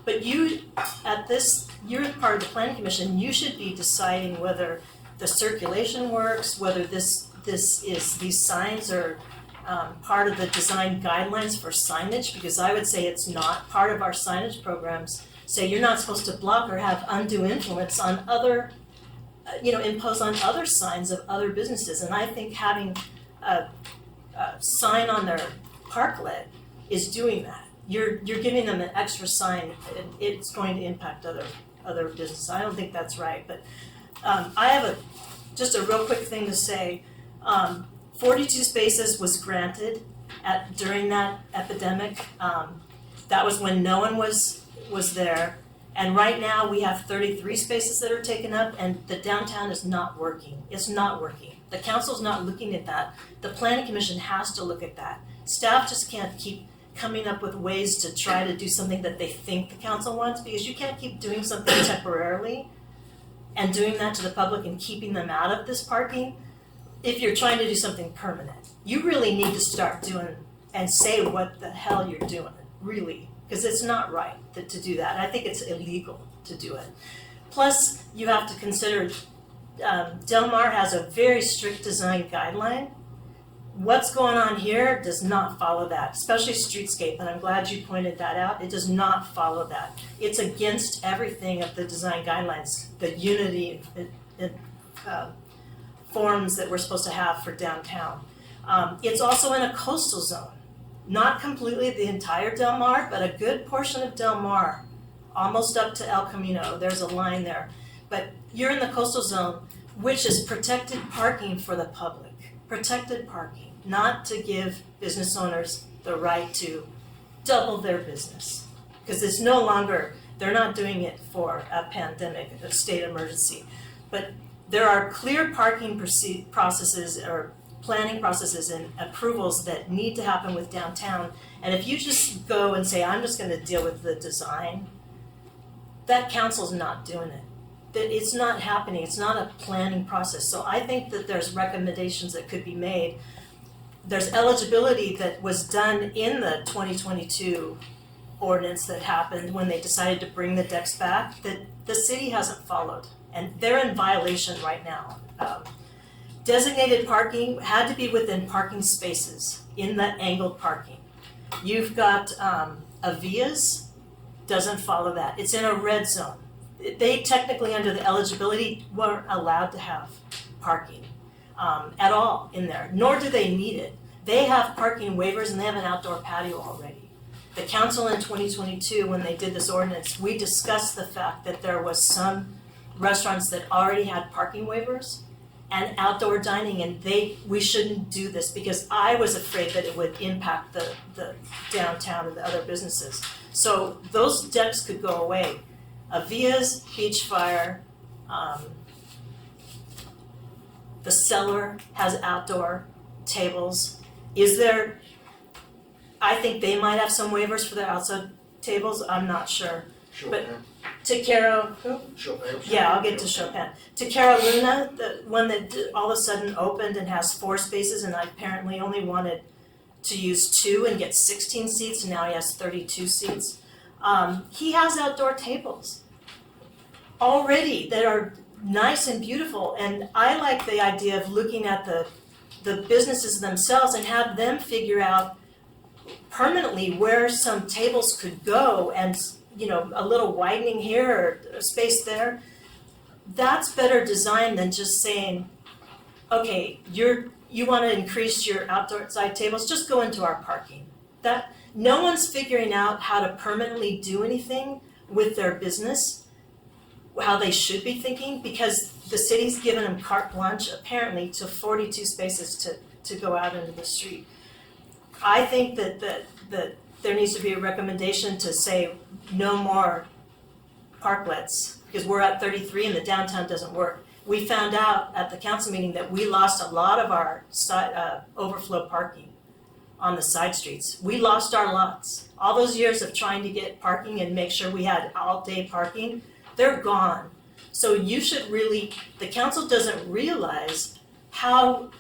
But you're part of the planning commission, you should be deciding whether the circulation works, whether these signs are part of the design guidelines for signage, because I would say it's not part of our signage programs. Say you're not supposed to block or have undue influence on other, impose on other signs of other businesses. And I think having a sign on their parklet is doing that. You're giving them an extra sign, and it's going to impact other other business. I don't think that's right, but I have just a real quick thing to say. 42 spaces was granted during that epidemic. That was when no one was there. And right now we have 33 spaces that are taken up, and the downtown is not working. It's not working. The council's not looking at that. The planning commission has to look at that. Staff just can't keep coming up with ways to try to do something that they think the council wants, because you can't keep doing something temporarily and doing that to the public and keeping them out of this parking if you're trying to do something permanent. You really need to start doing and say what the hell you're doing, really, because it's not right to do that. I think it's illegal to do it. Plus, you have to consider Del Mar has a very strict design guideline. What's going on here does not follow that, especially streetscape, and I'm glad you pointed that out. It does not follow that. It's against everything of the design guidelines, the unity forms that we're supposed to have for downtown. It's also in a coastal zone. Not completely the entire Del Mar, but a good portion of Del Mar, almost up to El Camino. There's a line there. But you're in the coastal zone, which is protected parking for the public. Protected parking, not to give business owners the right to double their business. Because it's no longer, they're not doing it for a pandemic, a state emergency. But there are clear parking processes or planning processes and approvals that need to happen with downtown. And if you just go and say, I'm just going to deal with the design, that council's not doing it. It's not happening. It's not a planning process. So I think that there's recommendations that could be made. There's eligibility that was done in the 2022 ordinance that happened when they decided to bring the decks back that the city hasn't followed. And they're in violation right now. Designated parking had to be within parking spaces in that angled parking. You've got Avia's, doesn't follow that. It's in a red zone. They technically, under the eligibility, weren't allowed to have parking at all in there, nor do they need it. They have parking waivers and they have an outdoor patio already. The council in 2022, when they did this ordinance, we discussed the fact that there was some restaurants that already had parking waivers and outdoor dining, and we shouldn't do this because I was afraid that it would impact the downtown and the other businesses. So those decks could go away. Avia's, Beach Fire, the Cellar has outdoor tables. I think they might have some waivers for their outside tables, I'm not sure. But Tequero, who? Chopin. Yeah, I'll get to Chopin. Tequero Luna, the one that all of a sudden opened and has 4 spaces, and I apparently only wanted to use 2 and get 16 seats, and now he has 32 seats. He has outdoor tables already that are nice and beautiful, and I like the idea of looking at the businesses themselves and have them figure out permanently where some tables could go, and a little widening here or a space there. That's better design than just saying, okay, you want to increase your outdoor side tables, just go into our parking. That no one's figuring out how to permanently do anything with their business, how they should be thinking, because the city's given them carte blanche apparently to 42 spaces to go out into the street. I think that there needs to be a recommendation to say no more parklets, because we're at 33 and the downtown doesn't work. We found out at the council meeting that we lost a lot of our overflow parking on the side streets. We lost our lots. All those years of trying to get parking and make sure we had all-day parking, they're gone. So you should really, the council doesn't realize how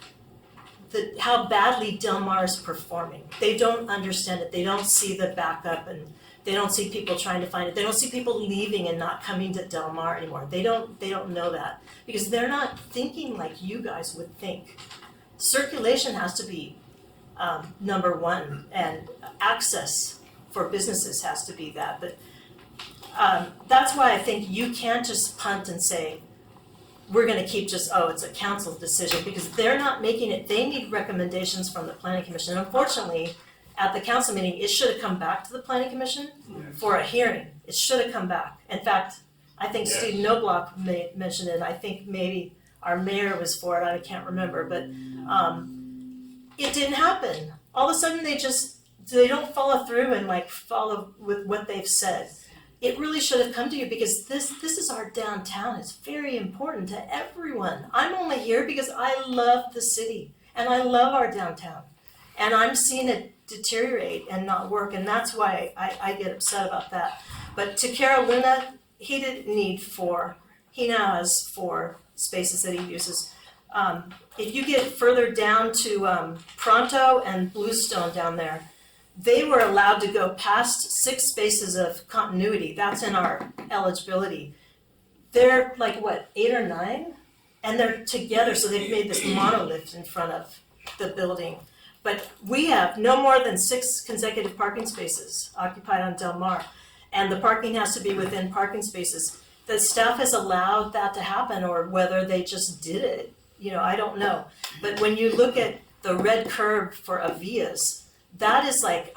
badly Del Mar is performing. They don't understand it. They don't see the backup, and they don't see people trying to find it. They don't see people leaving and not coming to Del Mar anymore. They don't know that because they're not thinking like you guys would think. Circulation has to be number one, and access for businesses has to be that. But that's why I think you can't just punt and say, we're going to keep it's a council decision, because they're not making it. They need recommendations from the planning commission. And unfortunately, at the council meeting, it should have come back to the planning commission for a hearing. It should have come back. In fact, I think Steve Noblock mentioned it. I think maybe our mayor was for it. I can't remember, but it didn't happen. All of a sudden, they don't follow through and like follow with what they've said. It really should have come to you because this is our downtown. It's very important to everyone. I'm only here because I love the city and I love our downtown. And I'm seeing it deteriorate and not work, and that's why I get upset about that. But to Carolina, he didn't need 4. He now has 4 spaces that he uses. If you get further down to Pronto and Bluestone down there, they were allowed to go past 6 spaces of continuity. That's in our eligibility. They're like, what, 8 or 9? And they're together, so they've made this monolith in front of the building. But we have no more than 6 consecutive parking spaces occupied on Del Mar. And the parking has to be within parking spaces. The staff has allowed that to happen, or whether they just did it, I don't know. But when you look at the red curb for Avias, that is like,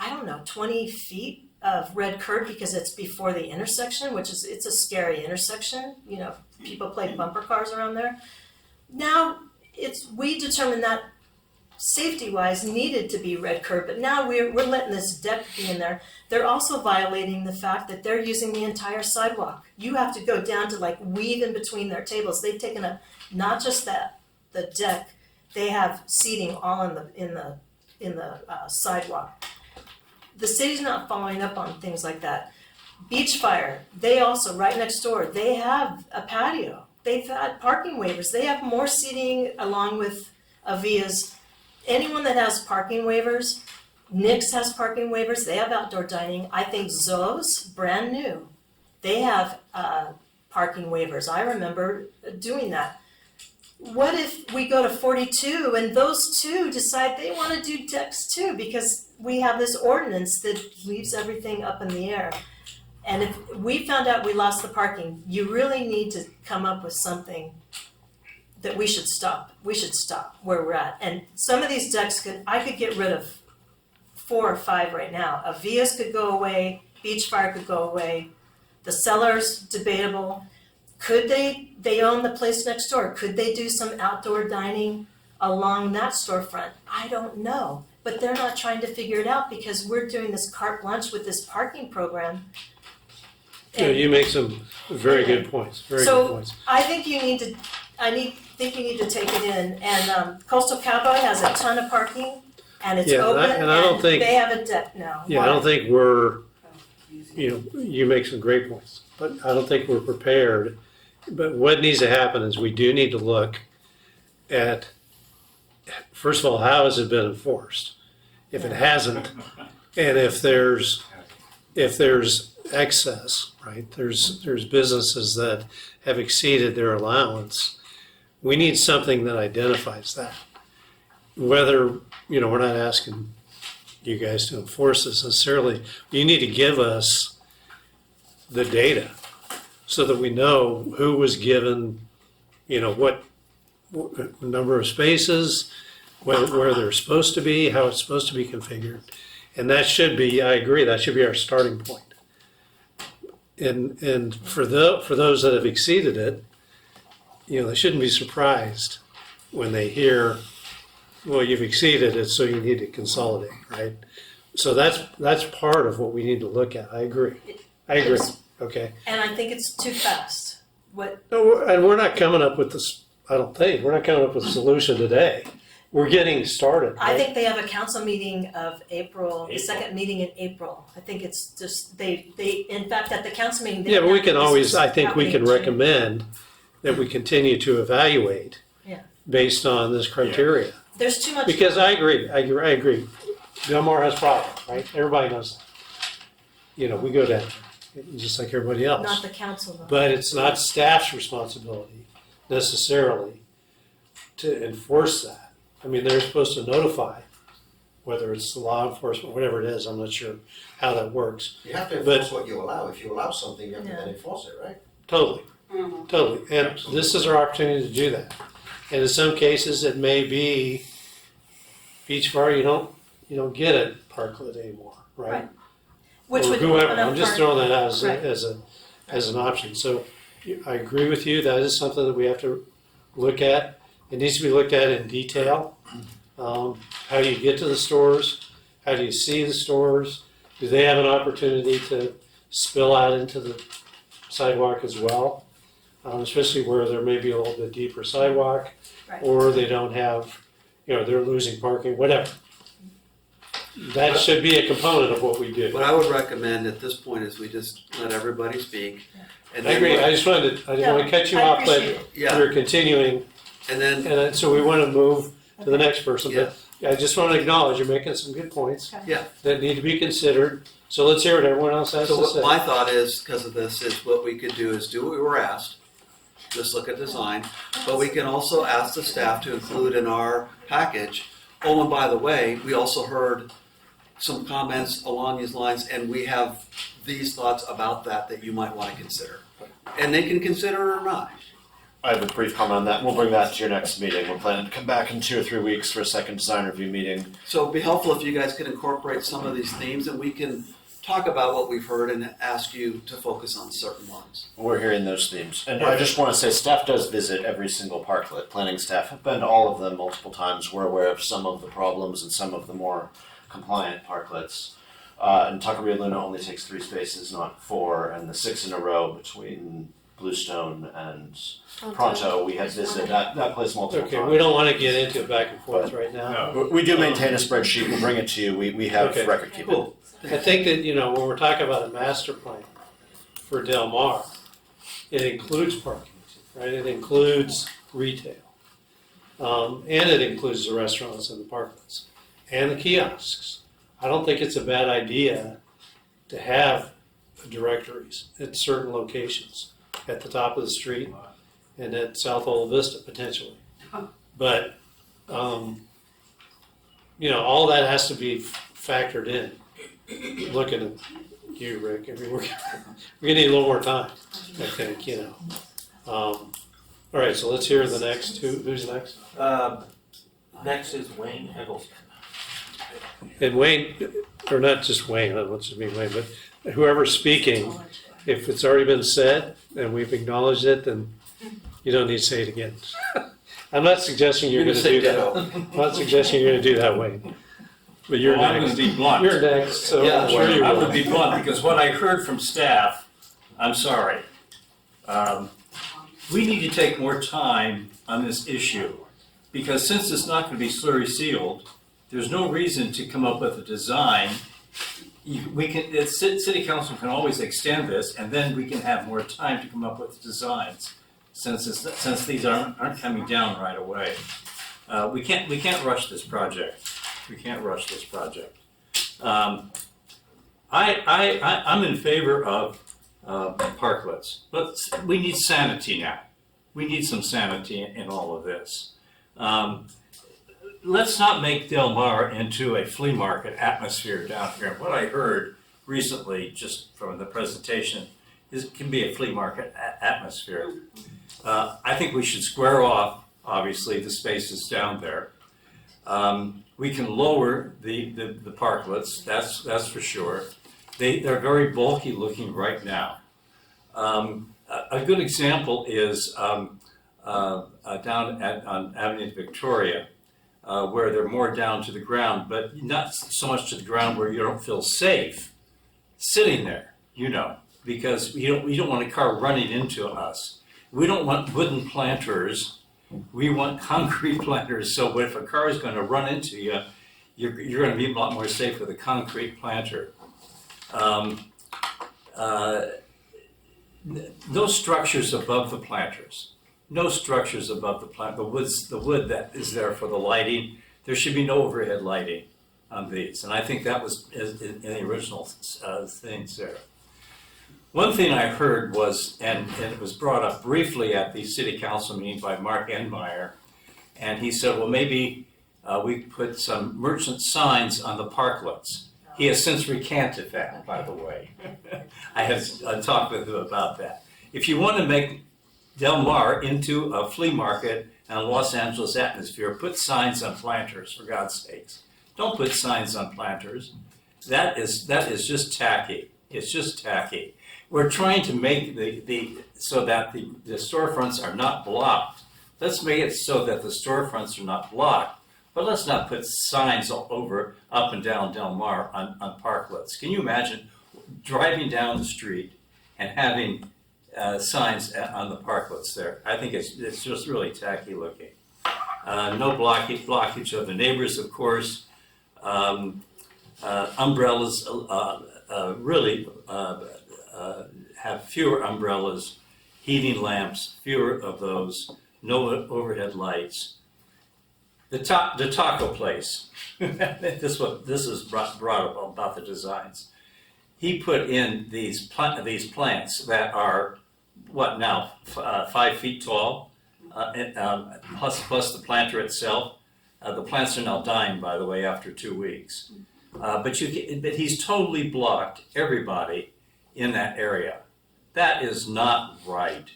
20 feet of red curb because it's before the intersection, it's a scary intersection. People play bumper cars around there. Now, we determined that safety-wise needed to be red curb, but now we're letting this deck be in there. They're also violating the fact that they're using the entire sidewalk. You have to go down to like weave in between their tables. They've taken up not just the deck, they have seating all in the sidewalk. The city's not following up on things like that. Beach Fire, they also, right next door, they have a patio. They've had parking waivers. They have more seating along with Avia's. Anyone that has parking waivers, Nick's has parking waivers, they have outdoor dining. I think Zoe's, brand new, they have parking waivers. I remember doing that. What if we go to 42 and those 2 decide they want to do decks too, because we have this ordinance that leaves everything up in the air. And if we found out we lost the parking, you really need to come up with something that we should stop. We should stop where we're at. And some of these decks I could get rid of 4 or 5 right now. Avias could go away, Beach Fire could go away. The Cellars, debatable. Could they own the place next door. Could they do some outdoor dining along that storefront? I don't know. But they're not trying to figure it out because we're doing this carte blanche with this parking program. You make some very good points, good points. I think you need to take it in. And Coastal Cowboy has a ton of parking, and it's open, and I don't think they have a deck now. Yeah, I don't think you make some great points, but I don't think we're prepared. But what needs to happen is we do need to look at, first of all, how has it been enforced? If it hasn't, and if there's excess, right? There's businesses that have exceeded their allowance. We need something that identifies that. Whether, we're not asking you guys to enforce this necessarily. You need to give us the data so that we know who was given, what number of spaces, where they're supposed to be, how it's supposed to be configured. And that should be, I agree, that should be our starting point. And for those that have exceeded it, they shouldn't be surprised when they hear, well, you've exceeded it, so you need to consolidate, right? So that's part of what we need to look at. I agree. Okay. And I think it's too fast. And we're not coming up with this. I don't think we're not coming up with a solution today. We're getting started. Right? I think they have a council meeting of April, the second meeting in April. I think it's just, they in fact, at the council meeting. Yeah, but we can always, I think we can recommend that we continue to evaluate based on this criteria. There's too much. Because I agree. Del Mar has problems, right? Everybody knows that. We go down just like everybody else. Not the council though. But it's not staff's responsibility necessarily to enforce that. I mean, they're supposed to notify, whether it's law enforcement, whatever it is. I'm not sure how that works. You have to enforce what you allow. If you allow something, you have to then enforce it, right? Totally. And this is our opportunity to do that. And in some cases, it may be Beach Bar, you don't get it Parklet anymore, right? Which or would whoever. open up I'm just throwing that out as an option. So I agree with you. That is something that we have to look at. It needs to be looked at in detail. How do you get to the stores? How do you see the stores? Do they have an opportunity to spill out into the sidewalk as well? Especially where there may be a little bit deeper sidewalk, Right. or they don't have, they're losing parking, whatever. That should be a component of what we do. What I would recommend at this point is we just let everybody speak. And I then agree. what- I just wanted to cut you I off, but appreciate it. Yeah, we're continuing, and then, and so we want to move to the next person. yeah, But I just want to acknowledge you're making some good points yeah. that need to be considered. So let's hear what everyone else has So to what say. my thought is, because of this, is what we could do is do what we were asked. Just look at design, but we can also ask the staff to include in our package. Oh, and by the way, we also heard some comments along these lines, and we have these thoughts about that you might want to consider. And they can consider it or not. I have a brief comment on that. We'll bring that to your next meeting. We're planning to come back in 2 or 3 weeks for a second design review meeting. So it'd be helpful if you guys could incorporate some of these themes, and we can talk about what we've heard and ask you to focus on certain ones. We're hearing those themes. And I just want to say staff does visit every single parklet. Planning staff have been to all of them multiple times. We're aware of some of the problems and some of the more compliant parklets. And Tuckerby and Luna only takes 3 spaces, not 4, and the 6 in a row between Bluestone and Pronto, we had visited that place multiple Okay, times. we don't want to get into it back and forth right now. We do maintain a spreadsheet. We'll bring it to you. We have Okay. record keeping. Cool. I think that, when we're talking about a master plan for Del Mar, it includes parking, right? It includes retail. And it includes the restaurants and the parklets and the kiosks. I don't think it's a bad idea to have directories at certain locations, at the top of the street and at South Ola Vista potentially. But, all that has to be factored in. Looking at you, Rick, I mean, we're gonna need a little more time, I think, All right, so let's hear the next. Who's next? Next is Wayne Eggleston. And Wayne, or not just Wayne, I don't want it to be Wayne, but whoever's speaking, if it's already been said and we've acknowledged it, then you don't need to say it again. I'm not suggesting you're gonna do that. I'm not suggesting you're gonna do that, Wayne. But you're Well, I'm next. gonna be blunt. You're next, so Yeah, I'm sure you I'm will. gonna be blunt, because what I heard from staff, I'm sorry. We need to take more time on this issue, because since it's not gonna be slurry sealed, there's no reason to come up with a design. City council can always extend this, and then we can have more time to come up with designs, since these aren't coming down right away. We can't rush this project. We can't rush this project. I'm in favor of parklets, but we need sanity now. We need some sanity in all of this. Let's not make Del Mar into a flea market atmosphere down here. What I heard recently, just from the presentation, is it can be a flea market atmosphere. I think we should square off, obviously, the spaces down there. We can lower the parklets, that's for sure. They're very bulky looking right now. A good example is down on Avenue Victoria, where they're more down to the ground, but not so much to the ground where you don't feel safe sitting there, because you don't want a car running into us. We don't want wooden planters. We want concrete planters, so if a car is going to run into you, you're going to be a lot more safe with a concrete planter. No structures above the planters. No structures above the plant. The wood that is there for the lighting. There should be no overhead lighting on these, and I think that was in the original things there. One thing I heard was, and it was brought up briefly at the city council meeting by Mark Enmeyer, and he said, well, maybe we put some merchant signs on the parklets. He has since recanted that, by the way. I had talked with him about that. If you want to make Del Mar into a flea market and a Los Angeles atmosphere, put signs on planters, for God's sakes. Don't put signs on planters. That is just tacky. It's just tacky. we're trying to make so that the storefronts are not blocked. Let's make it so that the storefronts are not blocked, but let's not put signs all over, up and down Del Mar on parklets. Can you imagine driving down the street and having signs on the parklets there? I think it's just really tacky looking. No blockage of the neighbors, of course. Umbrellas really have fewer umbrellas, heating lamps, fewer of those, no overhead lights. The taco place, this is brought up about the designs. He put in these plants that are, what now, 5 feet tall, plus the planter itself. The plants are now dying, by the way, after 2 weeks. But he's totally blocked everybody in that area. That is not right.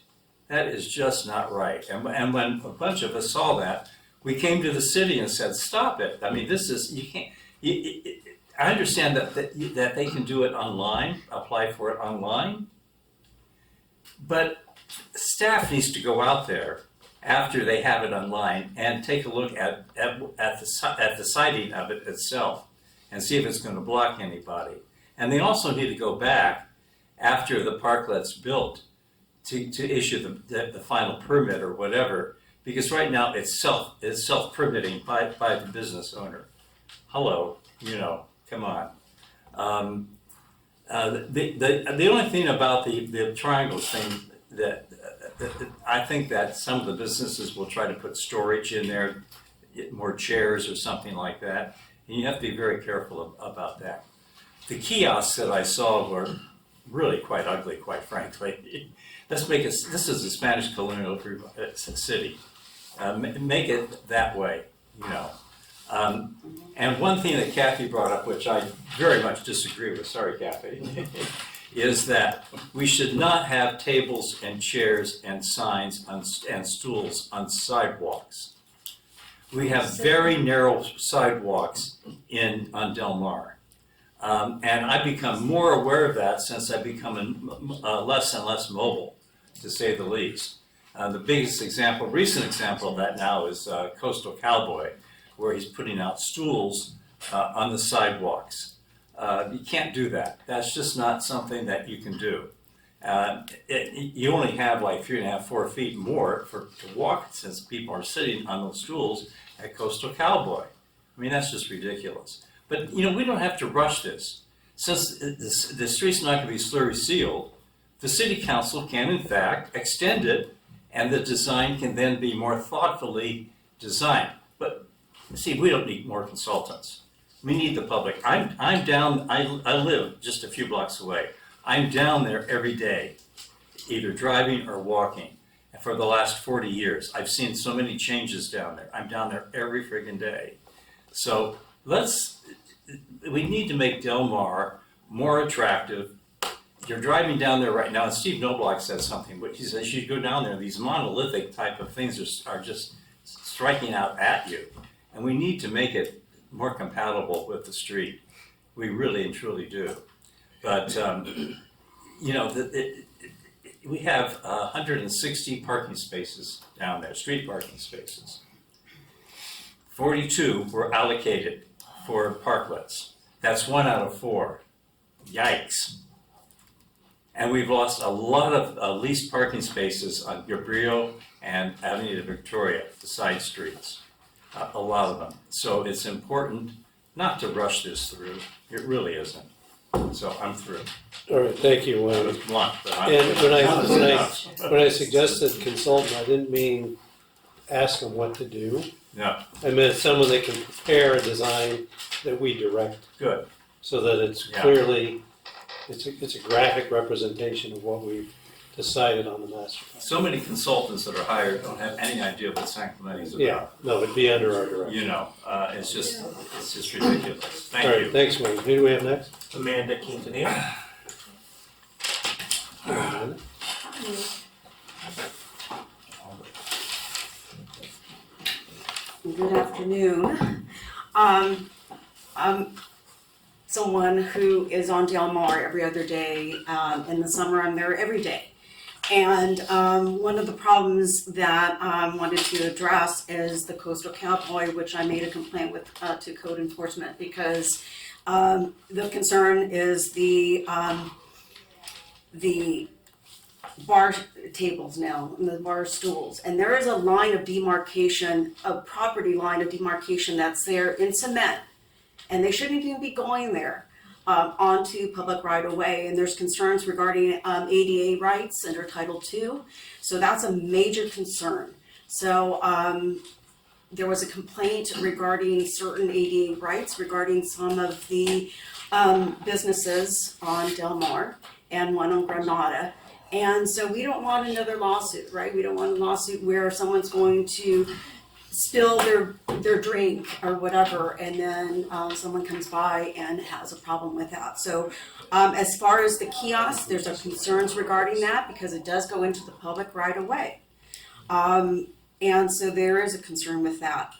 That is just not right. And when a bunch of us saw that, we came to the city and said, "Stop it! I mean, this is you can't." I understand that they can do it online, apply for it online, but staff needs to go out there after they have it online and take a look at the siting of it itself and see if it's going to block anybody. And they also need to go back after the parklet's built to issue the final permit or whatever, because right now it's self-permitting by the business owner. Hello, come on. The only thing about the triangles thing that I think that some of the businesses will try to put storage in there, more chairs or something like that, and you have to be very careful about that. The kiosks that I saw were really quite ugly, quite frankly. This is a Spanish colonial city. Make it that way, And one thing that Kathy brought up, which I very much disagree with, sorry Kathy, is that we should not have tables and chairs and signs and stools on sidewalks. We have very narrow sidewalks on Del Mar. And I've become more aware of that since I've become less and less mobile, to say the least. The biggest recent example of that now is Coastal Cowboy, where he's putting out stools on the sidewalks. You can't do that. That's just not something that you can do. You only have like 3.5, 4 feet more to walk, since people are sitting on those stools at Coastal Cowboy. I mean, that's just ridiculous. But, we don't have to rush this. Since the street's not going to be slurry sealed, the city council can, in fact, extend it, and the design can then be more thoughtfully designed. But, see, we don't need more consultants. We need the public. I'm down, I live just a few blocks away. I'm down there every day, either driving or walking. And for the last 40 years, I've seen so many changes down there. I'm down there every friggin' day. So we need to make Del Mar more attractive. You're driving down there right now, and Steve Noblock said something, but he says you go down there, these monolithic type of things are just striking out at you. And we need to make it more compatible with the street. We really and truly do. But, we have 160 parking spaces down there, street parking spaces. 42 were allocated for parklets. That's 1 out of 4. Yikes. And we've lost a lot of leased parking spaces on Gabriel and Avenue de Victoria, the side streets. A lot of them. So it's important not to rush this through. It really isn't. So I'm through. All right, thank you, I Wayne. was blunt, but And when I suggested consultant, I didn't mean ask them what to do. No, I meant someone that can prepare a design that we direct, good. so that it's Yeah. clearly, it's a graphic representation of what we've decided on the master plan. So many consultants that are hired don't have any idea what Subcommittee is about. Yeah, no, it'd be under our direction. It's just ridiculous. All Thank right, you. thanks, Wayne. Who do we have next? Amanda Quintanilla. Amanda? Good afternoon. someone who is on Del Mar every other day. In the summer, I'm there every day. And one of the problems that I wanted to address is the coastal cowboy, which I made a complaint with to code enforcement because the concern is the bar tables now and the bar stools. And there is a line of demarcation, a property line of demarcation that's there in cement. And they shouldn't even be going there. Onto public right of way, and there's concerns regarding ADA rights under Title II. So that's a major concern. So there was a complaint regarding certain ADA rights regarding some of the businesses on Del Mar and one on Granada. And so we don't want another lawsuit, right? We don't want a lawsuit where someone's going to spill their drink or whatever, and then someone comes by and has a problem with that. So as far as the kiosk, there's concerns regarding that because it does go into the public right away. And so there is a concern with that.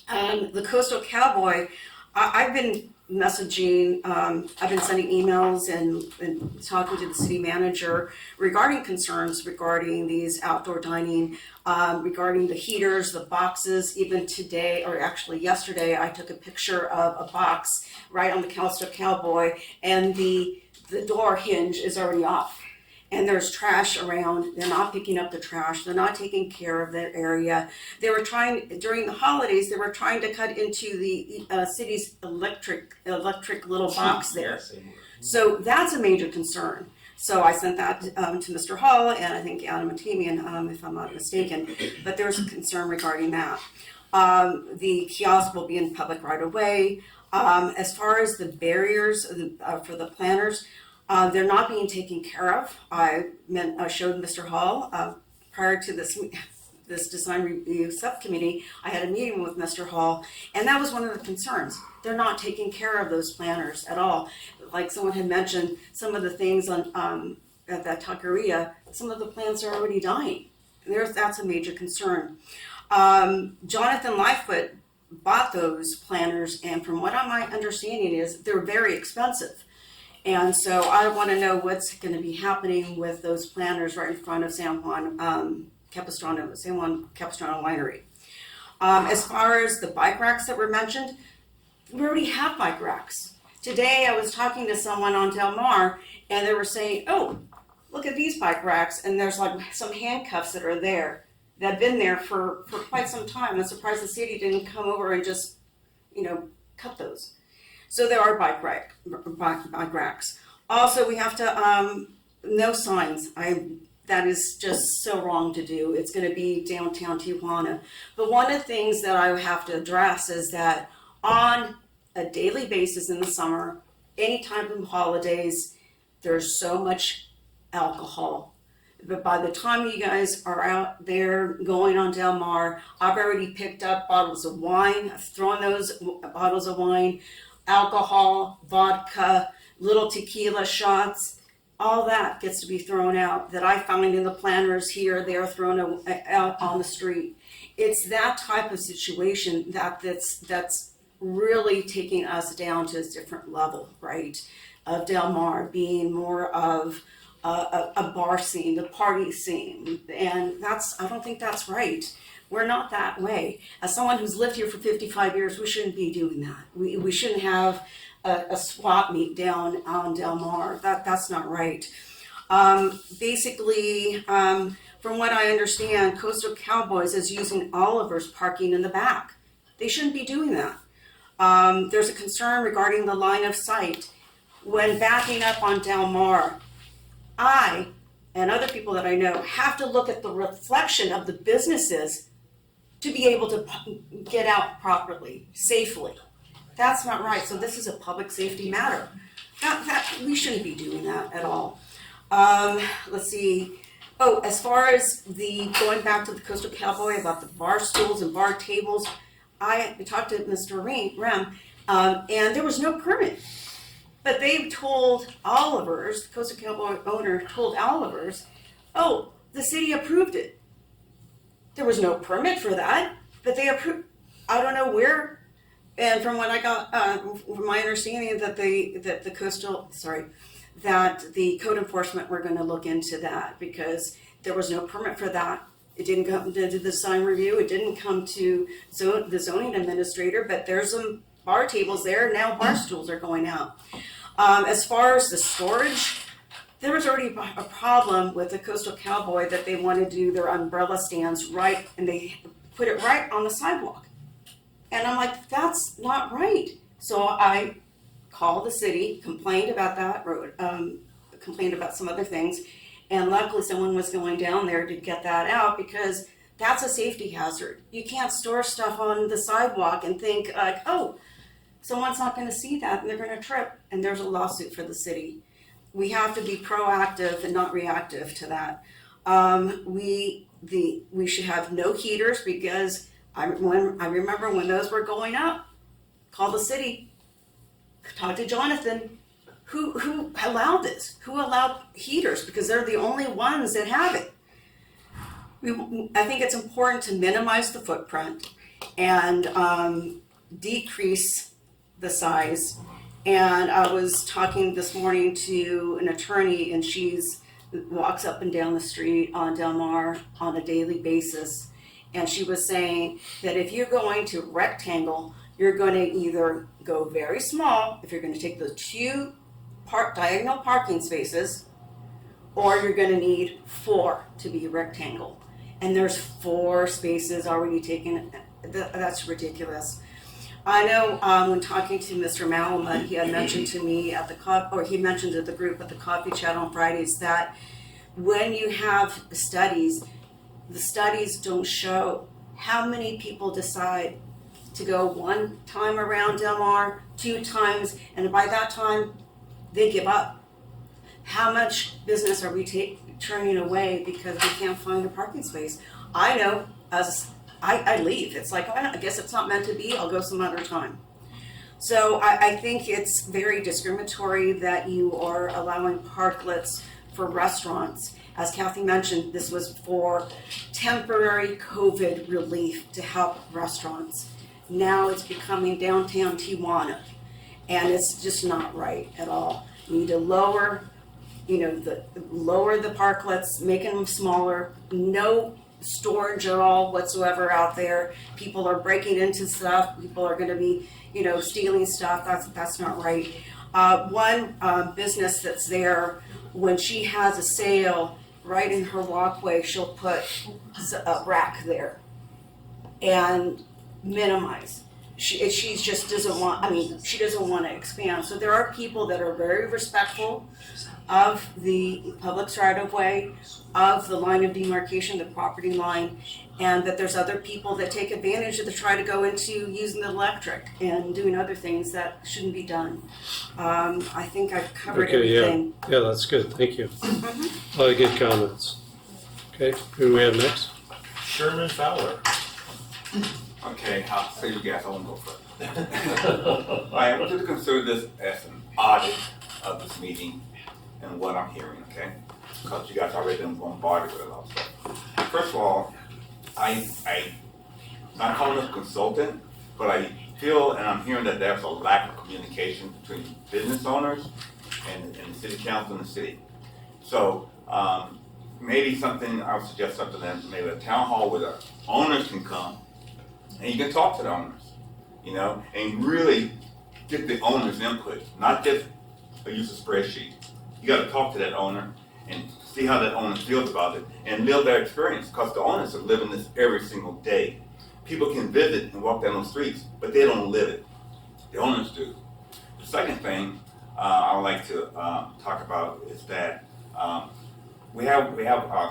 The coastal cowboy, I've been messaging, I've been sending emails and talking to the city manager regarding concerns regarding these outdoor dining, regarding the heaters, the boxes. Even today, or actually yesterday, I took a picture of a box right on the coastal cowboy, and the door hinge is already off. And there's trash around. They're not picking up the trash. They're not taking care of that area. They were trying, during the holidays, they were trying to cut into the city's electric little box there. So that's a major concern. So I sent that to Mr. Hall and I think Adam and Tamian, if I'm not mistaken. But there's a concern regarding that. The kiosk will be in public right away. As far as the barriers for the planners, they're not being taken care of. I showed Mr. Hall prior to this design review subcommittee. I had a meeting with Mr. Hall, and that was one of the concerns. They're not taking care of those planners at all. Like someone had mentioned, some of the things on at that taqueria, some of the plants are already dying. That's a major concern. Jonathan Lightfoot bought those planners, and from what my understanding is, they're very expensive. And so I want to know what's going to be happening with those planters right in front of San Juan Capistrano Winery. As far as the bike racks that were mentioned, we already have bike racks. Today I was talking to someone on Del Mar, and they were saying, "Oh, look at these bike racks," and there's like some handcuffs that are there that have been there for quite some time. I'm surprised the city didn't come over and just, cut those. So there are bike racks. Also, we have to, no signs. That is just so wrong to do. It's going to be downtown Tijuana. But one of the things that I have to address is that on a daily basis in the summer, any time of holidays, there's so much alcohol. But by the time you guys are out there going on Del Mar, I've already picked up bottles of wine. I've thrown those bottles of wine, alcohol, vodka, little tequila shots, all that gets to be thrown out that I find in the planners here. They're thrown out on the street. It's that type of situation that's really taking us down to a different level, right? Of Del Mar being more of a bar scene, the party scene, and I don't think that's right. We're not that way. As someone who's lived here for 55 years, we shouldn't be doing that. We shouldn't have a swap meet down on Del Mar. That's not right. Basically, from what I understand, Coastal Cowboys is using Oliver's parking in the back. They shouldn't be doing that. There's a concern regarding the line of sight. When backing up on Del Mar, I and other people that I know have to look at the reflection of the businesses to be able to get out properly, safely. That's not right. So this is a public safety matter. We shouldn't be doing that at all. Let's see. Oh, as far as going back to the Coastal Cowboy about the bar stools and bar tables, I talked to Mr. Rem, and there was no permit. But they told Oliver's, the Coastal Cowboy owner told Oliver's, oh, the city approved it. There was no permit for that, but they approved. I don't know where And from what I got, from my understanding that the code enforcement were gonna look into that because there was no permit for that. It didn't come to the design review, it didn't come to the zoning administrator, but there's some bar tables there, now bar stools are going out. As far as the storage, there was already a problem with the Coastal Cowboy that they wanted to do their umbrella stands right, and they put it right on the sidewalk. And I'm like, that's not right. So I called the city, complained about that road, complained about some other things. And luckily someone was going down there to get that out because that's a safety hazard. You can't store stuff on the sidewalk and think like, oh, someone's not gonna see that and they're gonna trip. And there's a lawsuit for the city. We have to be proactive and not reactive to that. We should have no heaters because I remember when those were going up, call the city, talk to Jonathan, who allowed this? Who allowed heaters? Because they're the only ones that have it. I think it's important to minimize the footprint and decrease the size. And I was talking this morning to an attorney and she's walks up and down the street on Del Mar on a daily basis. And she was saying that if you're going to rectangle, you're going to either go very small, if you're going to take the two diagonal parking spaces, or you're going to need 4 to be rectangle. And there's 4 spaces already taken. That's ridiculous. I know when talking to Mr. Malamud, he had mentioned to me at he mentioned to the group at the coffee chat on Fridays that when you have studies, the studies don't show how many people decide to go 1 time around Del Mar, 2 times, and by that time, they give up. How much business are we turning away because we can't find a parking space? I know, as I leave. It's like, oh, I guess it's not meant to be, I'll go some other time. So I think it's very discriminatory that you are allowing parklets for restaurants. As Kathy mentioned, this was for temporary COVID relief to help restaurants. Now it's becoming downtown Tijuana, and it's just not right at all. You need to lower the parklets, making them smaller, no storage at all whatsoever out there. People are breaking into stuff, people are gonna be, stealing stuff, that's not right. One business that's there, when she has a sale, right in her walkway, she'll put a rack there and minimize. She just doesn't want, she doesn't want to expand. So there are people that are very respectful of the public's right of way, of the line of demarcation, the property line, and that there's other people that take advantage of try to go into using the electric and doing other things that shouldn't be done. I think I've covered everything. Yeah, that's good. Thank you. A lot of good comments. Okay, who do we have next? Sherman Fowler. Okay, I'll save you guys, I won't go first. I am just consider this as an audit of this meeting and what I'm hearing, okay? Because you guys already been bombarded with a lot of stuff. First of all, I'm not calling this a consultant, but I feel and I'm hearing that there's a lack of communication between business owners and the city council and the city. So maybe I would suggest something that maybe a town hall where the owners can come and you can talk to the owners, and really get the owner's input, not just use a spreadsheet. You got to talk to that owner and see how that owner feels about it and live their experience, because the owners are living this every single day. People can visit and walk down those streets, but they don't live it. The owners do. The second thing I would like to talk about is that we have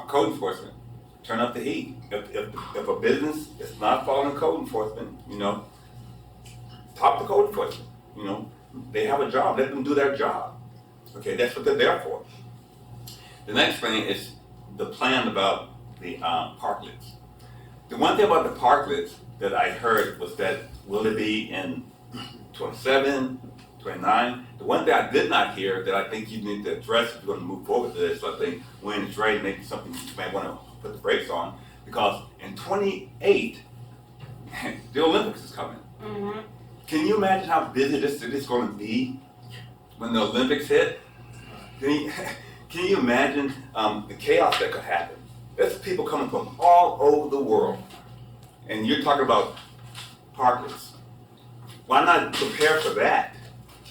code enforcement. Turn up the heat. If a business is not following code enforcement, talk to code enforcement. They have a job. Let them do their job. Okay, that's what they're there for. The next thing is the plan about the parklets. The one thing about the parklets that I heard was that will it be in 27, 29? The one thing I did not hear that I think you need to address if you're going to move forward with this, so I think when it's right, maybe something you may want to put the brakes on, because in 28, the Olympics is coming. Mm-hmm. Can you imagine how busy this city is going to be when the Olympics hit? Can you imagine the chaos that could happen? There's people coming from all over the world, and you're talking about parklets. Why not prepare for that?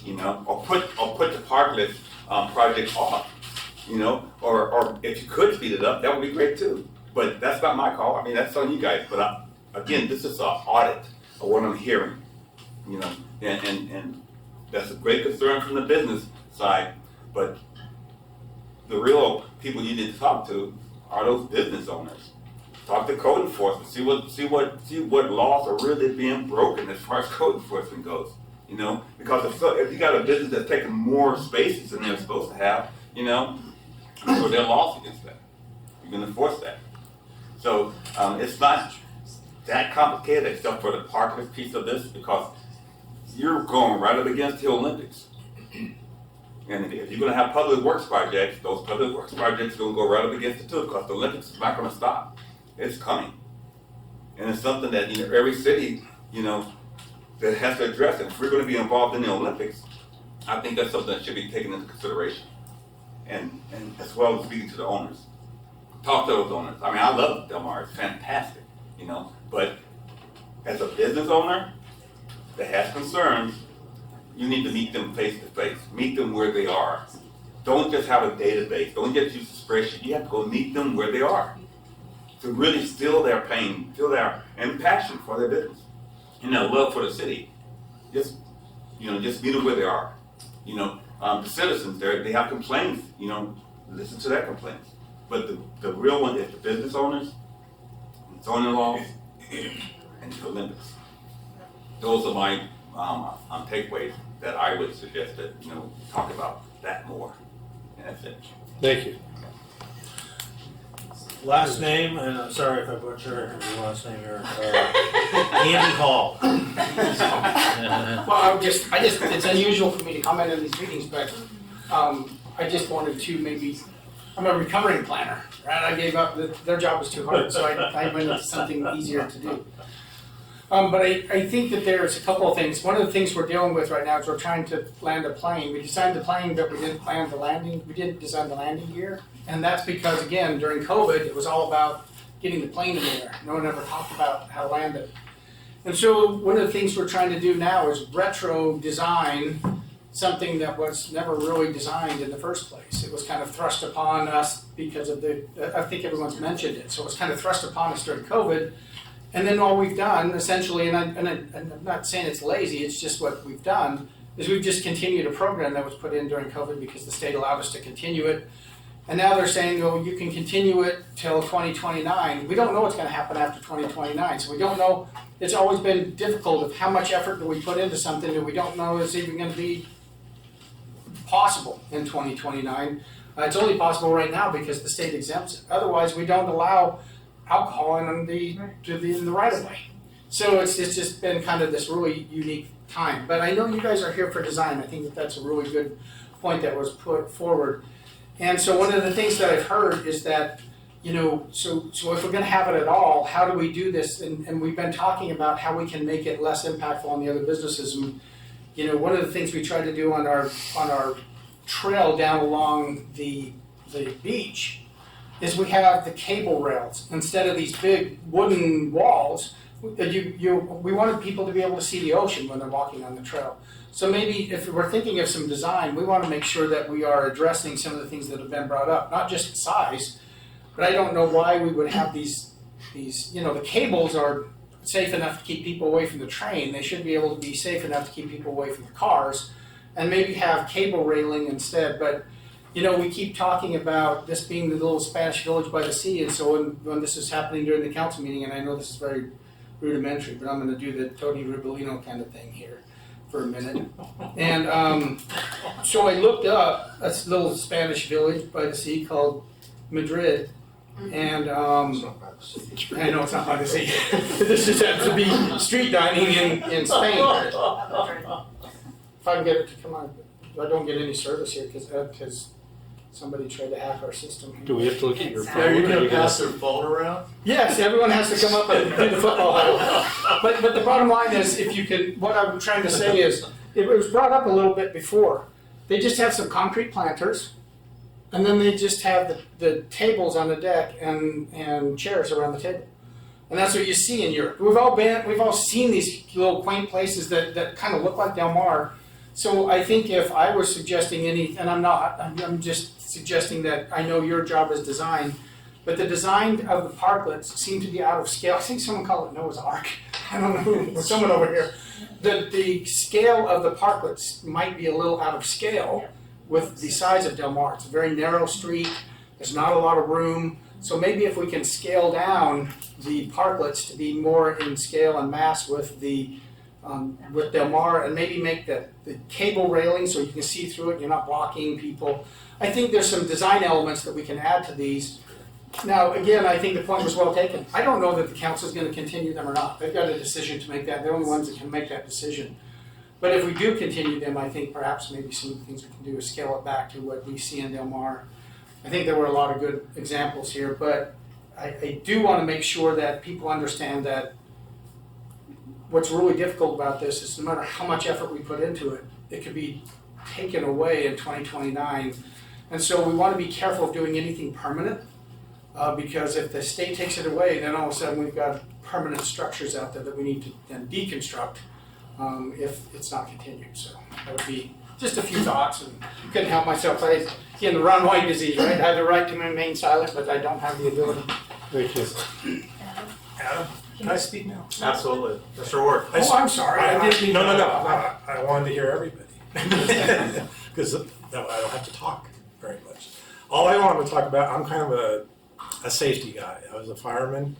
You know, or put the parklet project off. You know, or if you could speed it up, that would be great too. But that's not my call. I mean, that's on you guys. But again, this is an audit of what I'm hearing. You know, and that's a great concern from the business side. But the real people you need to talk to are those business owners. Talk to code enforcement. See what laws are really being broken as far as code enforcement goes. You know, because if you got a business that's taking more spaces than they're supposed to have, you know, so there are laws against that. You can enforce that. So it's not that complicated except for the parkless piece of this, because you're going right up against the Olympics. And if you're going to have public works projects, those public works projects are going to go right up against it too, because the Olympics is not going to stop. It's coming. And it's something that, you know, every city, you know, that has to address it. If we're going to be involved in the Olympics, I think that's something that should be taken into consideration. And as well as speaking to the owners. Talk to those owners. I mean, I love Del Mar, it's fantastic, you know, but as a business owner that has concerns, you need to meet them face to face, meet them where they are. Don't just have a database, don't just use a spreadsheet, you have to go meet them where they are to really feel their pain, feel their and passion for their business. You know, love for the city. Just meet them where they are. You know, the citizens, they have complaints, you know, listen to their complaints. But the real one is the business owners, zoning laws, and the Olympics. Those are my takeaways that I would suggest that, you know, talk about that more. And that's it. Thank you. Last name, and I'm sorry if I butcher your last name here, Andy Hall. Well, it's unusual for me to comment on these meetings, but I just wanted to I'm a recovering planner, right? I gave up, their job was too hard, so I went into something easier to do. But I think that there's a couple of things. One of the things we're dealing with right now is we're trying to land a plane. We designed the plane, but we didn't land the landing. We didn't design the landing gear. And that's because, again, during COVID, it was all about getting the plane in the air. No one ever talked about how to land it. And so one of the things we're trying to do now is retro design something that was never really designed in the first place. It was kind of thrust upon us because of I think everyone's mentioned it. So it was kind of thrust upon us during COVID. And then all we've done, essentially, and I'm not saying it's lazy, it's just what we've done, is we've just continued a program that was put in during COVID because the state allowed us to continue it. And now they're saying, oh, you can continue it till 2029. We don't know what's going to happen after 2029, so we don't know. It's always been difficult of how much effort do we put into something that we don't know is even going to be possible in 2029. It's only possible right now because the state exempts it. Otherwise, we don't allow alcohol in the right of way. So it's just been kind of this really unique time. But I know you guys are here for design. I think that's a really good point that was put forward. And so one of the things that I've heard is that, you know, so if we're going to have it at all, how do we do this? And we've been talking about how we can make it less impactful on the other businesses. And, you know, one of the things we try to do on our trail down along the beach is we have the cable rails instead of these big wooden walls. We wanted people to be able to see the ocean when they're walking on the trail. So maybe if we're thinking of some design, we want to make sure that we are addressing some of the things that have been brought up, not just size, but I don't know why we would have these, you know, the cables are safe enough to keep people away from the train. They should be able to be safe enough to keep people away from the cars, and maybe have cable railing instead. But, you know, we keep talking about this being the little Spanish village by the sea, and so when this is happening during the council meeting, and I know this is very rudimentary, but I'm going to do the Tony Ribolino kind of thing here for a minute. And so I looked up a little Spanish village by the sea called Madrid, and I know it's not by the sea. This just happens to be street dining in Spain. If I can get it to come on, I don't get any service here because somebody tried to hack our system. Do we have to look at your phone? Are you or gonna you pass their phone around? Yes, everyone has to come up and do the football huddle. But the bottom line is, if you can, what I'm trying to say is, it was brought up a little bit before. They just have some concrete planters, and then they just have the tables on the deck and chairs around the table. And that's what you see in Europe. We've all seen these little quaint places that kind of look like Del Mar. So I think if I was suggesting and I'm not, I'm just suggesting that I know your job is design, but the design of the parklets seem to be out of scale. I think someone called it Noah's Ark. I don't know who, someone over here. The scale of the parklets might be a little out of scale with the size of Del Mar. It's a very narrow street. There's not a lot of room. So maybe if we can scale down the parklets to be more in scale and mass with Del Mar, and maybe make the cable railing so you can see through it, you're not blocking people. I think there's some design elements that we can add to these. Now, again, I think the point was well taken. I don't know that the council's gonna continue them or not. They've got a decision to make that. They're the only ones that can make that decision. But if we do continue them, I think perhaps maybe some of the things we can do is scale it back to what we see in Del Mar. I think there were a lot of good examples here, but I do want to make sure that people understand that what's really difficult about this is no matter how much effort we put into it, it could be taken away in 2029. And so we want to be careful of doing anything permanent, because if the state takes it away, then all of a sudden we've got permanent structures out there that we need to then deconstruct if it's not continued. So that would be just a few thoughts, and couldn't help myself. Again, the Ron White disease, right? I have the right to remain silent, but I don't have the ability. Thank you. Adam, can I speak now? Absolutely. Mr. Ward. Oh, I'm sorry. I didn't mean No, to- I wanted to hear everybody. Because I don't have to talk very much. All I wanted to talk about, I'm kind of a safety guy. I was a fireman,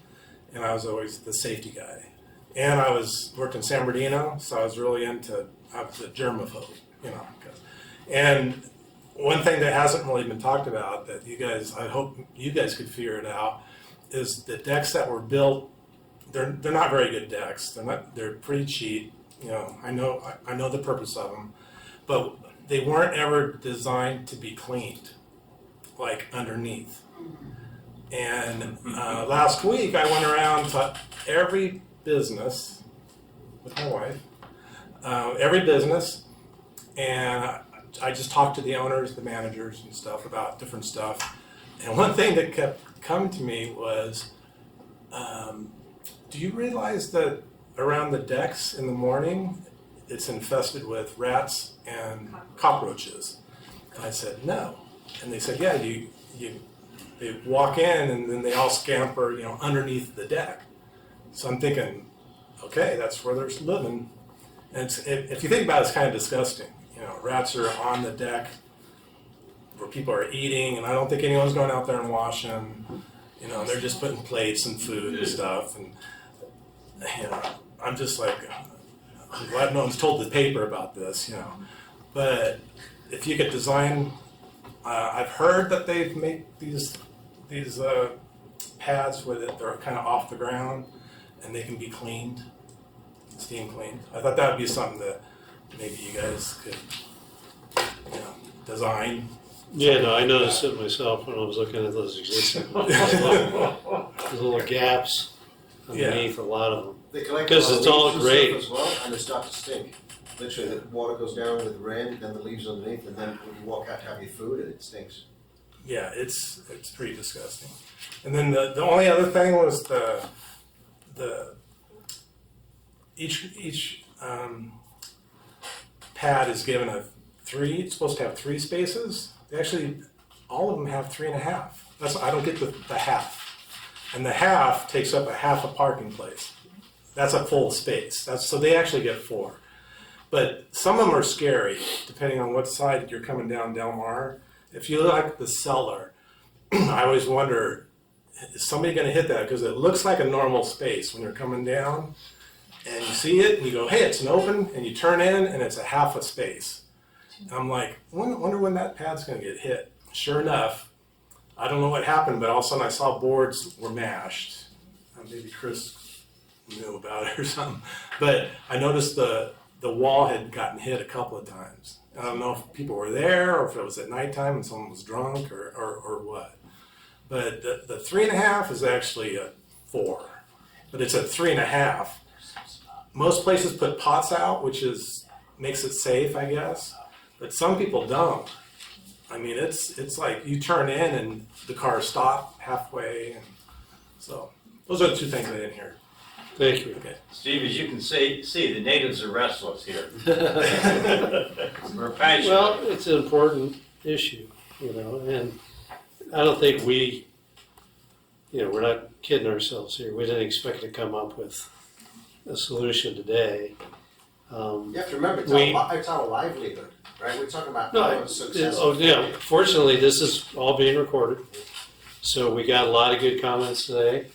and I was always the safety guy. And I worked in San Bernardino, so I was really I was a germaphobe, And one thing that hasn't really been talked about that I hope you guys could figure it out, is the decks that were built. They're not very good decks. They're pretty cheap. I know the purpose of them, but they weren't ever designed to be cleaned, like underneath. And last week I went around to every business with my wife, every business, and I just talked to the owners, the managers and stuff about different stuff. And one thing that kept coming to me was, do you realize that around the decks in the morning, it's infested with rats and cockroaches? And I said, no. And they said, yeah, they walk in and then they all scamper, underneath the deck. So I'm thinking, okay, that's where they're living. And if you think about it, it's kind of disgusting. Rats are on the deck where people are eating, and I don't think anyone's going out there and washing. They're just putting plates and food and stuff. And I'm just like, I'm glad no one's told the paper about this. But if you could design, I've heard that they've made these pads where they're kind of off the ground and they can be cleaned, steam cleaned. I thought that would be something that maybe you guys could, design. Yeah, no, I noticed it myself when I was looking at those existing ones. There's little gaps underneath a lot of them. They collect Because a lot of it's all leaves and great. stuff as well, and they start to stink. Literally, the water goes down with the rain, then the leaves underneath, and then when you walk out to have your food, and it stinks. Yeah, it's pretty disgusting. And then the only other thing was each pad is given it's supposed to have 3 spaces. All of them have 3.5. I don't get the half. And the half takes up a half a parking place. That's a full space. So they actually get 4. But some of them are scary, depending on what side you're coming down Del Mar. If you look at the cellar, I always wonder, is somebody going to hit that? Because it looks like a normal space when you're coming down, and you see it, and you go, hey, it's an open, and you turn in, and it's a half a space. And I'm like, wonder when that pad's going to get hit. Sure enough, I don't know what happened, but all of a sudden I saw boards were mashed. Maybe Chris knew about it or something. But I noticed the wall had gotten hit a couple of times. I don't know if people were there or if it was at nighttime and someone was drunk or what. But the 3.5 is actually a 4, but it's a 3.5. Most places put pots out, which makes it safe, I guess. But some people don't. I mean, it's like you turn in and the cars stop halfway, and so those are the 2 things I didn't hear. Thank you. Okay. Steve, as you can see, the natives are restless here. We're passionate. Well, it's an important issue, and I don't think we're not kidding ourselves here. We didn't expect to come up with a solution today. You have to remember, it's our livelihood, right? We're talking about our success. Fortunately, this is all being recorded, so we got a lot of good comments today.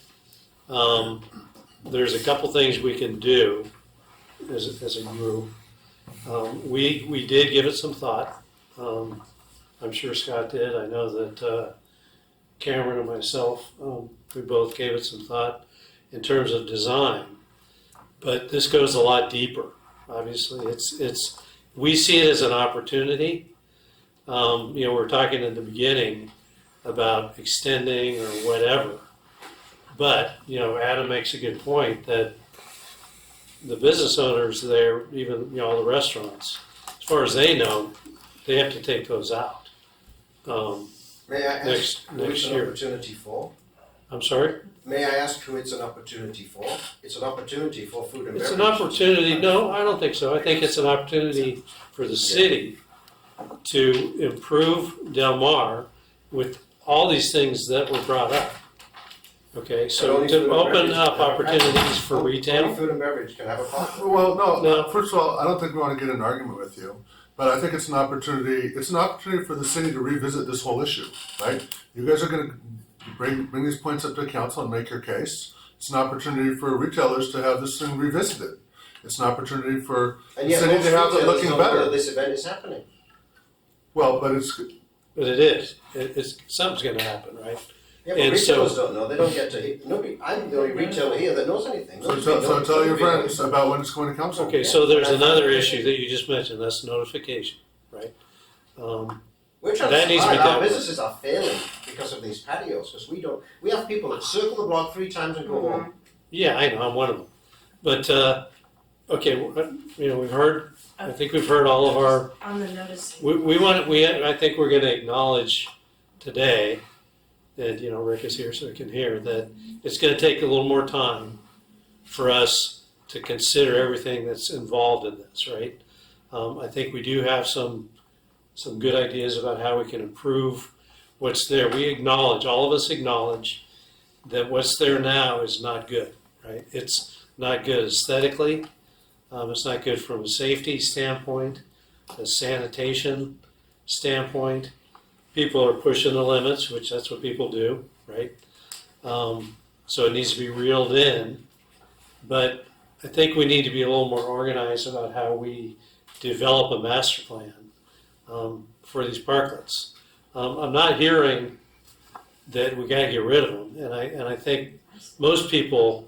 There's a couple things we can do as a group. We did give it some thought. I'm sure Scott did. I know that Cameron and myself, we both gave it some thought in terms of design. But this goes a lot deeper. Obviously, we see it as an opportunity. We're talking in the beginning about extending or whatever. But, Adam makes a good point that the business owners there, even, all the restaurants, as far as they know, they have to take those out. May I ask who it's next an year. opportunity for? I'm sorry? May I ask who it's an opportunity for? It's an opportunity for food and It's an beverage. opportunity, no, I don't think so. I think it's an opportunity for the city to improve Del Mar with all these things that were brought up. Okay, so only food to and open beverage up can have a opportunities for Only retail. food and beverage can have a pot. Well, no, No. first of all, I don't think we want to get in an argument with you, but I think it's an opportunity for the city to revisit this whole issue, right? You guys are gonna bring these points up to council and make your case. It's an opportunity for retailers to have this thing revisited. It's an opportunity for And the yet city most to have it retailers looking don't know better. that this event is happening. Well, but But it is. It's something's going to happen, right? Yeah, but And retailers so- don't know. They don't get to hear. Nobody. I'm the only retailer here that knows anything. so Nobody tell your knows. friends about when it's going to council. Okay, so there's another issue that you just mentioned, that's notification, right? We're trying That to needs to be survive. Our done. businesses are failing because of these patios, because we don't. We have people that circle the block 3 times and go home. Yeah, I know, I'm one of them. But, okay, we've heard, I think we've heard all of our, On the notice. I think we're gonna acknowledge today that, Rick is here so he can hear, that it's gonna take a little more time for us to consider everything that's involved in this, right? I think we do have some good ideas about how we can improve what's there. We acknowledge, all of us acknowledge that what's there now is not good, right? It's not good aesthetically. It's not good from a safety standpoint, a sanitation standpoint. People are pushing the limits, which that's what people do, right? So it needs to be reeled in. But I think we need to be a little more organized about how we develop a master plan for these parklets. I'm not hearing that we gotta get rid of them, and I think most people,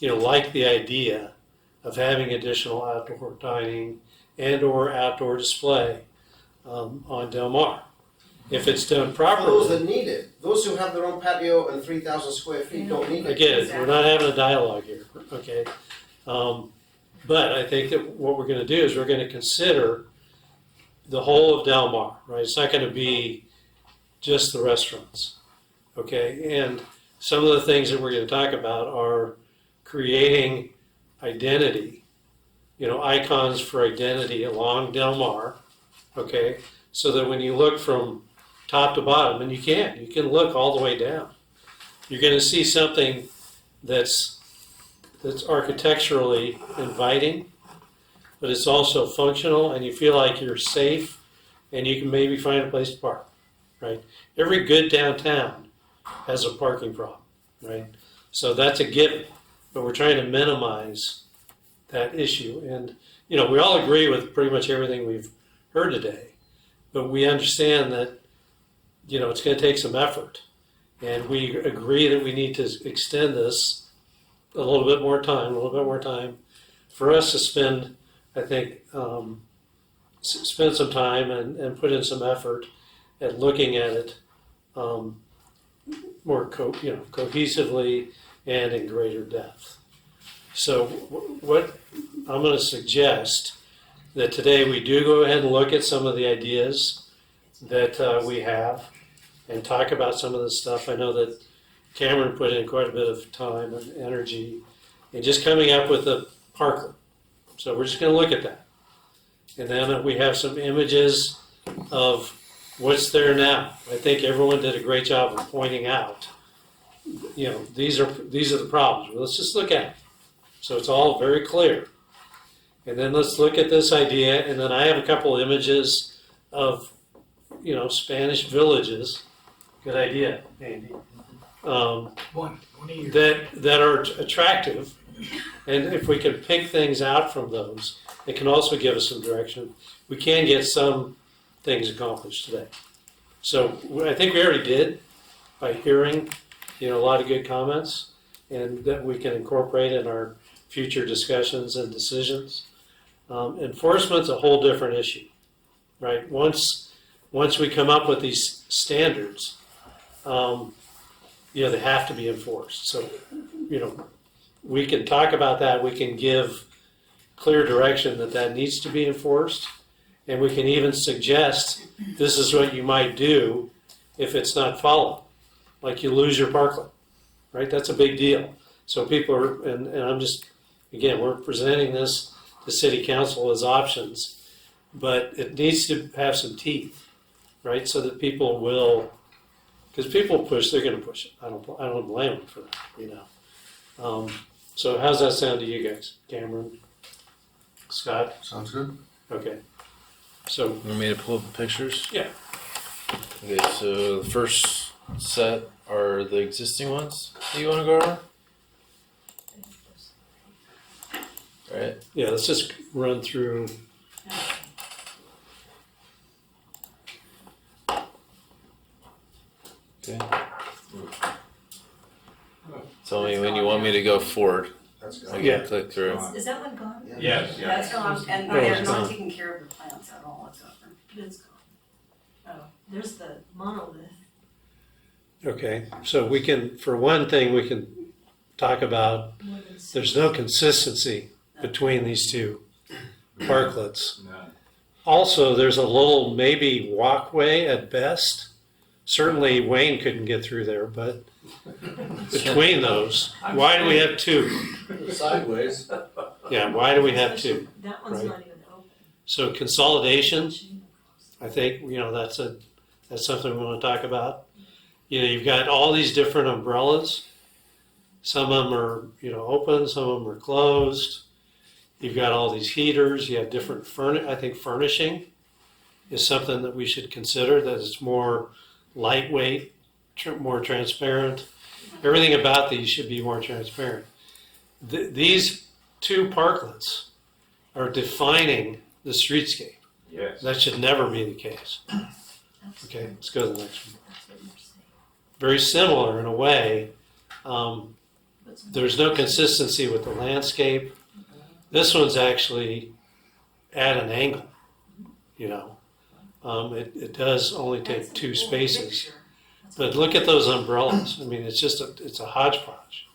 like the idea of having additional outdoor dining and or outdoor display on Del Mar. If it's done For those properly, that need it, those who have their own patio and 3,000 square feet don't need I it. get it, we're not having a dialogue here, okay? But I think that what we're gonna do is we're gonna consider the whole of Del Mar, right? It's not gonna be just the restaurants, okay? And some of the things that we're gonna talk about are creating identity, icons for identity along Del Mar, okay? So that when you look from top to bottom, and you can look all the way down, you're gonna see something that's architecturally inviting, but it's also functional, and you feel like you're safe, and you can maybe find a place to park, right? Every good downtown has a parking problem, right? So that's a given, but we're trying to minimize that issue. And, we all agree with pretty much everything we've heard today, but we understand that, it's gonna take some effort. And we agree that we need to extend this a little bit more time for us to spend, I think, spend some time and put in some effort at looking at it more cohesively and in greater depth. So what I'm going to suggest that today we do go ahead and look at some of the ideas that we have and talk about some of the stuff. I know that Cameron put in quite a bit of time and energy in just coming up with a parklet. So we're just going to look at that. And then we have some images of what's there now. I think everyone did a great job of pointing out, these are the problems. Well, let's just look at it. So it's all very clear. And then let's look at this idea. And then I have a couple images of, Spanish villages. Good idea, Andy. That are attractive. And if we can pick things out from those, it can also give us some direction. We can get some things accomplished today. So I think we already did by hearing, a lot of good comments, and that we can incorporate in our future discussions and decisions. Enforcement's a whole different issue, right? Once we come up with these standards, they have to be enforced. So, we can talk about that. We can give clear direction that needs to be enforced. And we can even suggest this is what you might do if it's not followed. Like you lose your parklet, right? That's a big deal. So people are, and I'm just, again, we're presenting this to City Council as options, but it needs to have some teeth, right? So that people will, because people push, they're going to push it. I don't blame them for that, So how's that sound to you guys? Cameron? Scott? Sounds good. Okay. So, You want me to pull up the pictures? yeah. Okay, so the first set are the existing ones that you want to go over? Right? Yeah, let's just run through. Okay. Tell me when you want me to go forward. That's I good. can click through. Is that one gone? Yes, That's gone, and Oh, they're it's not gone. taking care of the plants at all whatsoever. It's gone. Oh, there's the monolith. Okay, so we can, for one thing, we can talk about there's no consistency between these two parklets. Also, there's a little maybe walkway at best. Certainly Wayne couldn't get through there, but between those, why do we have two? Sideways. Yeah, why do we have two? That one's Right. not even open. So consolidation, I think, that's something we want to talk about. You've got all these different umbrellas. Some of them are, open, some of them are closed. You've got all these heaters, you have different I think furnishing is something that we should consider, that it's more lightweight, more transparent. Everything about these should be more transparent. These two parklets are defining the streetscape. Yes. That should never be the case. Okay, let's go to the next one. Very similar in a way. There's no consistency with the landscape. This one's actually at an angle, It does only take two spaces. But look at those umbrellas. I mean, it's a hodgepodge.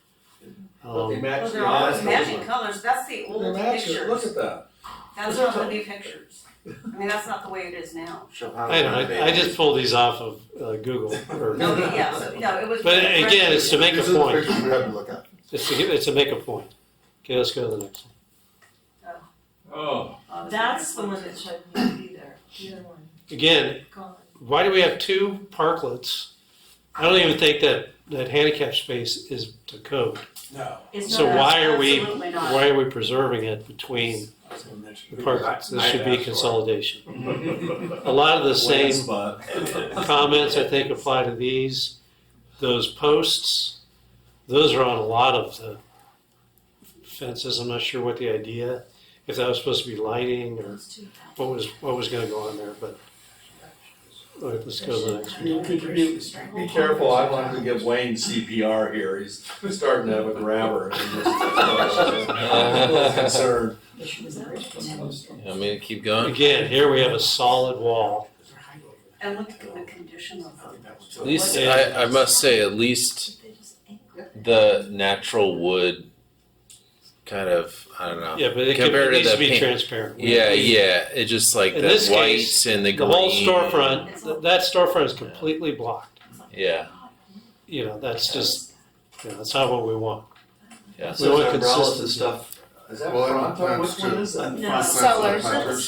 But they match Well, the they're all eyes. matching colors, that's the They old match it. pictures. Look at that. That's not the new pictures. I mean, that's not the way it is now. I just pulled these off of Google. No, it was. But again, it's to make a These are the point. pictures we had to look at. It's to make a point. Okay, let's go to the next one. Oh. That's the one that shouldn't even be there. The other one, Again, gone. why do we have two parklets? I don't even think that handicap space is to code. No. It's So not- why are absolutely not. we preserving it between the parklets? This should be consolidation. A lot of the same comments I think apply to these. Those posts, those are on a lot of the fences. I'm not sure what the idea, if that was supposed to be lighting or what was going to go on there, but all right, let's go to the next one. Be careful, I wanted to give Wayne CPR here, he's starting to have a grabber. I'm a little concerned. Want me to keep going? Again, here we have a solid wall. And look at the condition of At least, I must say, at least the natural wood kind of, I don't know. Yeah, but it compared needs to to the be paint. transparent. Yeah, yeah. It just like In the this whites case, and the The green. whole storefront, that storefront is completely blocked. Yeah, You know, that's just, that's not what we want. yeah. We want umbrellas and consistency. stuff. Is that Well, Pronto? and Which one is that? And No. front- Sellers. planters.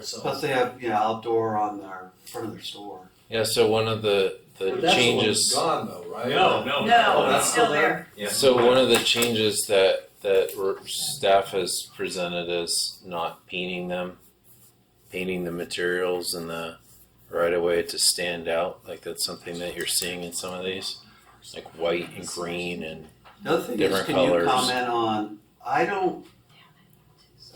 So, Plus they have, outdoor on their, front of their store. yeah, so one of the changes. Gone though, right? No. No, it's still there. So one of the changes that staff has presented is not painting the materials in the right of way to stand out. Like that's something that you're seeing in some of these, like white and green and The other thing is, different can you colors. comment on,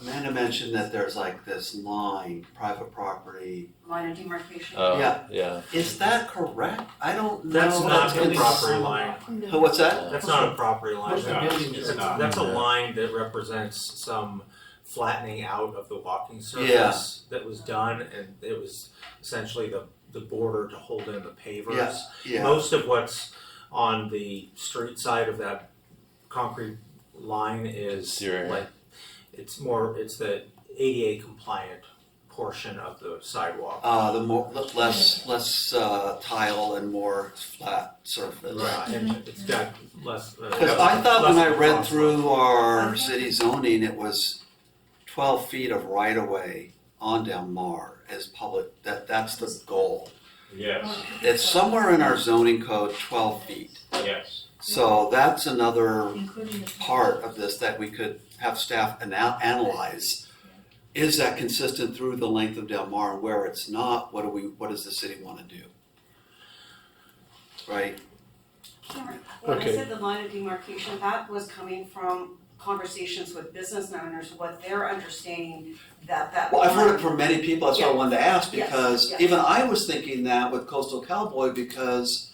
Amanda mentioned that there's like this line, private property. Line of demarcation. yeah. Is that correct? I don't know. That's not the It's- property line. What's that? That's not a property line. Where's the building? That's a line that represents some flattening out of the walking surface that was done, and it was essentially the border to hold in the pavers. Yeah. Most of what's on the street side of that concrete line is Zero. like, it's the ADA compliant portion of the sidewalk. Less tile and more flat surface. And it's got less. Because I thought when I less read crosswalk. through our city zoning, it was 12 feet of right of way on Del Mar as public. That's the goal. Yes, It's somewhere in our zoning code, 12 feet. yes. So that's another part of this that we could have staff analyze. Is that consistent through the length of Del Mar? And where it's not, what does the city want to do? Right? When I Okay. said the line of demarcation, that was coming from conversations with business owners, what they're understanding that. Well, I've heard it line- from many people, that's why I wanted to ask, Yes, because yes. even I was thinking that with Coastal Cowboy, because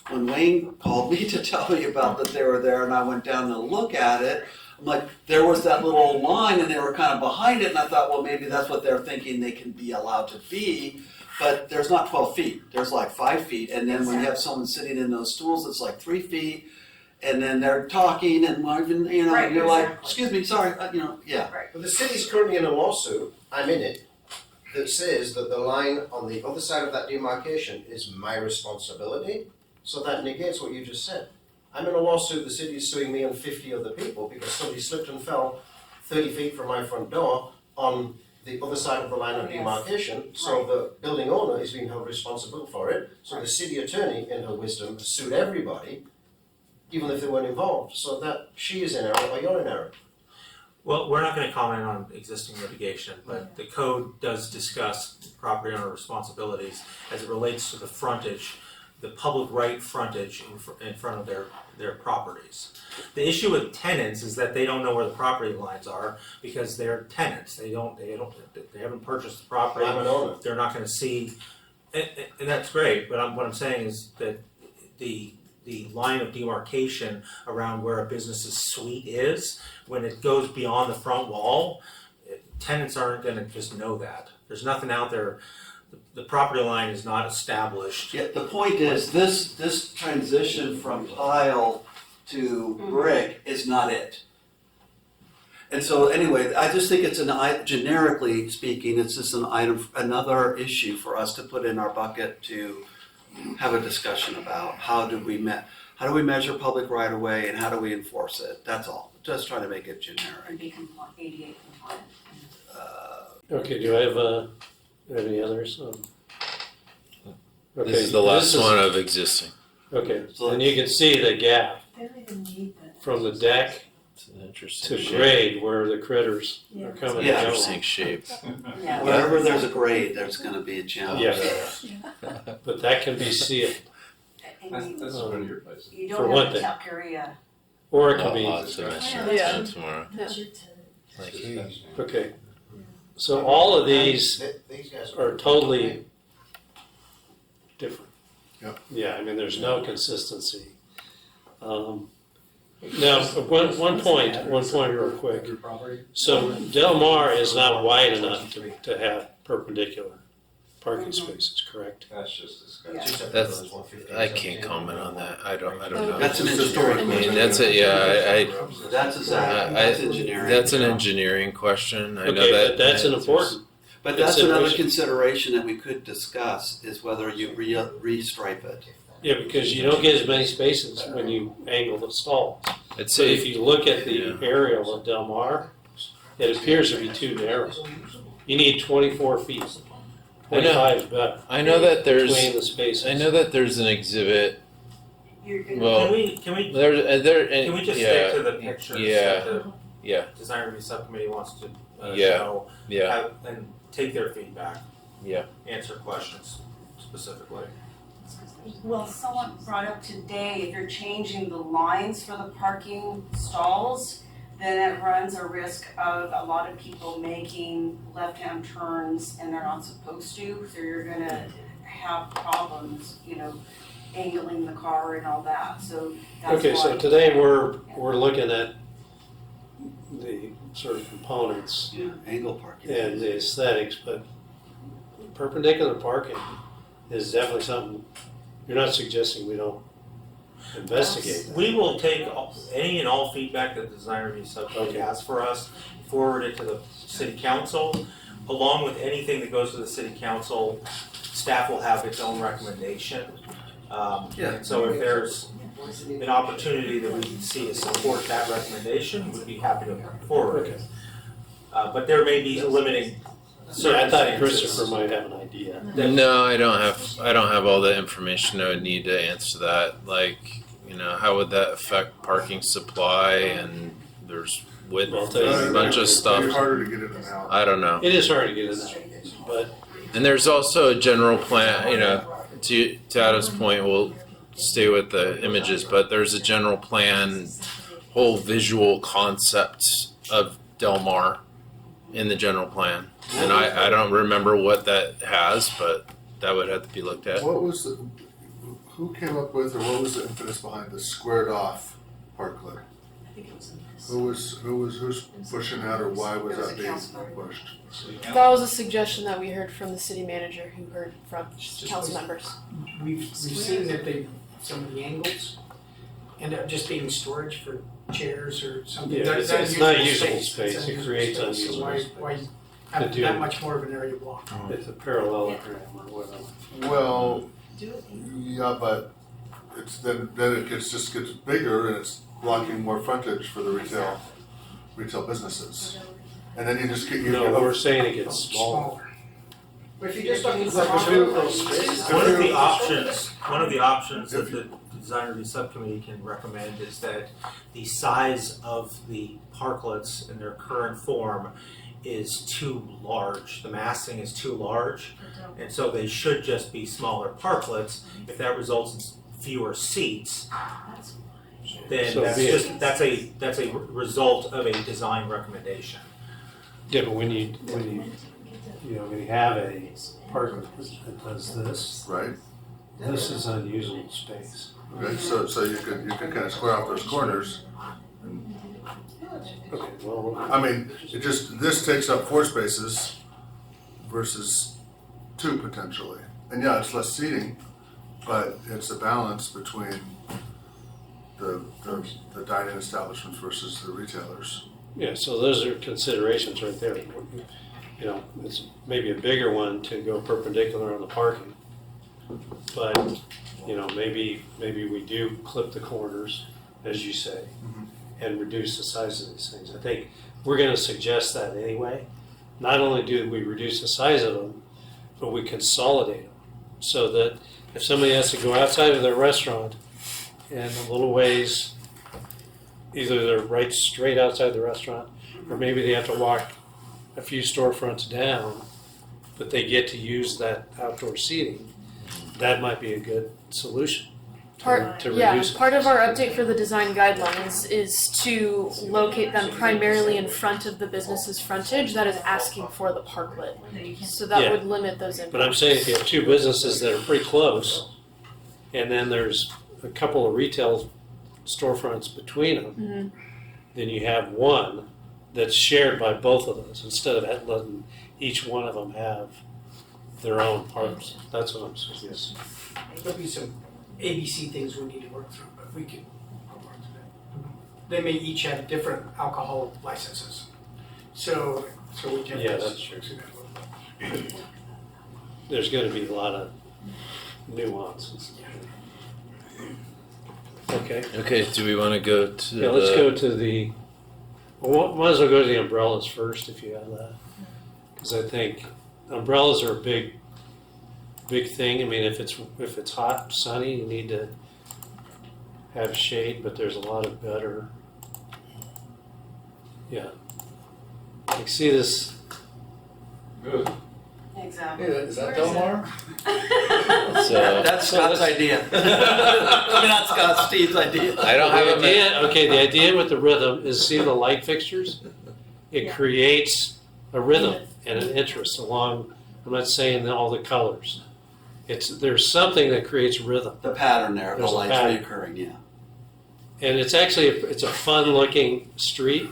when Wayne called me to tell me about that they were there and I went down to look at it, I'm like, there was that little line and they were kind of behind it, and I thought, well, maybe that's what they're thinking they can be allowed to be, but there's not 12 feet, there's like 5 feet, and then when you have someone sitting in those stools, it's like 3 feet, and then they're talking and Marvin, Right, you're like, exactly. excuse me, sorry, yeah. But the city's currently in a lawsuit, I'm in it, that says that the line on the other side of that demarcation is my responsibility. So that negates what you just said. I'm in a lawsuit, the city is suing me and 50 other people because somebody slipped and fell 30 feet from my front door on the other side of the line of Yes. demarcation. So the building owner is being held responsible for it. So the city attorney, in her wisdom, sued everybody, even if they weren't involved. So that she is in error or you're in error. Well, we're not gonna comment on existing litigation, but the code does discuss property owner responsibilities as it relates to the frontage, the public right frontage in front of their properties. The issue with tenants is that they don't know where the property lines are because they're tenants. They haven't purchased the property. I'm an owner. They're not gonna see, and that's great, but what I'm saying is that the line of demarcation around where a business's suite is, when it goes beyond the front wall, tenants aren't gonna just know that. There's nothing out there, the property line is not established. Yeah, the point is, this transition from tile to brick is not it. And so anyway, I just think it's generically speaking, it's just another issue for us to put in our bucket to have a discussion about how do we measure public right of way and how do we enforce it? That's all. Just trying to make it generic. And be ADA compliant. Okay, do I have any others? Okay, This is the last this one of existing. Okay, and you can see the gap They don't even need that. from the deck It's an interesting to shape. grade where the critters are coming Yeah. and going. Interesting shape. Yeah. Wherever there's a grade, there's gonna be a challenge. Yeah, but that can be sealed, And That's one of your places. you For don't one have to thing. tuck area. or it can be. I'll have to mention that Yeah. to him tomorrow. That's your tenant. Like, hey, Okay, so all of these These guys are totally different. Yep. Yeah, I mean, there's no consistency. Now, one point real quick. So Del Mar is not wide enough to have perpendicular parking spaces, correct? That's just discussion. That's, I can't comment on that. I don't know. That's an It's engineering. historic. I mean, that's a, yeah, That's exactly, that's engineering. that's an engineering question. I know Okay, that. but that's an important. But that's another consideration. consideration that we could discuss, is whether you restripe it. Yeah, because you don't get as many spaces when you angle the stalls. I'd So if say, you look at the aerial of Del Mar, it appears to be too narrow. You need 24 feet. 25 is better. I know that Between there's, the spaces. I know that there's an exhibit. Well, Can we can just stick yeah, to the pictures yeah, that the yeah, design review subcommittee wants to Yeah. show? yeah, And take their feedback, yeah. answer questions specifically. Well, someone brought up today, if you're changing the lines for the parking stalls, then it runs a risk of a lot of people making left-hand turns and they're not supposed to, so you're gonna have problems, angling the car and all that, so that's why. Okay, so today we're looking at the sort of components Yeah, angle parking. and the aesthetics, but perpendicular parking is definitely something, you're not suggesting we don't investigate that. We will take any and all feedback that the design review subcommittee has for us, forward it to the city council. Along with anything that goes to the city council, staff will have its own recommendation. And so if there's an opportunity that we can see to support that recommendation, we'd be happy to forward it. But there may be limiting So I thought circumstances. Christopher might have an idea. No, I don't have all the information I would need to answer that. Like, how would that affect parking supply, and there's width Well, and a bunch of It's stuff. harder to get in and out. I don't know. It is hard to get in there, but And there's also a general plan, to Adam's point, we'll stay with the images, but there's a general plan, whole visual concept of Del Mar in the general plan. And I don't remember what that has, but that would have to be looked at. Who came up with, or what was the impetus behind the squared off parklet? Who's pushing that, or why was that being pushed? That was a suggestion that we heard from the city manager, who heard from council members. We've seen that some of the angles end up just being storage for chairs or something. Yeah, That's it's not usable That's space. It unusable creates space. So unusable space. why To have do- that much more of an area block? it's a parallelogram or whatever. Well, yeah, but then it just gets bigger, and it's blocking more frontage for the retail businesses. And then you just get, No, we're saying it gets smaller. But if you just look at One of the options that the design review subcommittee can recommend is that the size of the parklets in their current form is too large. The massing is too large, and so they should just be smaller parklets. If that results in fewer seats, then So that's be it. just, that's a result of a design recommendation. Yeah, but when you have a parking that does this, right? This is unusable space. Okay, so you can kind of square off those corners. Okay, well, I mean, this takes up 4 spaces versus 2 potentially. And yeah, it's less seating, but it's a balance between the dining establishments versus the retailers. yeah, so those are considerations right there. It's maybe a bigger one to go perpendicular on the parking. But, maybe we do clip the corners, as you say, and reduce the size of these things. I think we're gonna suggest that anyway. Not only do we reduce the size of them, but we consolidate them. So that if somebody has to go outside of their restaurant and a little ways, either they're right straight outside the restaurant, or maybe they have to walk a few storefronts down, but they get to use that outdoor seating, that might be a good solution to reduce it. Part of our update for the design guidelines is to locate them primarily in front of the business's frontage that is asking for the parklet. So that Yeah. would limit those impacts. But I'm saying if you have 2 businesses that are pretty close, and then there's a couple of retail storefronts between them, then you have one that's shared by both of those instead of letting each one of them have their own parts. That's what I'm suggesting. There'll be some ABC things we need to work through, but we can work through that. They may each have different alcohol licenses. So we can. Yeah, that's true. There's gonna be a lot of nuances. Okay. Okay, do we want to go to Yeah, let's go to the, well, might as well go to the umbrellas first if you have that. Because I think umbrellas are a big thing. I mean, if it's hot, sunny, you need to have shade, but there's a lot of better. Yeah. Like, see this? Good. Exactly. Is that Delmar? So That's Scott's idea. I mean, not Scott, Steve's idea. I don't have The a idea, okay, the idea with the rhythm is see the light fixtures? It creates a rhythm and an interest along, I'm not saying all the colors. There's something that creates rhythm. The pattern there, the There's a lights pattern. reoccurring, yeah. And it's actually, it's a fun looking street,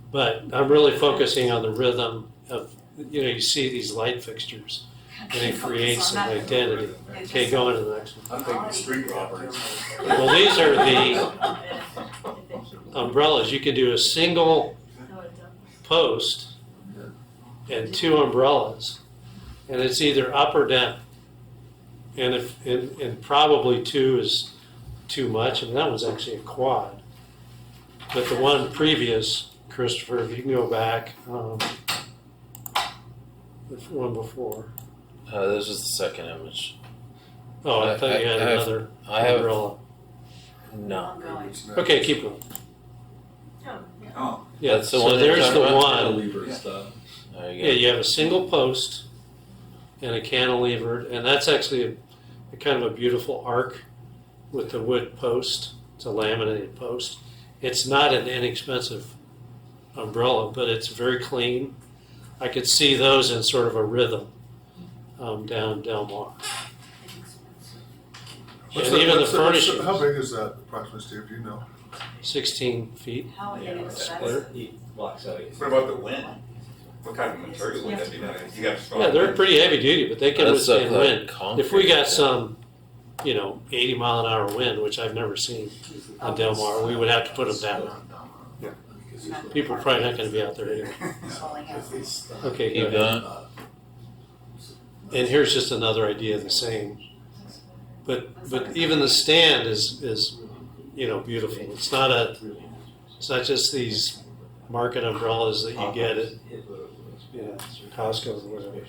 but I'm really focusing on the rhythm of, you see these light fixtures and it creates an identity. Okay, go on to the next one. I'm thinking street robberies. Well, these are the umbrellas. You can do a single post and two umbrellas, and it's either up or down. And probably two is too much, and that was actually a quad. But the one previous, Christopher, if you can go back, the one before. this was the second image. Oh, I thought you had another umbrella. No. Okay, keep going. Oh. Yeah, That's the so one you're there's the talking about? one. Cantilever stuff. There you Yeah, go. you have a single post and a cantilevered, and that's actually a kind of a beautiful arc with the wood post. It's a laminated post. It's not an inexpensive umbrella, but it's very clean. I could see those in sort of a rhythm down Delmar. And even the furnishings, How big is that approximately, Steve, do you know? 16 feet. How Square. Blocks out. What about the wind? What kind of material would that be? You got strong Yeah, they're wind? pretty heavy duty, but they can That's stuff withstand like wind. concrete, If we got yeah. some, 80-mile-an-hour wind, which I've never seen on Delmar, we would have to put them down. People are probably not going to be out there anyway. Okay, Keep go ahead. going. And here's just another idea of the same. But even the stand is beautiful. It's not just these market umbrellas that you get at Costco or whatever.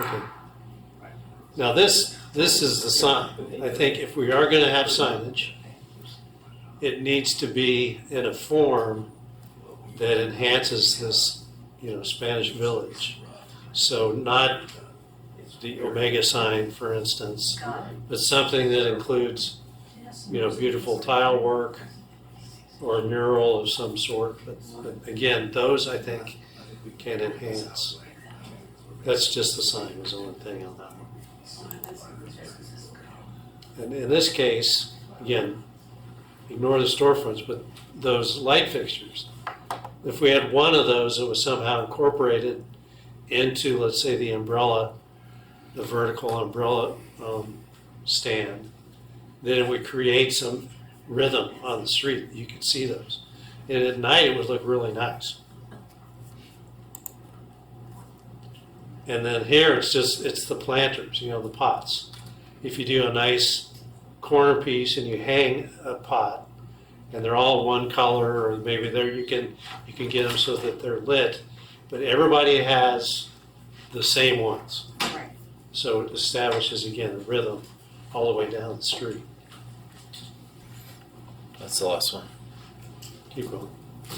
Okay. Now this is the sign. I think if we are going to have signage, it needs to be in a form that enhances this, Spanish Village. So not the Omega sign, for instance, but something that includes, beautiful tile work or a mural of some sort. But again, those I think can enhance. That's just the sign is the one thing on that one. And in this case, again, ignore the storefronts, but those light fixtures. If we had one of those that was somehow incorporated into, let's say, the umbrella, the vertical umbrella stand, then it would create some rhythm on the street. You could see those. And at night, it would look really nice. And then here, it's the planters, the pots. If you do a nice corner piece and you hang a pot, and they're all one color, or maybe you can get them so that they're lit, but everybody has the same ones. Right. So it establishes, again, a rhythm all the way down the street. That's the last one. Keep going.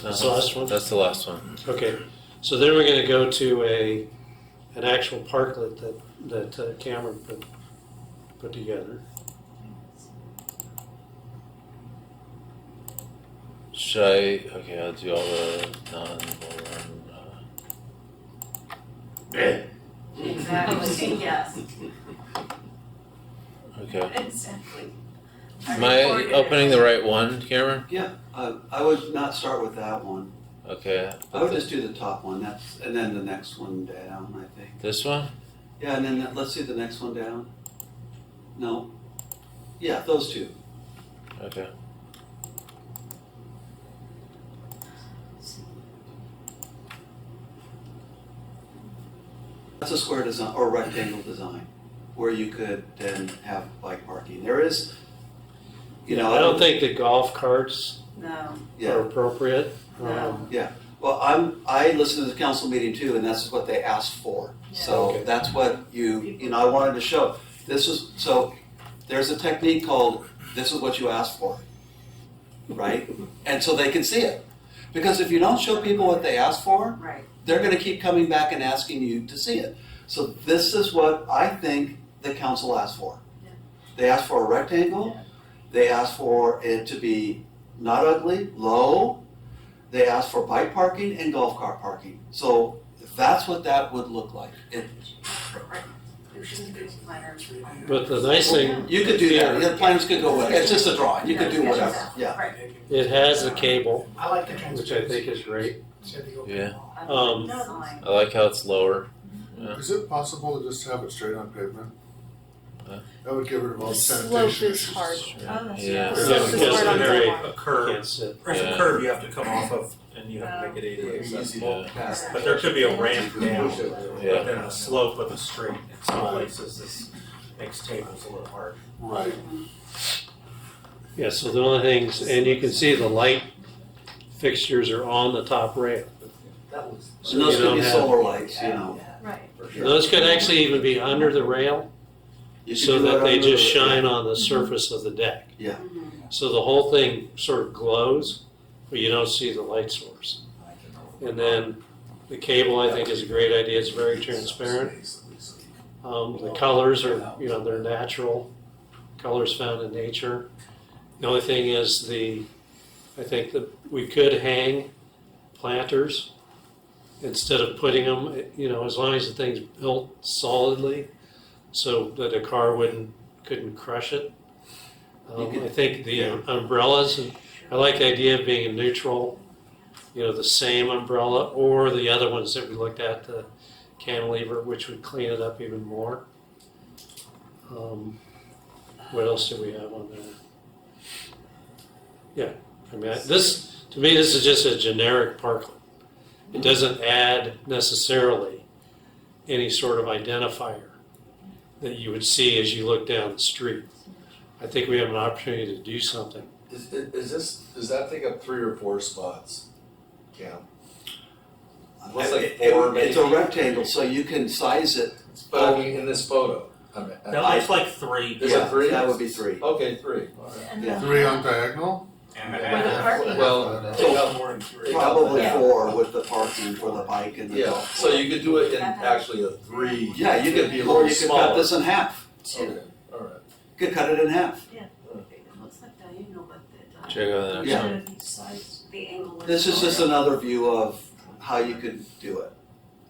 That's the last one? That's the last one. Okay, so then we're going to go to an actual parklet that Cameron put together. Should I? Okay, I'll do all the Exactly, yes. Okay. Exactly. Am I opening the right one, Cameron? Yeah, I would not start with that one. Okay. I would just do the top one, and then the next one down, I think. This one? Yeah, and then let's see the next one down. No. Yeah, those two. Okay. That's a square design or rectangle design where you could then have bike parking. There is, you know. I don't think the golf carts No. Yeah. are appropriate. No. Yeah. Well, I listened to the council meeting too, and that's what they asked for. So Okay. that's what you know, I wanted to show. So there's a technique called, this is what you asked for, right? And so they can see it. Because if you don't show people what they asked for, Right. they're gonna keep coming back and asking you to see it. So this is what I think the council asked for. Yeah. They asked for a rectangle, they asked for it to be not ugly, low, they asked for bike parking and golf cart parking. So that's what that would look like. But the nice thing, You could do that, the planners could go with it, it's just a drawing, you could do whatever, yeah. Right. it has a cable, I like the which I think is great. Yeah. Sign. I like how it's lower. Yeah. Is it possible to just have it straight on pavement? Huh? That would get rid of all The the slope sanitation is issues. hard. Yeah. Yeah, It's because hard on very- the A curve, Can't sit. there's Yeah. a curve you have to come off of, and you have to make it ADA accessible. Yeah. But there could be a ramp down, Yeah. but then a slope of the street. In some places, this makes tables a little hard. Right. Yeah, so the only things, and you can see the light fixtures are on the top rail. So And those you could don't be have- solar lights, you know. Right. Those could actually even be under the rail, You could so do it that they under just the- shine on the surface of the deck. Yeah. So the whole thing sort of glows, but you don't see the light source. And then the cable, I think, is a great idea. It's very transparent. The colors are, you know, they're natural colors found in nature. The only thing is I think that we could hang planters instead of putting them, you know, as long as the thing's built solidly so that a car couldn't crush it. I think the umbrellas, and I like the idea of being a neutral, you know, the same umbrella or the other ones that we looked at, the cantilever, which would clean it up even more. What else do we have on there? Yeah, I mean, to me, this is just a generic parklet. It doesn't add necessarily any sort of identifier that you would see as you look down the street. I think we have an opportunity to do something. Does that take up 3 or 4 spots, Cam? Looks like It's 4 a maybe. rectangle, so you can size it. But I mean, in this photo, That looks like 3. Is Yeah, it 3? that would be 3. Okay, 3. All right. And Yeah. 3 on diagonal? Well, take out more than 3. Probably Yeah. 4 with the parking for the bike and the Yeah, golf. so you could do it in actually a 3. Yeah, you could, Be a or little you could cut smaller. this in half. Okay, all right. You could cut it in half. It looks like diagonal, but Check out the next Yeah. one. the angle is. This is just another view of how you could do it.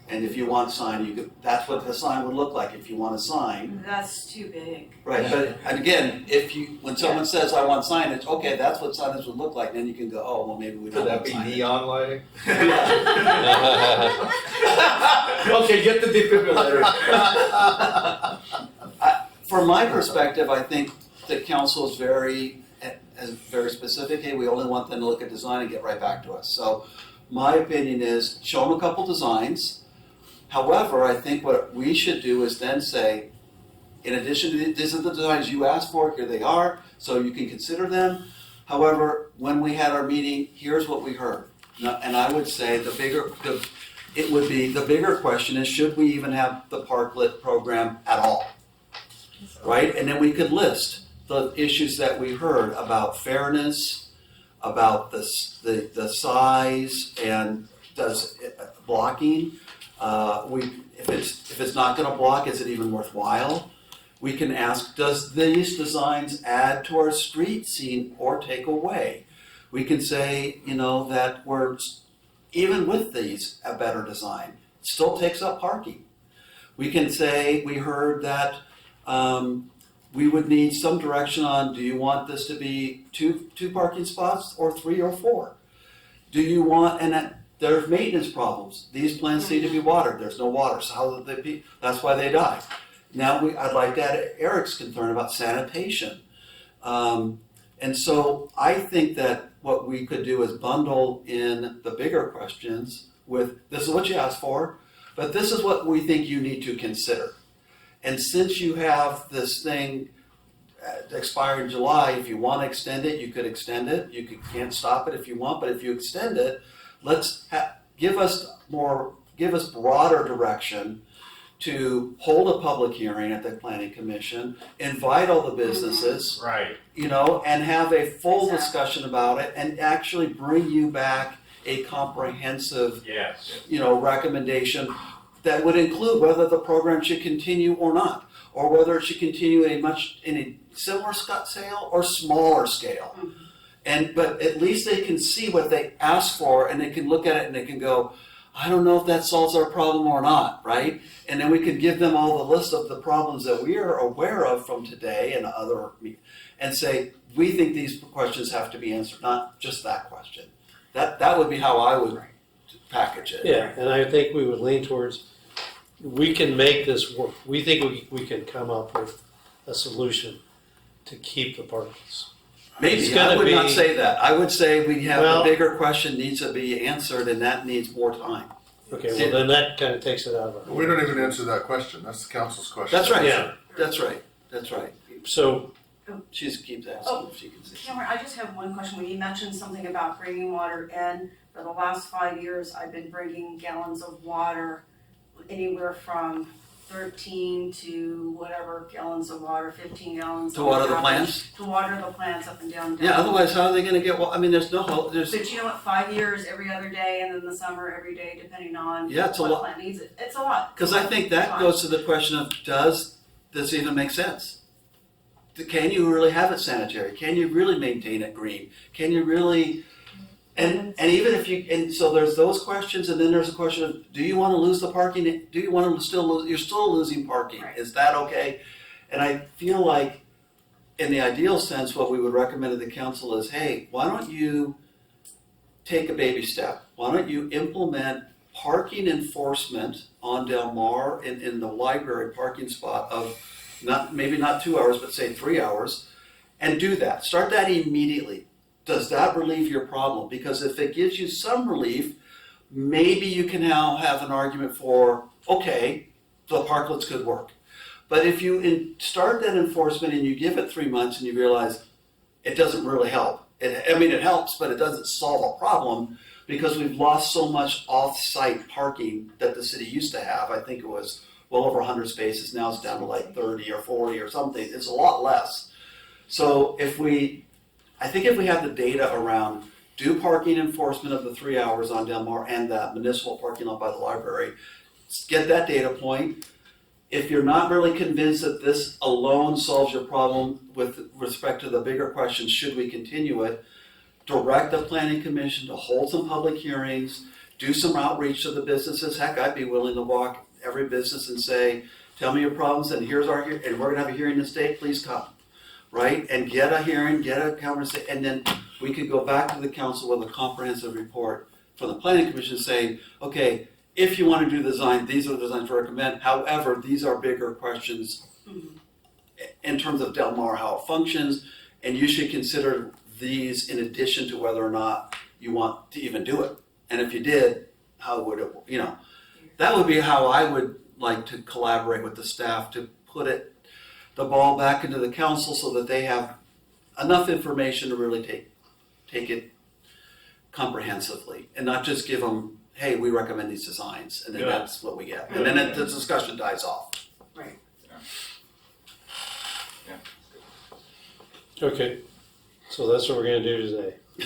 And if you want sign, you could, that's what the sign would look like if you want a sign. That's too big. Right, but and again, when someone says, I want signage, okay, that's what signage would look like, then you can go, oh, well, maybe we don't Could that want be signage. neon lighting? Yeah. Okay, get the defibrillator. From my perspective, I think the council is very specific. Hey, we only want them to look at design and get right back to us. So my opinion is show them a couple designs. However, I think what we should do is then say, in addition to these are the designs you asked for, here they are, so you can consider them. However, when we had our meeting, here's what we heard. And I would say the bigger question is, should we even have the parklet program at all? Right? And then we could list the issues that we heard about fairness, about the size, and blocking. If it's not going to block, is it even worthwhile? We can ask, does these designs add to our street scene or take away? We can say, you know, that we're, even with these, a better design, it still takes up parking. We can say, we heard that we would need some direction on, do you want this to be two parking spots or 3 or 4? Do you want, and there's maintenance problems. These plants need to be watered. There's no water, so how would they be? That's why they die. Now I'd like to add Eric's concern about sanitation. And so I think that what we could do is bundle in the bigger questions with, this is what you asked for, but this is what we think you need to consider. And since you have this thing expire in July, if you want to extend it, you could extend it. You can't stop it if you want, but if you extend it, give us broader direction to hold a public hearing at the planning commission, invite all the businesses, Right. And have a full discussion about it, and actually bring you back a comprehensive, Yes. recommendation that would include whether the program should continue or not, or whether it should continue in a similar scale or smaller scale. But at least they can see what they asked for, and they can look at it and they can go, I don't know if that solves our problem or not, right? And then we could give them all the list of the problems that we are aware of from today and other, and say, we think these questions have to be answered, not just that question. That would be how I would package it. Yeah, and I think we would lean towards, we can make this work. We think we can come up with a solution to keep the parkings. Maybe, I would not say that. I would say we have a bigger question needs to be answered, and that needs more time. Okay, well then that kind of takes it out of it. We don't even answer that question. That's the council's question. That's right. Yeah. That's right. So, she just keeps asking if she can see. Cameron, I just have one question. When you mentioned something about bringing water in, for the last 5 years, I've been bringing gallons of water, anywhere from 13 to whatever gallons of water, 15 gallons. To water the plants? To water the plants up and down. Yeah, otherwise how are they gonna get, there's no hope, But you know what, 5 years, every other day, and then the summer, every day, depending on Yeah, it's a what lot. plant needs it. It's a lot. Because I think that goes to the question of, does this even make sense? Can you really have it sanitary? Can you really maintain it green? Can you really, and even if you, and so there's those questions, and then there's a question of, do you want to lose the parking? Do you want to still lose, you're still losing parking. Right. Is that okay? And I feel like, in the ideal sense, what we would recommend to the council is, hey, why don't you take a baby step? Why don't you implement parking enforcement on Del Mar in the library parking spot of maybe not 2 hours, but say 3 hours, and do that. Start that immediately. Does that relieve your problem? Because if it gives you some relief, maybe you can now have an argument for, okay, the parklets could work. But if you start that enforcement and you give it 3 months and you realize it doesn't really help. It helps, but it doesn't solve a problem because we've lost so much off-site parking that the city used to have. I think it was well over 100 spaces. Now it's down to like 30 or 40 or something. It's a lot less. So I think if we have the data around do parking enforcement of the 3 hours on Del Mar and that municipal parking lot by the library, get that data point. If you're not really convinced that this alone solves your problem with respect to the bigger question, should we continue it, direct the planning commission to hold some public hearings, do some outreach to the businesses. Heck, I'd be willing to walk every business and say, tell me your problems, and and we're gonna have a hearing this day, please come. Right? And get a hearing, get a conversation, and then we could go back to the council with a comprehensive report from the planning commission saying, okay, if you want to do the design, these are the designs we recommend. However, these are bigger questions in terms of Del Mar, how it functions, and you should consider these in addition to whether or not you want to even do it. And if you did, how would it, that would be how I would like to collaborate with the staff to put the ball back into the council so that they have enough information to really take it comprehensively and not just give them, hey, we recommend these designs, and then that's what we get. And then the discussion dies off. Right. okay, so that's what we're gonna do today. I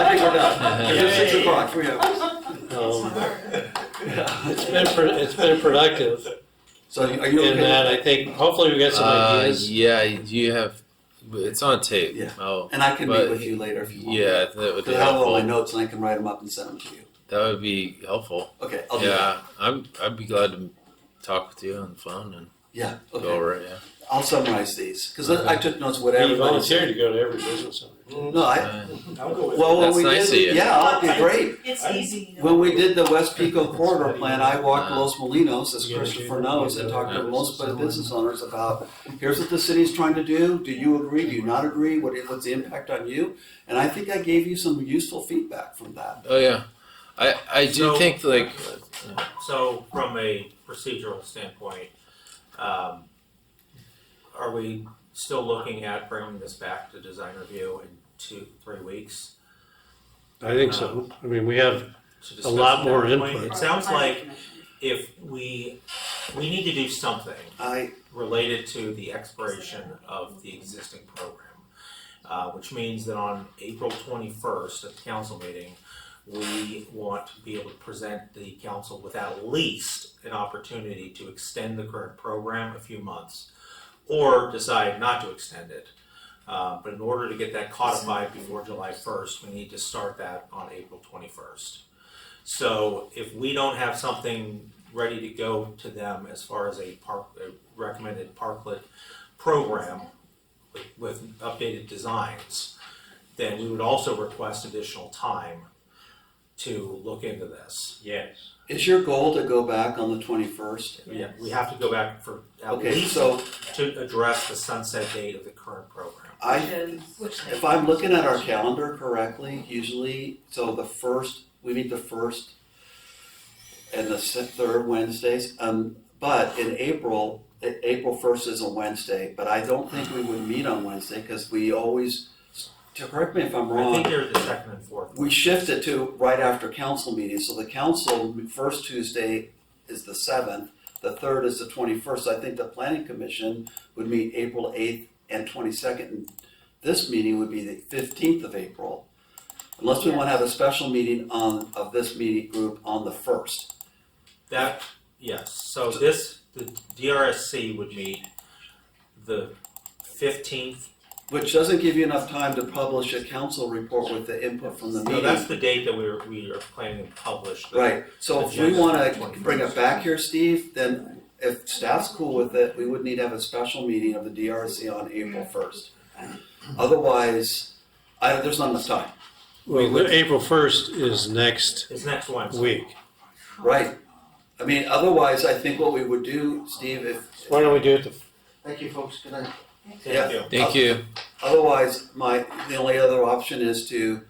think we're done. It's 6 o'clock, 3 hours. It's been productive. So are you okay? In that, I think hopefully we got some ideas. Yeah, you have. It's on tape. Yeah. Oh, And I can meet with you later if you want. Yeah, that would be Because I have all helpful. my notes and I can write them up and send them to you. That would be helpful. Okay, I'll do that. Yeah, I'd be glad to talk with you on the phone and Yeah, go okay. over it. Yeah. I'll summarize these, because I took notes, whatever. You volunteered to go to every business owner. No, I'll go with well, when That's we nice of did, you. yeah, it'd be great. It's easy. When we did the West Pico corridor plan, I walked Los Molinos, as Christopher knows, and talked to most of the business owners about, here's what the city's trying to do. Do you agree? Do you not agree? What's the impact on you? And I think I gave you some useful feedback from that. Oh yeah, I do So- think like So from a procedural standpoint, are we still looking at bringing this back to design review in 2-3 weeks? I think so. I mean, we have to a discuss lot at more that point? input. It sounds like if we need to do something related to the expiration of the existing program, which means that on April 21st at the council meeting, we want to be able to present the council with at least an opportunity to extend the current program a few months, or decide not to extend it. But in order to get that codified before July 1st, we need to start that on April 21st. So if we don't have something ready to go to them as far as a recommended parklet program with updated designs, then we would also request additional time to look into this. Yes. Is your goal to go back on the 21st? Yeah, we have to go back for at Okay, least so to address the sunset date of the current program. If I'm looking at our calendar correctly, usually, so we meet the first and the third Wednesdays. But in April 1st is a Wednesday, but I don't think we would meet on Wednesday because we always, to correct me if I'm wrong. I think they're the second and fourth. We shifted to right after council meetings, so the council first Tuesday is the 7th, the third is the 21st. I think the planning commission would meet April 8th and 22nd, and this meeting would be the 15th of April. Unless we want to have a special meeting of this meeting group on the 1st. Yes, so the DRSC would meet the 15th. Which doesn't give you enough time to publish a council report with the input from the So meeting. that's the date that we are planning to publish. Right, so if we want to bring it back here, Steve, then if staff's cool with it, we would need to have a special meeting of the DRC on April 1st. Otherwise, there's not enough time. Well, April 1st is next Wednesday. week. Right. I mean, otherwise, I think what we would do, Steve, Why don't we do it Thank you, folks. Good night. Yeah. Thank you. Otherwise, the only other option is to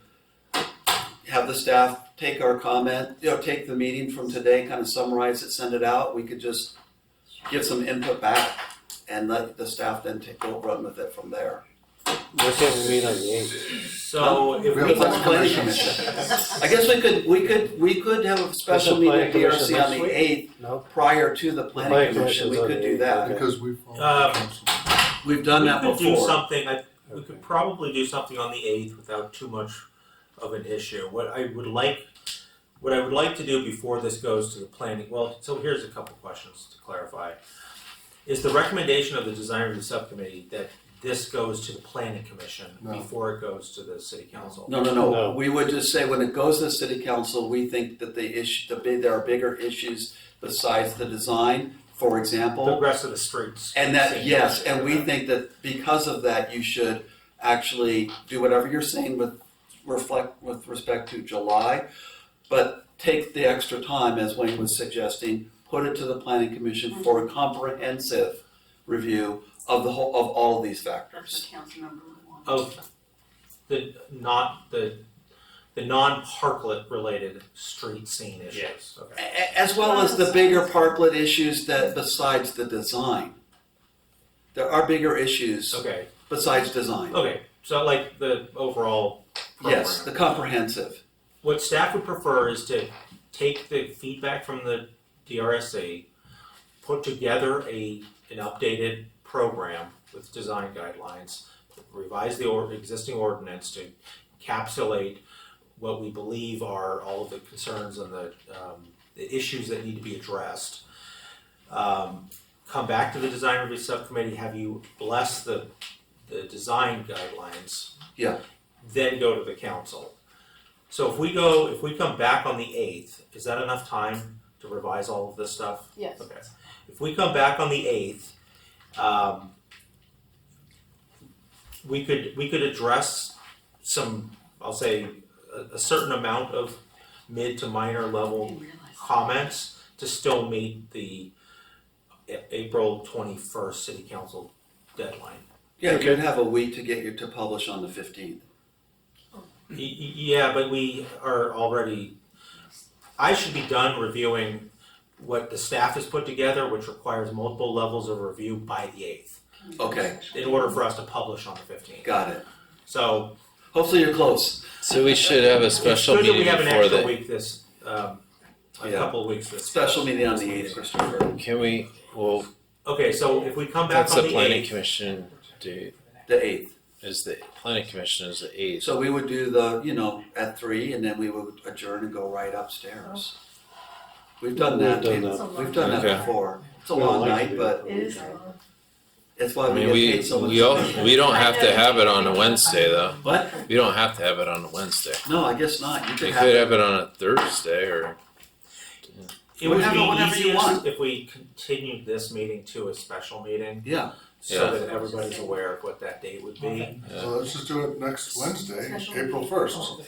have the staff take our comment, take the meeting from today, kind of summarize it, send it out. We could just give some input back and let the staff then run with it from there. Why can't we meet on the 8th? So if we planning commission. I guess we could have a special meeting at DRC on the 8th prior to the planning commission. We could do that. Because we've done that We could do before. something, we could probably do something on the 8th without too much of an issue. What I would like to do before this goes to the planning, so here's a couple questions to clarify. Is the recommendation of the design review subcommittee that this goes to the planning commission before it goes to the city council? No. We would just say when it goes to the city council, we think that there are bigger issues besides the design, for example. The rest of the streets. And and we think that because of that, you should actually do whatever you're saying with respect to July, but take the extra time, as Wayne was suggesting, put it to the planning commission for a comprehensive review of all of these factors. Of the non-parklet related street scene issues. Yes. Okay. As well as the bigger parklet issues that besides the design. There are bigger issues besides design. Okay, so like the overall program. Yes, the comprehensive. What staff would prefer is to take the feedback from the DRSC, put together an updated program with design guidelines, revise the existing ordinance to encapsulate what we believe are all of the concerns and the issues that need to be addressed. Come back to the design review subcommittee, have you bless the design guidelines. Yeah. Then go to the council. So if we come back on the 8th, is that enough time to revise all of this stuff? Yes. Okay. If we come back on the 8th, we could address some, I'll say, a certain amount of mid to minor level comments to still meet the April 21st city council deadline. Yeah, you'd have a week to get you to publish on the 15th. Yeah, but we are already, I should be done reviewing what the staff has put together, which requires multiple levels of review by the 8th. Okay, In order for us to publish on the 15th. got it. So. Hopefully you're close. So we should have a special It's good that meeting we have an before extra the. week this, a Yeah. couple of weeks this. Special meeting on the 8th, Christopher. Can we? Well, Okay, so if we come back that's on the the planning 8th, commission date. The 8th. Is the planning commission is the 8th. So we would do the, at 3, and then we would adjourn and go right upstairs. We've done that. We've done that. We've done that Okay. before. It's a We don't long like to night, do but It is long. it's why I we mean, get we paid so much. we don't have to have it on a Wednesday though. What? We don't have to have it on a Wednesday. No, I guess not. You We could could have have it on a Thursday or. it would Whatever- be whatever you easiest want. if we continued this meeting to a special meeting. Yeah. So Yeah. that everybody's aware of what that date would be. So let's just do it next Wednesday, April 1st.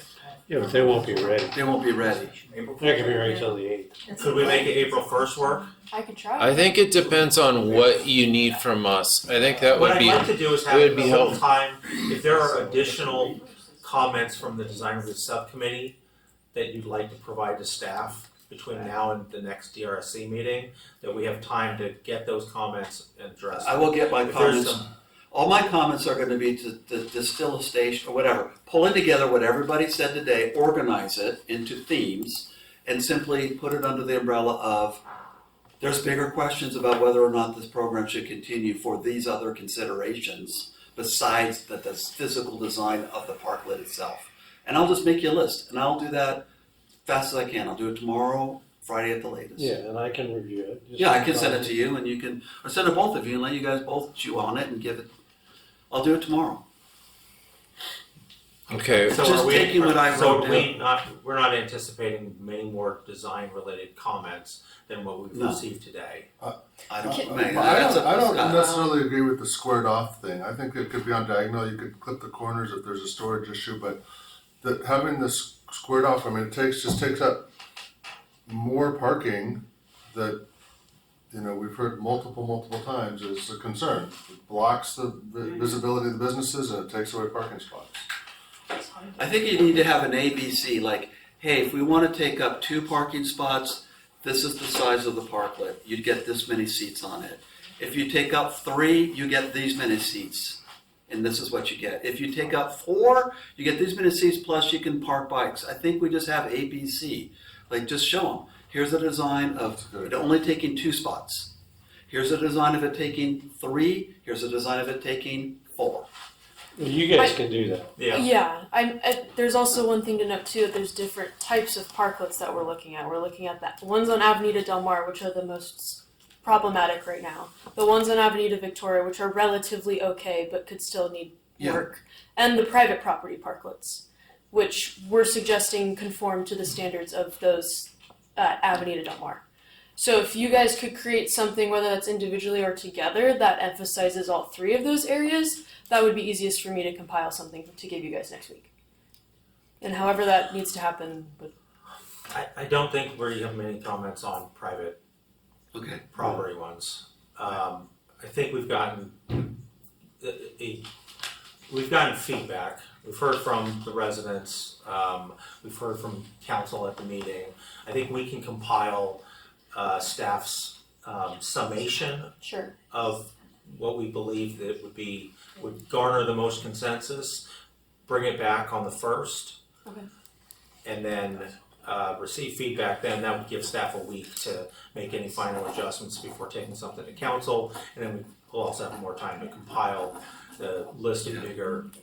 Yeah, but they won't be ready. They won't be ready. They're not gonna be ready till the 8th. Could we make it April 1st work? I could try. I think it depends on what you need from us. I think that What would I'd be. like to do is it have would be a little helpful. time, if there are additional comments from the design review subcommittee that you'd like to provide to staff between now and the next DRSC meeting, that we have time to get those comments and address. I will get my If there's comments. some- All my comments are gonna be to distill a station, or whatever, pulling together what everybody said today, organize it into themes, and simply put it under the umbrella of, there's bigger questions about whether or not this program should continue for these other considerations, besides the physical design of the parklet itself. And I'll just make you a list, and I'll do that fast as I can. I'll do it tomorrow, Friday at the latest. Yeah, and I can review it. Just Yeah, I can send it to you, and you can, or send it to both of you, and let you guys both chew on it and give it. I'll do it tomorrow. Okay. So Just are we, taking what I so wrote are we not, we're not anticipating many more design related comments than what we've No. received today. I don't, Okay. man, I that's don't, a- I don't Scott. necessarily agree with the squared off thing. I think it could be on diagonal, you could clip the corners if there's a storage issue, but having this squared off, I mean, it just takes up more parking that, we've heard multiple times is a concern. It blocks the visibility of the businesses and it takes away parking spots. I think you need to have an ABC, like, hey, if we wanna take up 2 parking spots, this is the size of the parklet, you'd get this many seats on it. If you take up 3, you get these many seats, and this is what you get. If you take up 4, you get these many seats, plus you can park bikes. I think we just have ABC, like, just show them. Here's a design of it only taking 2 spots. Here's a design of it taking 3, here's a design of it taking 4. Well, you guys can do that. Yeah. There's also one thing to note too. There's different types of parklets that we're looking at. We're looking at the ones on Avenida Del Mar, which are the most problematic right now. The ones on Avenida Victoria, which are relatively okay, but could still need work. And the private property parklets, which we're suggesting conform to the standards of those Avenida Del Mar. So if you guys could create something, whether that's individually or together, that emphasizes all 3 of those areas, that would be easiest for me to compile something to give you guys next week. And however that needs to happen, but I don't think we have many comments on private property ones. I think we've gotten feedback. We've heard from the residents. We've heard from council at the meeting. I think we can compile staff's summation of what we believe that would garner the most consensus, bring it back on the 1st, and then receive feedback. Then that would give staff a week to make any final adjustments before taking something to council, and then we'll also have more time to compile the list of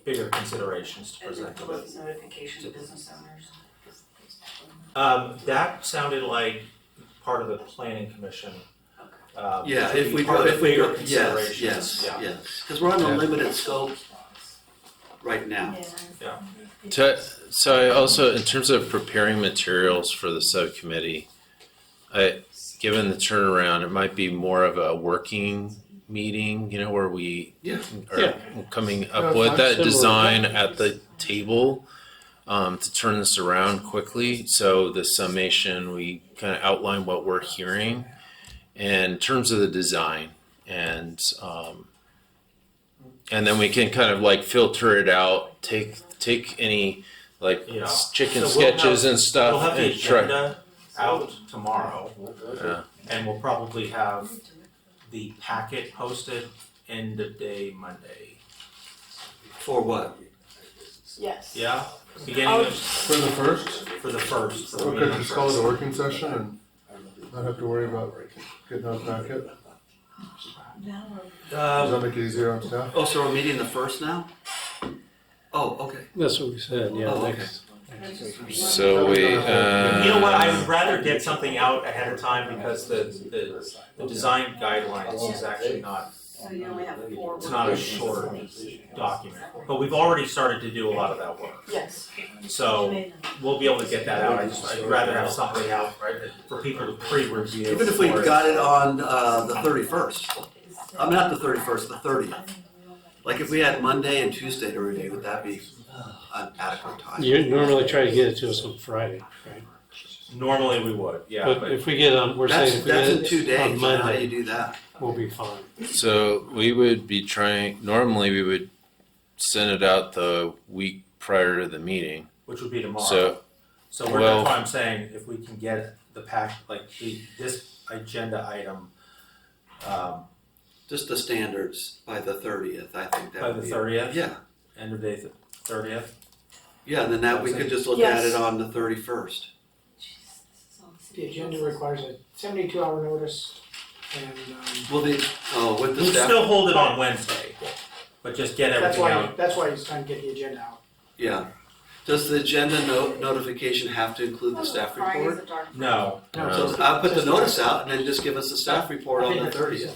bigger considerations to present to them. Notification to business owners. That sounded like part of the planning commission. Yeah, which would if be we part go, of if we go, considerations. yes, Yeah. yes, because we're on a Yeah. limited scope right now. Yeah. So I also, in terms of preparing materials for the subcommittee, given the turnaround, it might be more of a working meeting, you know, where we Yeah. are Yeah. coming Yeah, up with fine. that Similar. design at the table to turn this around quickly. So the summation, we kind of outline what we're hearing in terms of the design, and then we can kind of like filter it out, take any like Yeah. chicken So we'll sketches have- and stuff, We'll have the and try. agenda out tomorrow, Yeah. and we'll probably have the packet posted end of day Monday. For what? Yes. Yeah, beginning of, For the first? for the first. for the Okay, meeting just call it a first. working session and not have to worry about getting out packet. Does that make it easier on staff? Oh, so we're meeting the first now? Oh, okay. That's what we said, yeah, Oh, okay. next. So we. You know what, I would rather get something out ahead of time because the design guidelines is actually not, So you only have 4 it's not a short document. But we've already started to do a lot of that work. Yes. So we'll be able to get that out. I'd rather have something out for people to pre-review. Even if we before got it on the 31st, not the 31st, the 30th. Like if we had Monday and Tuesday to review, would that be an adequate time? You normally try to get it to us on Friday, right? Normally we would, yeah. But if we get on, we're That's, saying if we that's in get 2 it days, on so how do you Monday, do that? we'll be fine. So we would be normally we would send it out the week prior to the meeting. Which would be tomorrow. So, So well- that's why I'm saying if we can get the pack, like this agenda item, Just the standards by the 30th, I think that by would the be. 30th? Yeah, End of day 30th? yeah, and then that we could just look at Yes. it on the 31st. The agenda requires a 72-hour notice and, Well, with the We'd staff, still hold it on Wednesday, but just get that's everything why, out. that's why it's trying to get the agenda out. yeah. Does the agenda notification have to include the staff report? No, So I'll put the notice out and then just give us the staff report on the 30th.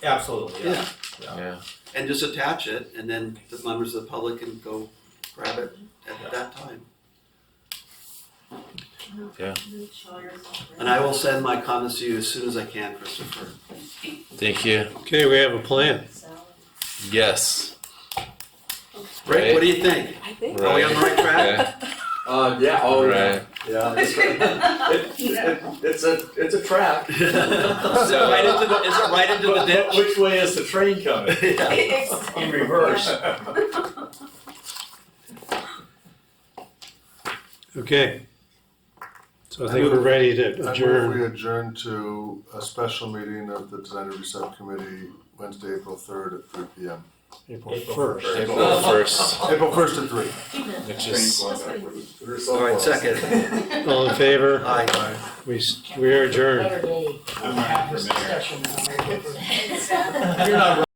absolutely, yeah. yeah. And just attach it, and then the members of the public can go grab it at that time. Yeah. And I will send my comments to you as soon as I can, Christopher. Thank you. Okay, we have a plan. Yes. Rick, what do you think? I think. Are we on the right track? Yeah, Right. yeah. It's a track. Is it right into the ditch? But which way is the train coming? In reverse. Okay. So I think we're ready to I move adjourn. we adjourn to a special meeting of the Design Review Subcommittee Wednesday, April 3rd at 3 p.m. April April 1st. April 1st. April 1st at 3. Which is All right, second. All in favor? Aye. We are adjourned. Better day to have this discussion. You're not